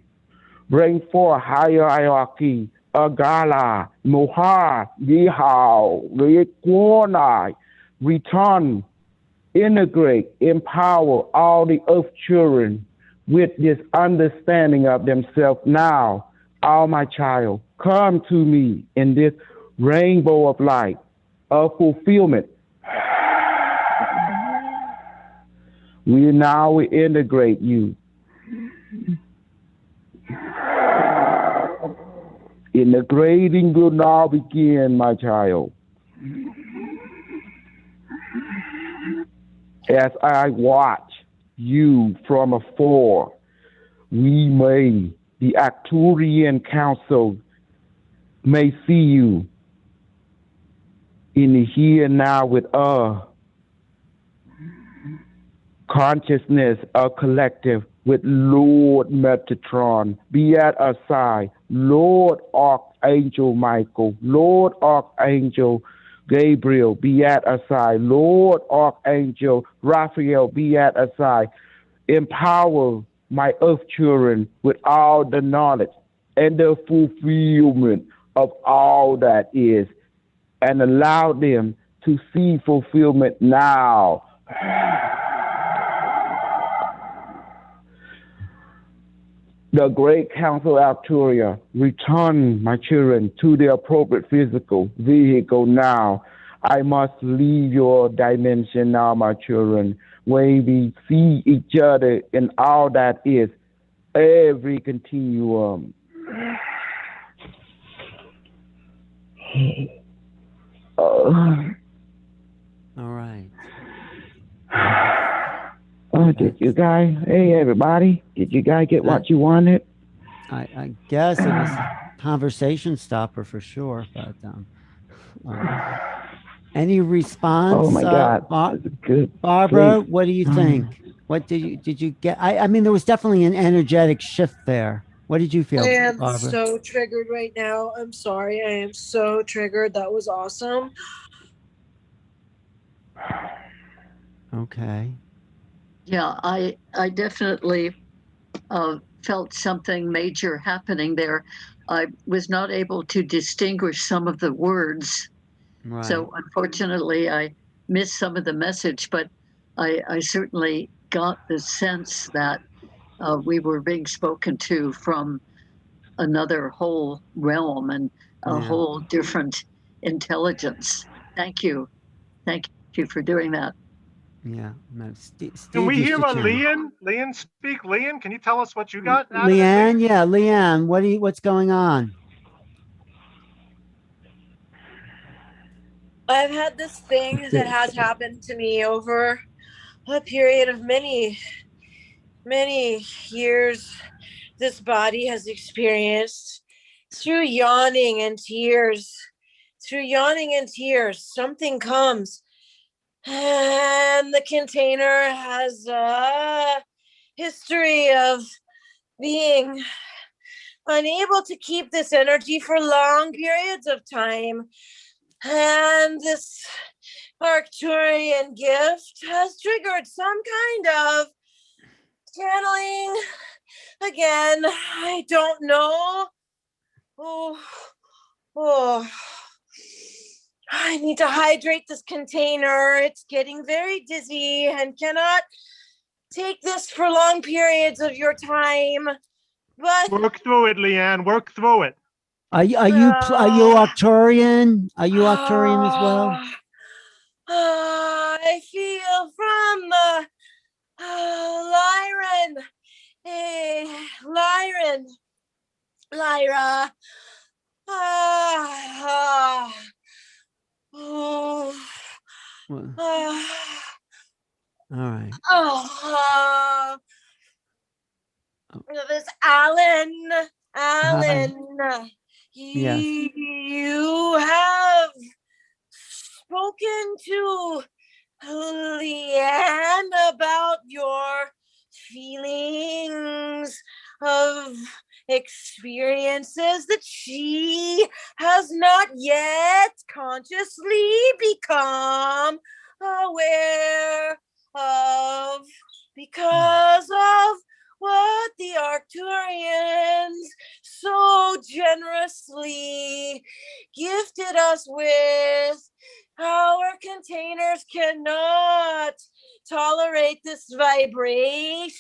Bring forth higher hierarchy, Agala, Moha, Yihao, Requonai, return, integrate, empower all the earth children with this understanding of themselves now. All my child, come to me in this rainbow of light, of fulfillment. We now integrate you. Integrating will now begin, my child. As I watch you from afar, we may, the Arcturian Council, may see you in the here and now with consciousness, a collective with Lord Metatron. Be at our side, Lord Archangel Michael, Lord Archangel Gabriel, be at our side, Lord Archangel Raphael, be at our side. Empower my earth children with all the knowledge and the fulfillment of all that is and allow them to see fulfillment now. The great council Arcturia, return my children to the appropriate physical vehicle now. I must leave your dimension now, my children, where we see each other in all that is, every continuum. All right. Did you guys, hey everybody, did you guys get what you wanted? I guess it was a conversation stopper for sure, but any response? Oh my God, good. Barbara, Please. what do you think? What did you get? I mean, there was definitely an energetic shift there. What did you feel, I am Barbara? so triggered right now. I'm sorry. I am so triggered. That was awesome. Okay. Yeah, I definitely felt something major happening there. I was not able to distinguish some of the words. Right. So unfortunately, I missed some of the message, but I certainly got the sense that we were being spoken to from another whole realm and a whole different intelligence. Thank you. Thank you for doing that. Yeah. No, Steve Can we used hear to channel. Leanne speak? Leanne, can you tell us what you got out Leanne, of this? yeah, Leanne, what's going on? I've had this thing that has happened to me over a period of many years. This body has experienced through yawning and tears. Something comes, and the container has a history of being unable to keep this energy for long periods of time. And this Arcturian gift has triggered some kind of channeling. Again, I don't know. Oh, I need to hydrate this container. It's getting very dizzy and cannot take this for long periods of your time. But work through it, Leanne. Work through it. Are you Arcturian? Are you Arcturian as well? I feel from the Lyran. Hey, Lyra. All right. This Alan. Yes. You have spoken to Leanne about your feelings of experiences that she has not yet consciously become aware of because of what the Arcturians so generously gifted us with. Our containers cannot tolerate this vibration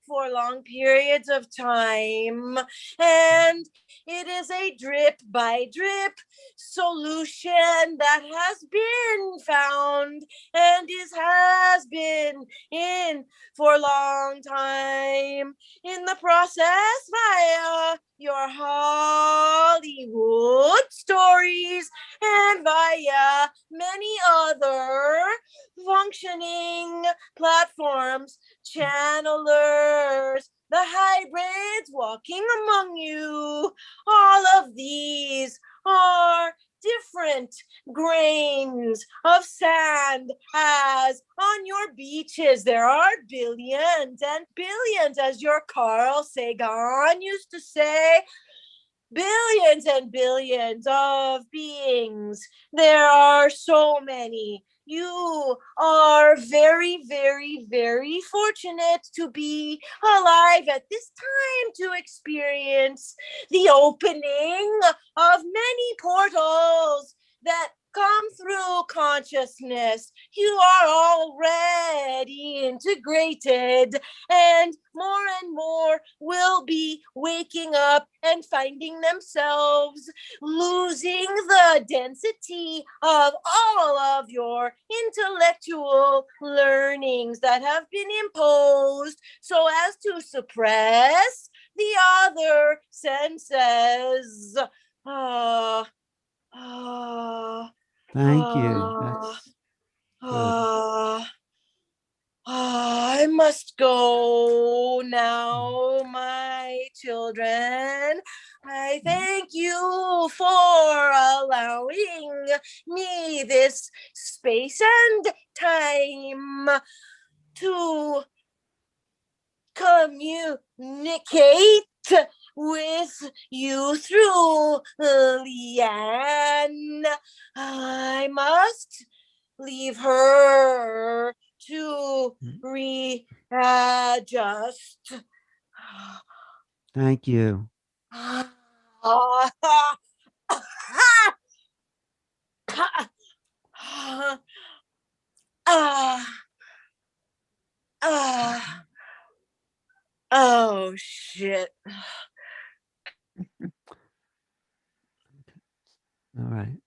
for long periods of time, and it is a drip by drip solution that has been found and has been in for a long time in the process via your Hollywood stories and via many other functioning platforms, channelers, the hybrids walking among you. All of these are different grains of sand, as on your beaches there are billions and billions, as your Carl Sagan used to say, billions and billions of beings. There are so many you are very, very, very fortunate to be alive at this time to experience the opening of many portals that come through consciousness. You are already integrated, and more will be waking up and finding themselves losing the density of all of your intellectual learnings that have been imposed so as to suppress the other senses. Thank you. That's good. I must go now, my children. I thank you for allowing me this space and time to communicate with you through Leanne. I must leave her to readjust. Thank you. Oh shit. All right.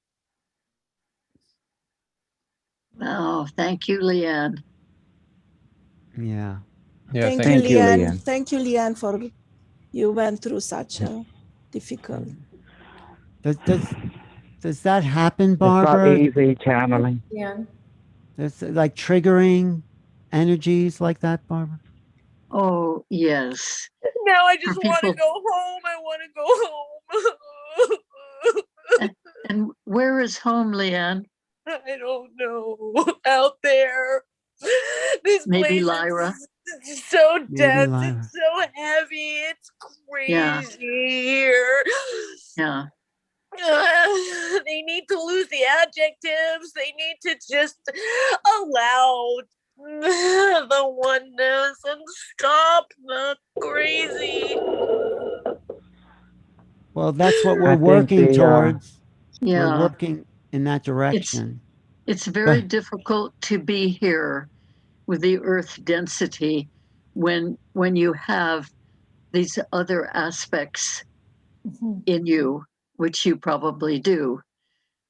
Oh, thank you, Leanne. Yeah. Yeah, Thank you, Leanne. Thank you, Leanne, for you went through such a difficult. Does that happen, It's not Barbara? easy channeling. Yeah. There's like triggering energies like that, Barbara? Oh, yes. Now I just For want to people- go home. I want to go home. And where is home, Leanne? I don't know. Out there. This Maybe place Lyra. is so Maybe dense. Lyra. It's so heavy. It's crazy Yeah. here. Yeah. They need to lose the adjectives. They need to just allow the oneness and stop the crazy. Well, that's what I we're think working the, towards. We're Yeah. working in that direction. It's Go very ahead. difficult to be here with the earth density when you have these other aspects in you, which you probably do.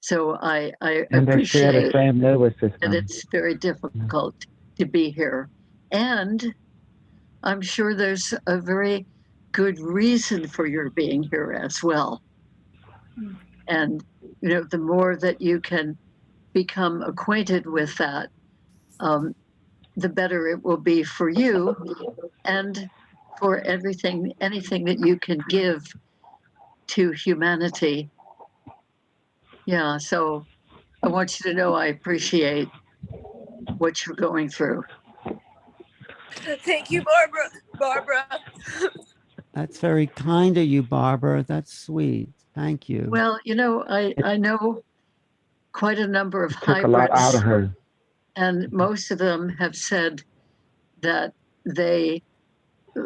So I and they share the appreciate same nervous that system. it's very difficult to be here. And I'm sure there's a very good reason for your being here as well. And, you know, the more that you can become acquainted with that, the better it will be for you and for anything that you can give to humanity. Yeah, so I want you to know I appreciate what you're going through. Thank you, Barbara. That's very kind of you, Barbara. That's sweet. Thank you. Well, you know, I know quite a number of It took a lot out of hybrids, her. and most of them have said that they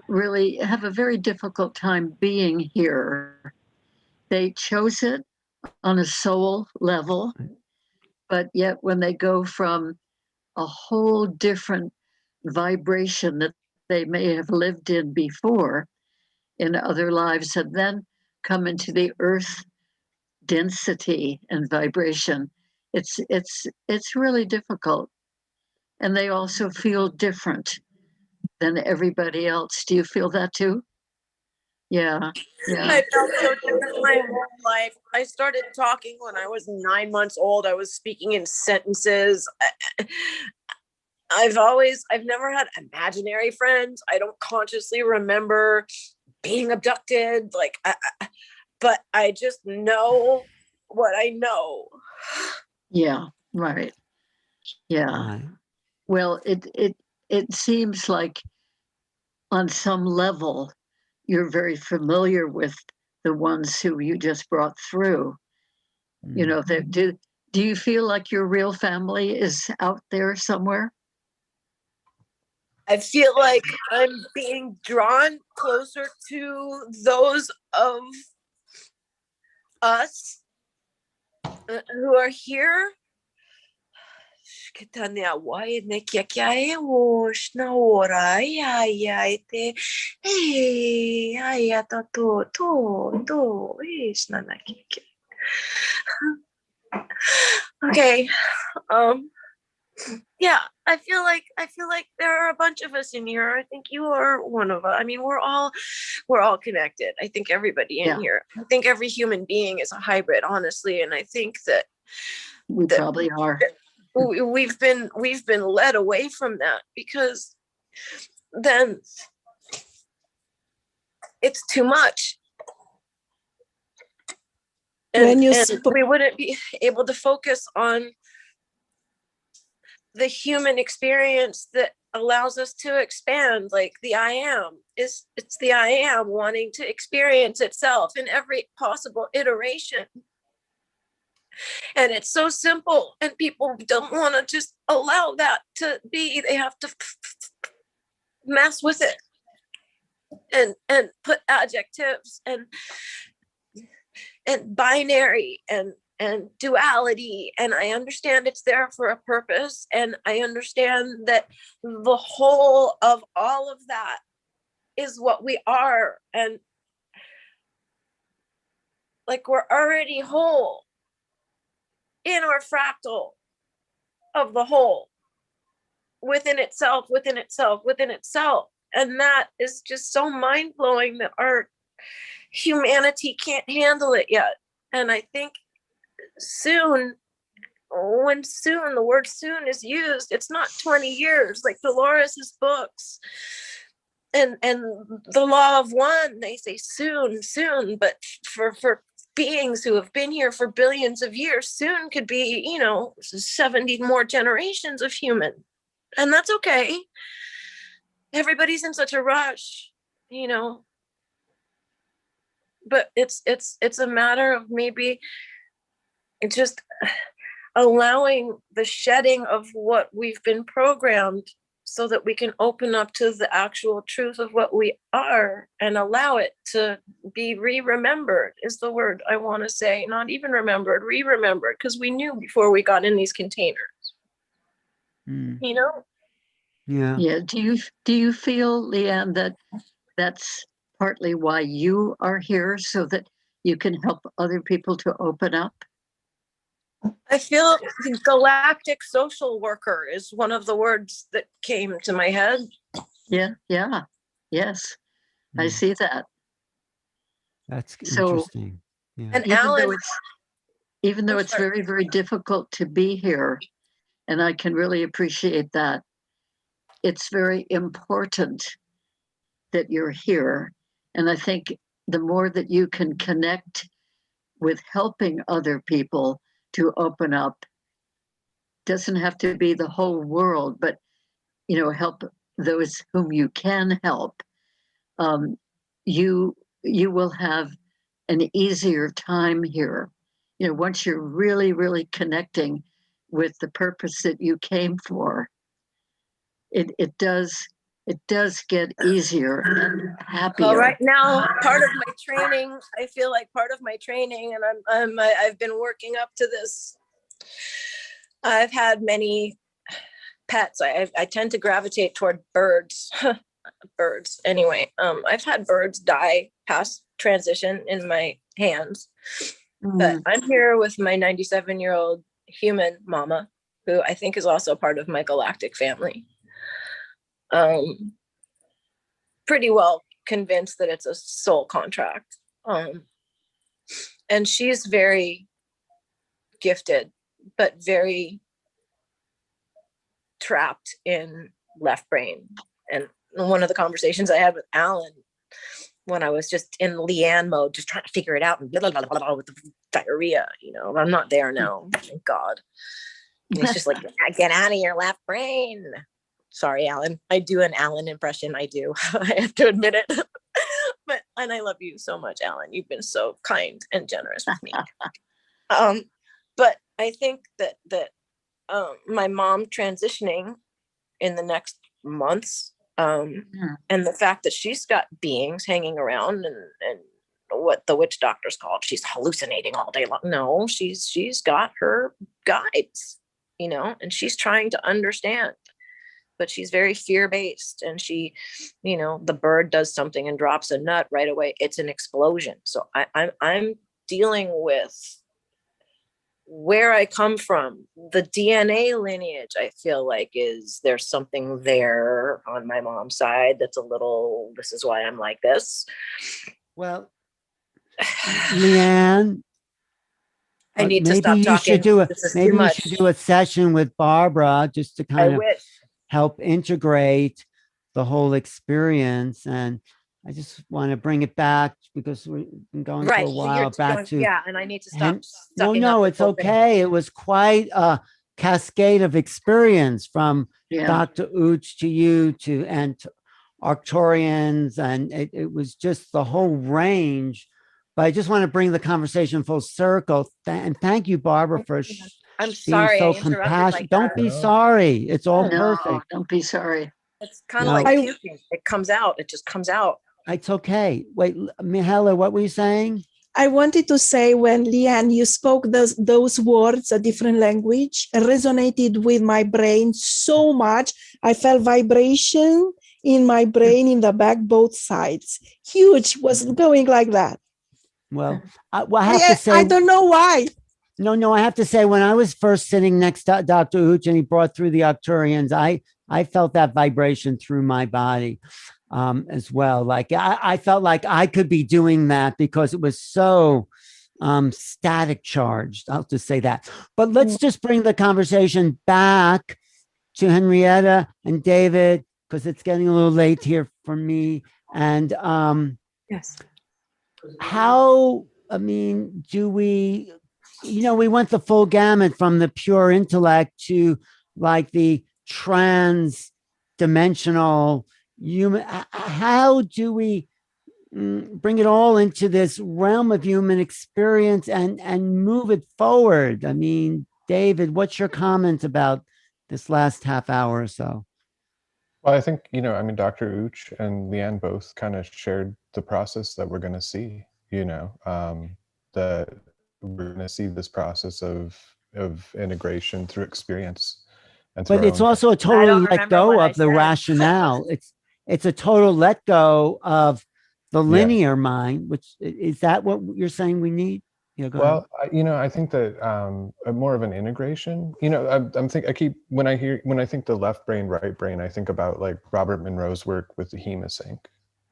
really have a very difficult time being here. They chose it on a soul level, but yet when they go from a whole different vibration that they may have lived in before in other lives and then come into the earth density and vibration, it's really difficult. And they also feel different than everybody else. Do you feel that too? Yeah. I felt so different my whole life. I started talking when I was 9 months old. I was speaking in sentences. I've never had imaginary friends. I don't consciously remember being abducted. But I just know what I know. Yeah, right. Yeah. Right. Well, it seems like on some level you're very familiar with the ones who you just brought through. You know, do Do you feel like your real family is out there somewhere? I feel like I'm being drawn closer to those of us who are here. Okay. Yeah, I feel like there are a bunch of us in here. I think you are one of us. I mean, we're all connected. I think everybody in here. I think every human being is a hybrid, honestly, and I think that we probably are. We've been led away from that because then it's too much. And we wouldn't be able to focus on the human experience that allows us to expand, like the I am. It's the I am wanting to experience itself in every possible iteration. And it's so simple, and people don't want to just allow that to be. They have to mess with it and put adjectives and binary and duality. And I understand it's there for a purpose, and I understand that the whole of all of that is what we are, and like we're already whole in our fractal of the whole within itself. And that is just so mind-blowing that our humanity can't handle it yet. And I think soon, the word soon is used, it's not 20 years like Dolores's books and the law of one, they say soon, but for beings who have been here for billions of years, soon could be 70 more generations of human. And that's okay. Everybody's in such a rush, but it's a matter of maybe just allowing the shedding of what we've been programmed so that we can open up to the actual truth of what we are and allow it to be re-remembered is the word I want to say. Not even remembered, re-remembered, because we knew before we got in these containers. Yeah. Do you feel, Leanne, that that's partly why you are here, so that you can help other people to open up? I feel galactic social worker is one of the words that came to my head. Yes, I see that. That's interesting. Yeah. And Alan, even though it's very, very difficult to be here, and I can really appreciate that, it's very important that you're here. And I think the more that you can connect with helping other people to open up, doesn't have to be the whole world, but help those whom you can help. You will have an easier time here. Once you're really, really connecting with the purpose that you came for, it does get easier and happier. Well, right now, part of my training, I feel like part of my training, and I've been working up to this. I've had many pets. I tend to gravitate toward birds. Birds, anyway. I've had birds die past transition in my hands, but I'm here with my 97-year-old human mama, who I think is also part of my galactic family. Pretty well convinced that it's a soul contract. And she's very gifted, but very trapped in left brain. And one of the conversations I had with Alan when I was just in Leanne mode, just trying to figure it out and blah, blah, blah, blah, with the diarrhea, I'm not there now, thank God. And he's just like, get out of your left brain. Sorry, Alan. I do an Alan impression. I do. I have to admit it. And I love you so much, Alan. You've been so kind and generous with me. But I think that my mom transitioning in the next months, and the fact that she's got beings hanging around and what the witch doctors called, she's hallucinating all day long. No, she's got her guides, you know, and she's trying to understand, but she's very fear-based, and she, you know, the bird does something and drops a nut right away, it's an explosion. So I'm dealing with where I come from, the DNA lineage. I feel like there's something there on my mom's side that's a little, this is why I'm like this. Well, Leanne, I need to maybe stop you talking. should do This is too much. a session with Barbara just to kind of wish. help integrate the whole experience. And I just want to bring it back because we've been going for a while Yeah, and I need to stop. No, it's okay. It was quite a cascade of experience from Dr. Uch to you and to Arcturians, and it was just the whole range. But I just want to bring the conversation full circle. And thank you, Barbara, for I'm sorry, being so compassionate. Don't be sorry. It's all perfect. Don't be sorry. It's kind of like puking. It comes out. It just comes out. It's okay. Wait, Mihaela, what were you saying? I wanted to say, when Leanne, you spoke those words, a different language, it resonated with my brain so much. I felt vibration in my brain, in the back, both sides. Huge, was going like that. Well, I have to say, I don't know why. No, I have to say, when I was first sitting next to Dr. Uch and he brought through the Arcturians, I felt that vibration through my body as well. Like I felt like I could be doing that because it was so static charged. I'll just say that. But let's just bring the conversation back to Henrietta and David, because it's getting a little late here for me. And yes, how, I mean, do we, you know, we went the full gamut from the pure intellect to like the trans-dimensional human. How do we bring it all into this realm of human experience and move it forward? I mean, David, what's your comment about this last half hour or so? Well, I think, you know, I mean, Dr. Uch and Leanne both kind of shared the process that we're going to see, you know, that we're going to see this process of integration through experience. And but it's also a total let go of the rationale. It's a total let go of the linear mind, which is that what you're saying we need? Yeah, go ahead. You know, I think that more of an integration. You know, when I think the left brain, right brain, I think about like Robert Monroe's work with the hemisync.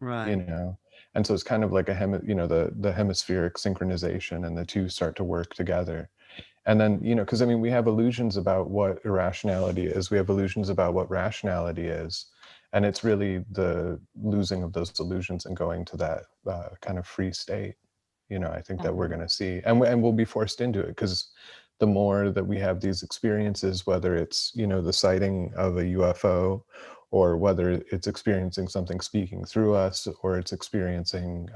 Right. You know, and so it's kind of like the hemispheric synchronization, and the two start to work together. And then, you know, because I mean, we have illusions about what irrationality is. We have illusions about what rationality is. And it's really the losing of those illusions and going to that kind of free state. You know, I think that we're going to see, and we'll be forced into it, because the more that we have these experiences, whether it's, you know, the sighting of a UFO, or whether it's experiencing something speaking through us, or it's experiencing,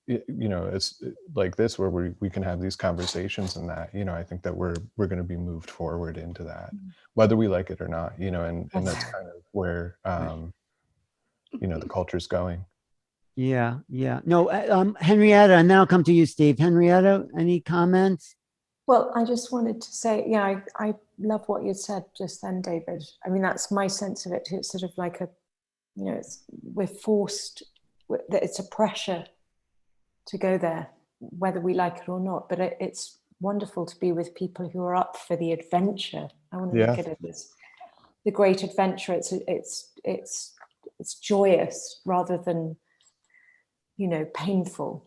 it's like this, where we can have these conversations, and that, you know, I think that we're going to be moved forward into that, whether we like it or not, you know, and that's kind of where, you know, the culture's going. Yeah. No, Henrietta, and then I'll come to you, Steve. Henrietta, any comments? Well, I just wanted to say, yeah, I love what you said just then, David. I mean, that's my sense of it too. It's sort of like we're forced, it's a pressure to go there, whether we like it or not. But it's wonderful to be with people who are up for the adventure. I want to look at it as the great adventure. It's joyous rather than, you know, painful.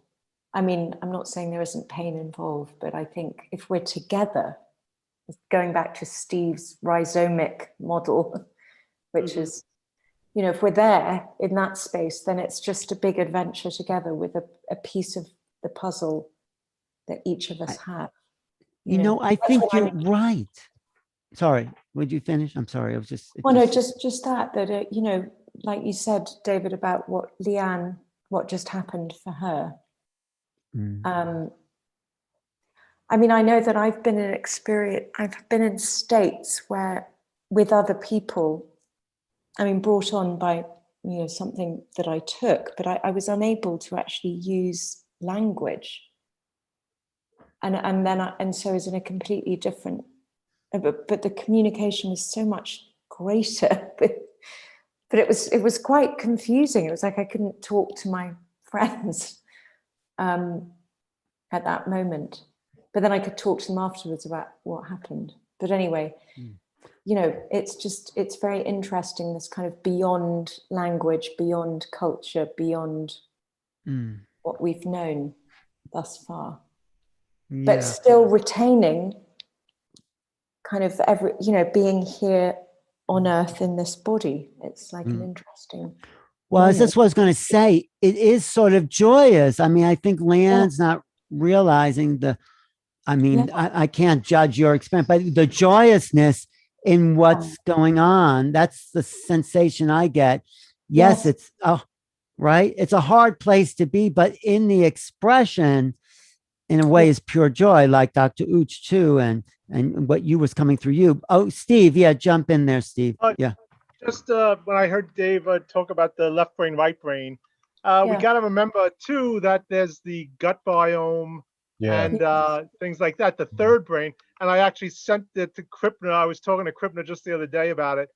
I mean, I'm not saying there isn't pain involved, but I think if we're together, going back to Steve's rhizomic model, which is, you know, if we're there in that space, then it's just a big adventure together with a piece of the puzzle that each of us have. You know, I think you're right. Sorry, would you finish? I'm sorry, I was just... just that, you know, like you said, David, about what Leanne, what just happened for her. I mean, I know that I've been in states where with other people, I mean, brought on by, something that I took, but I was unable to actually use language. And so I was in a completely different, but the communication was so much greater, but it was quite confusing. It was like I couldn't talk to my friends at that moment, but then I could talk to them afterwards about what happened. But anyway, it's very interesting, this kind of beyond language, beyond culture, beyond what we've known thus far, but still retaining kind of being here on Earth in this body. It's like an interesting. Well, as this was going to say, it is sort of joyous. I mean, I think Leanne's not realizing I can't judge your experience, but the joyousness in what's going on, that's the sensation I get. Yes. It's right. It's a hard place to be, but in the expression, in a way, is pure joy, like Dr. Uch too, and what you was coming through you. Oh, Steve, jump in there, Steve. Just when I heard Dave talk about the left brain, right brain, we got to remember too that there's the gut biome and things like that, the third brain. And I actually sent it to Krippner. I was talking to Krippner just the other day about it,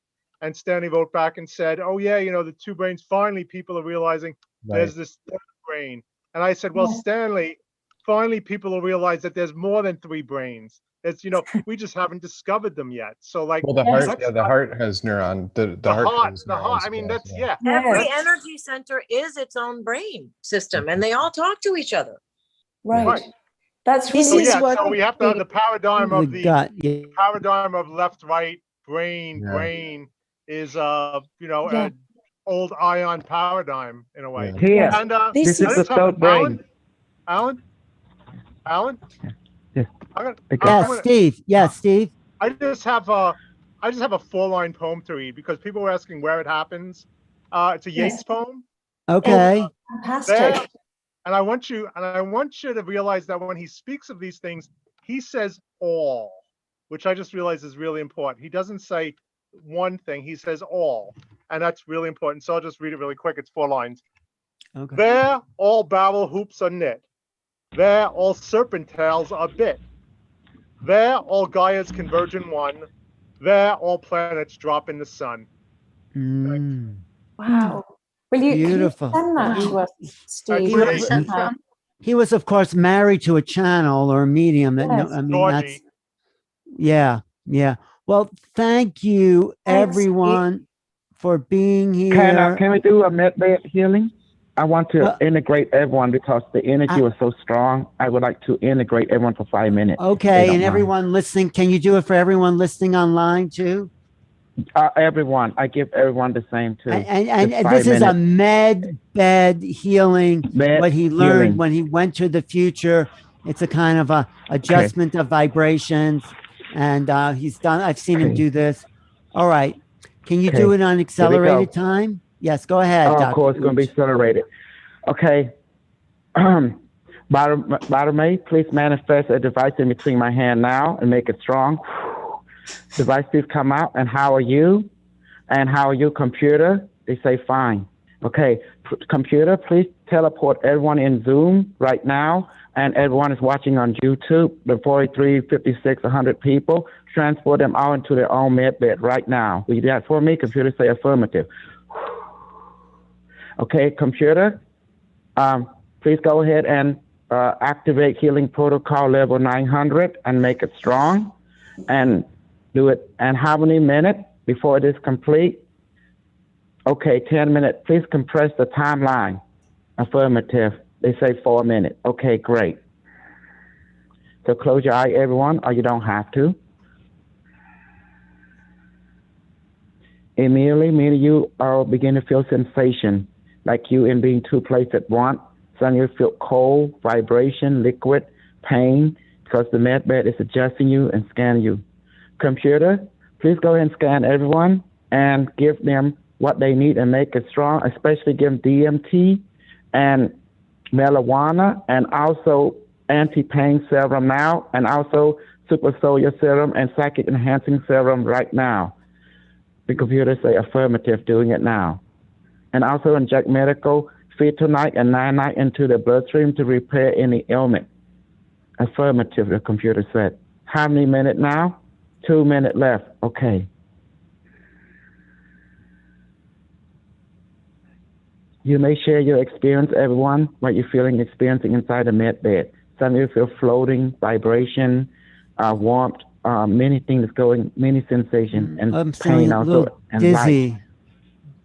and Stanley wrote back and said, "Oh yeah, the two brains. Finally, people are realizing there's this third brain." And I said, "Well, Stanley, finally, people will realize that there's more than three brains. It's we just haven't discovered them yet." So like, well, the heart has neuron. The heart. I mean, that's Every energy center is its own brain system, and they all talk to each other. Right. That's so we have to have the paradigm of the paradigm of left, right, brain is an old ion paradigm in a way. Yeah. And this is the third brain. Alan. Steve. Yeah, Steve. I just have a 4-line poem to read because people were asking where it happens. It's a Yeats poem. Okay. Fantastic. And I want you to realize that when he speaks of these things, he says all, which I just realized is really important. He doesn't say one thing, he says all, and that's really important. So I'll just read it really quick. It's 4 lines. Okay. There, all barrel hoops are knit. There, all serpent tails are bit. There, all Gaias converge in one. There, all planets drop in the sun. Wow. Beautiful. Can you send that to us, Steve? He was, of course, married to a channel or a medium. That's Well, thank you, everyone, for being here. Can we do a med-bed healing? I want to integrate everyone because the energy was so strong. I would like to integrate everyone for 5 minutes. Okay, and everyone listening, can you do it for everyone listening online too? Everyone. I give everyone the same too. And this is a med-bed healing. What he learned when he went to the future. It's a kind of a adjustment of vibrations. And he's done, I've seen him do this. All right. Can you do it on accelerated time? Yes, go ahead. Of course, it's going to be accelerated. Okay. Bartolome, please manifest a device in between my hand now and make it strong. Device, please come out. And how are you? And how are you, computer? They say fine. Okay. Computer, please teleport everyone in Zoom right now. And everyone is watching on YouTube, the 43, 56, 100 people. Transport them all into their own med bed right now. Will you do that for me? Computer, say affirmative. Okay, computer, please go ahead and activate healing protocol level 900 and make it strong and do it. And how many minutes before it is complete? Okay, 10 minutes. Please compress the timeline. Affirmative. They say 4 minutes. Okay, great. So close your eye, everyone, or you don't have to. Immediately, me and you all begin to feel sensation, like you in being two places at once. Suddenly you feel cold, vibration, liquid, pain, because the med bed is adjusting you and scanning you. Computer, please go ahead and scan everyone and give them what they need and make it strong, especially give them DMT and marijuana and also anti-pain serum now, and also super soldier serum and psychic enhancing serum right now. The computer say affirmative, doing it now. And also inject medical phytonite and nanite into the bloodstream to repair any ailment. Affirmative, the computer said. How many minutes now? 2 minutes left. Okay. You may share your experience, everyone, what you're feeling, experiencing inside the med bed. Some of you feel floating, vibration, warmth, many things going, many sensations, and I'm pain feeling a also, little and light. dizzy,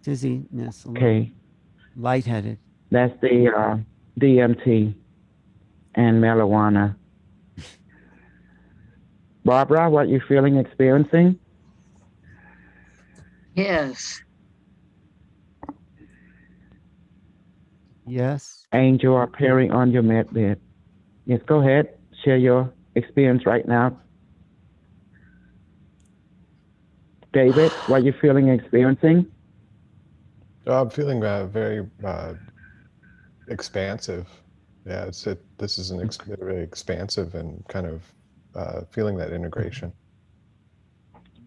dizziness, a little Okay, lightheaded. that's the DMT and marijuana. Barbara, what you feeling, experiencing? Yes. Yes. Angel appearing on your med bed. Yes, go ahead. Share your experience right now. David, what you feeling, experiencing? Oh, I'm feeling very expansive. Yeah, this is very expansive and kind of feeling that integration.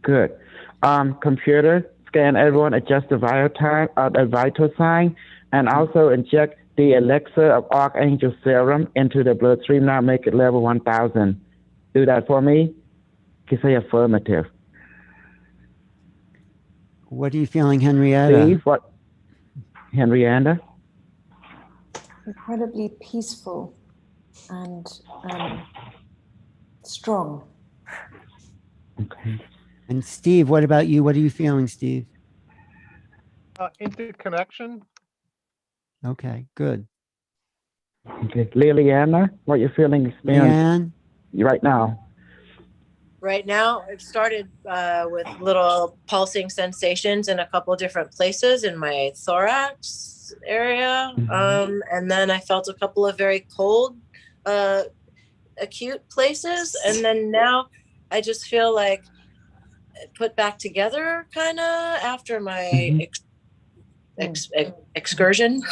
Good. Computer, scan everyone, adjust the vital sign, and also inject the elixir of Archangel Serum into the bloodstream now, make it level 1000. Do that for me. You say affirmative. What are you feeling, Henrietta? Steve, what? Henrietta? Incredibly peaceful and strong. Okay. And Steve, what about you? What are you feeling, Steve? Interconnection. Okay, good. Okay. Liliana, what you feeling, experiencing Leanne? right now? Right now, I've started with little pulsing sensations in a couple of different places in my thorax area. And then I felt a couple of very cold, acute places. And then now I just feel like put back together kind of after my excursion.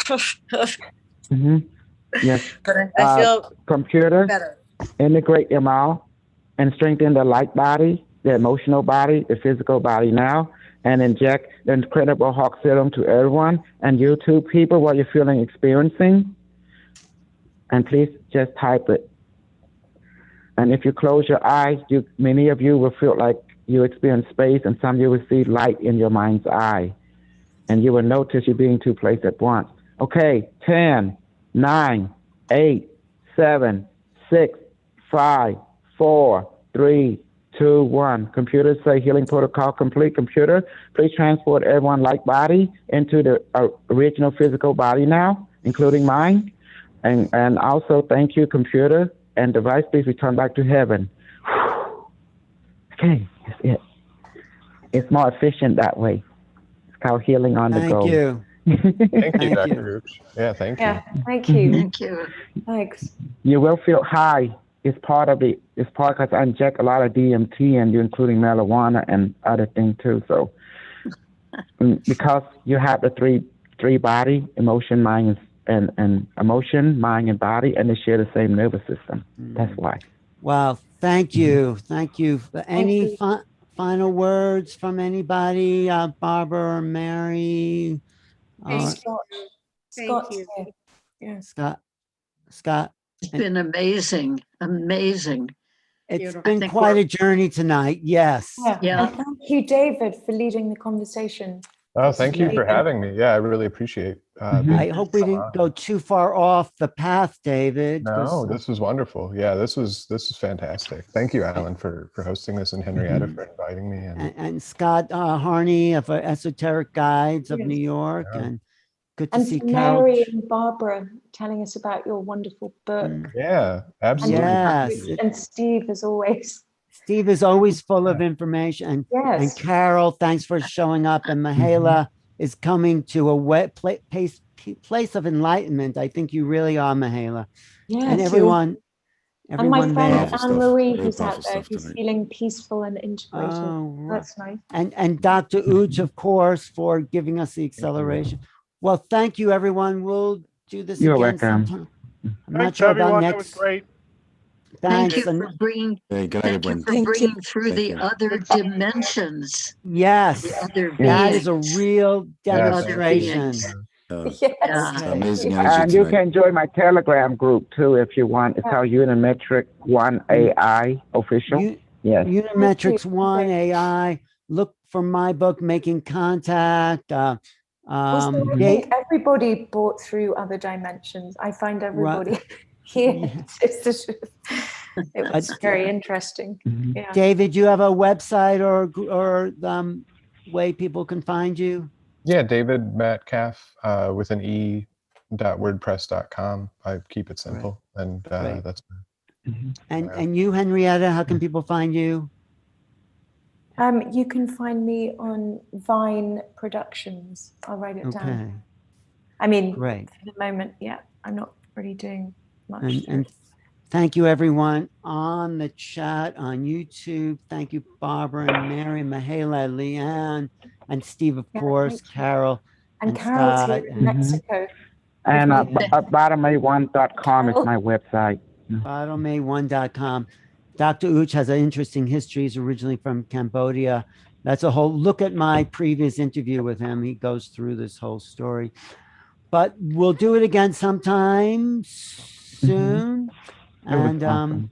Yes. But I feel computer, better. integrate your mouth and strengthen the light body, the emotional body, the physical body now, and inject the incredible Hawk Serum to everyone and you two people, what you're feeling, experiencing. And please just type it. And if you close your eyes, many of you will feel like you experience space, and some of you will see light in your mind's eye. And you will notice you being two places at once. Okay, 10, 9, 8, 7, 6, 5, 4, 3, 2, 1. Computer say healing protocol complete. Computer, please transport everyone like body into the original physical body now, including mine. And also thank you, computer and device, please return back to heaven. Okay, that's it. It's more efficient that way. It's called healing on the go. Thank you. Thank you, Dr. Rooch. Yeah, thank you. Yeah, thank you. Thank you. Thanks. You will feel high. It's part because I inject a lot of DMT and you including marijuana and other things too. So because you have the three body, emotion, mind, and emotion, mind, and body, and they share the same nervous system. That's why. Wow. Thank you. Thank you. Any final words from anybody? Barbara or Mary? Scott. you. Yeah. Scott. It's been amazing. Amazing. It's Beautiful. been quite a journey tonight. Yes. Yeah. And thank you, David, for leading the conversation. Oh, thank you for having me. Yeah, I really appreciate I hope we didn't go too far off the path, David. No, this was wonderful. Yeah, this was fantastic. Thank you, Alan, for hosting this, and Henrietta for inviting me. And Scott Harney of Esoteric Guides of New York. Yeah. And good to see Mary Carol. and Barbara telling us about your wonderful book. Yeah, absolutely. Yes. And Steve, as always. Steve is always full of information. And, Yes. and Carol, thanks for showing up. And Mahela is coming to a place of enlightenment. I think you really are, Mahela. Yes, and everyone and my friend there. Anne-Marie, who's out there, who's feeling peaceful and integrated. Oh, that's nice. And Dr. Uj, of course, for giving us the acceleration. Well, thank you, everyone. We'll do this You're again welcome. sometime. I'm Thanks, not sure everyone. about That was next. great. Thank Thanks. you And for bringing, Hey, good night, thank you everyone. for Thank you. bringing through Thank the you. other dimensions, yes, the other that is a beings, real Yeah, other demonstration. beings. Yes. Yeah. It's Okay. amazing Yeah. energy And you tonight. can join my Telegram group too if you want. It's called Unimetric 1 AI official. Yes. Unimetrics 1 AI. Look for my book, Making Contact. Also, I think everybody brought through other dimensions. I find everybody here. Yeah. It was very interesting. Yeah. David, you have a website or way people can find you? Yeah, David Metcalfe with an E .wordpress.com. I keep it simple, and Great. that's. And you, Henrietta, how can people find you? You can find me on Vine Productions. I'll write it down. Okay. I mean, Great. for the moment, yeah, I'm not really doing much. And thank you, everyone on the chat on YouTube. Thank you, Barbara and Mary, Mahala, Leanne, and Steve, of course, Carol, and Carol's Scott, here in Mexico. And bottom1.com is my website. bottom1.com. Dr. Uch has an interesting history. He's originally from Cambodia. That's a whole look at my previous interview with him. He goes through this whole story. But we'll do it again sometime soon. And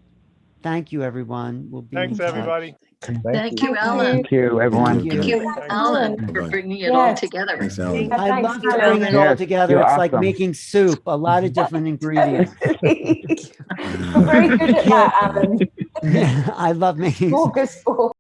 thank you, everyone. We'll be Thanks, in touch. everybody. Thank you, Alan. Thank you, everyone. Thank you, Alan, for bringing it all together. Thanks, Alan. I love to bring it all together. It's like making soup, a lot of different ingredients. You're very good at that, Alan. I love making Smorgasbord.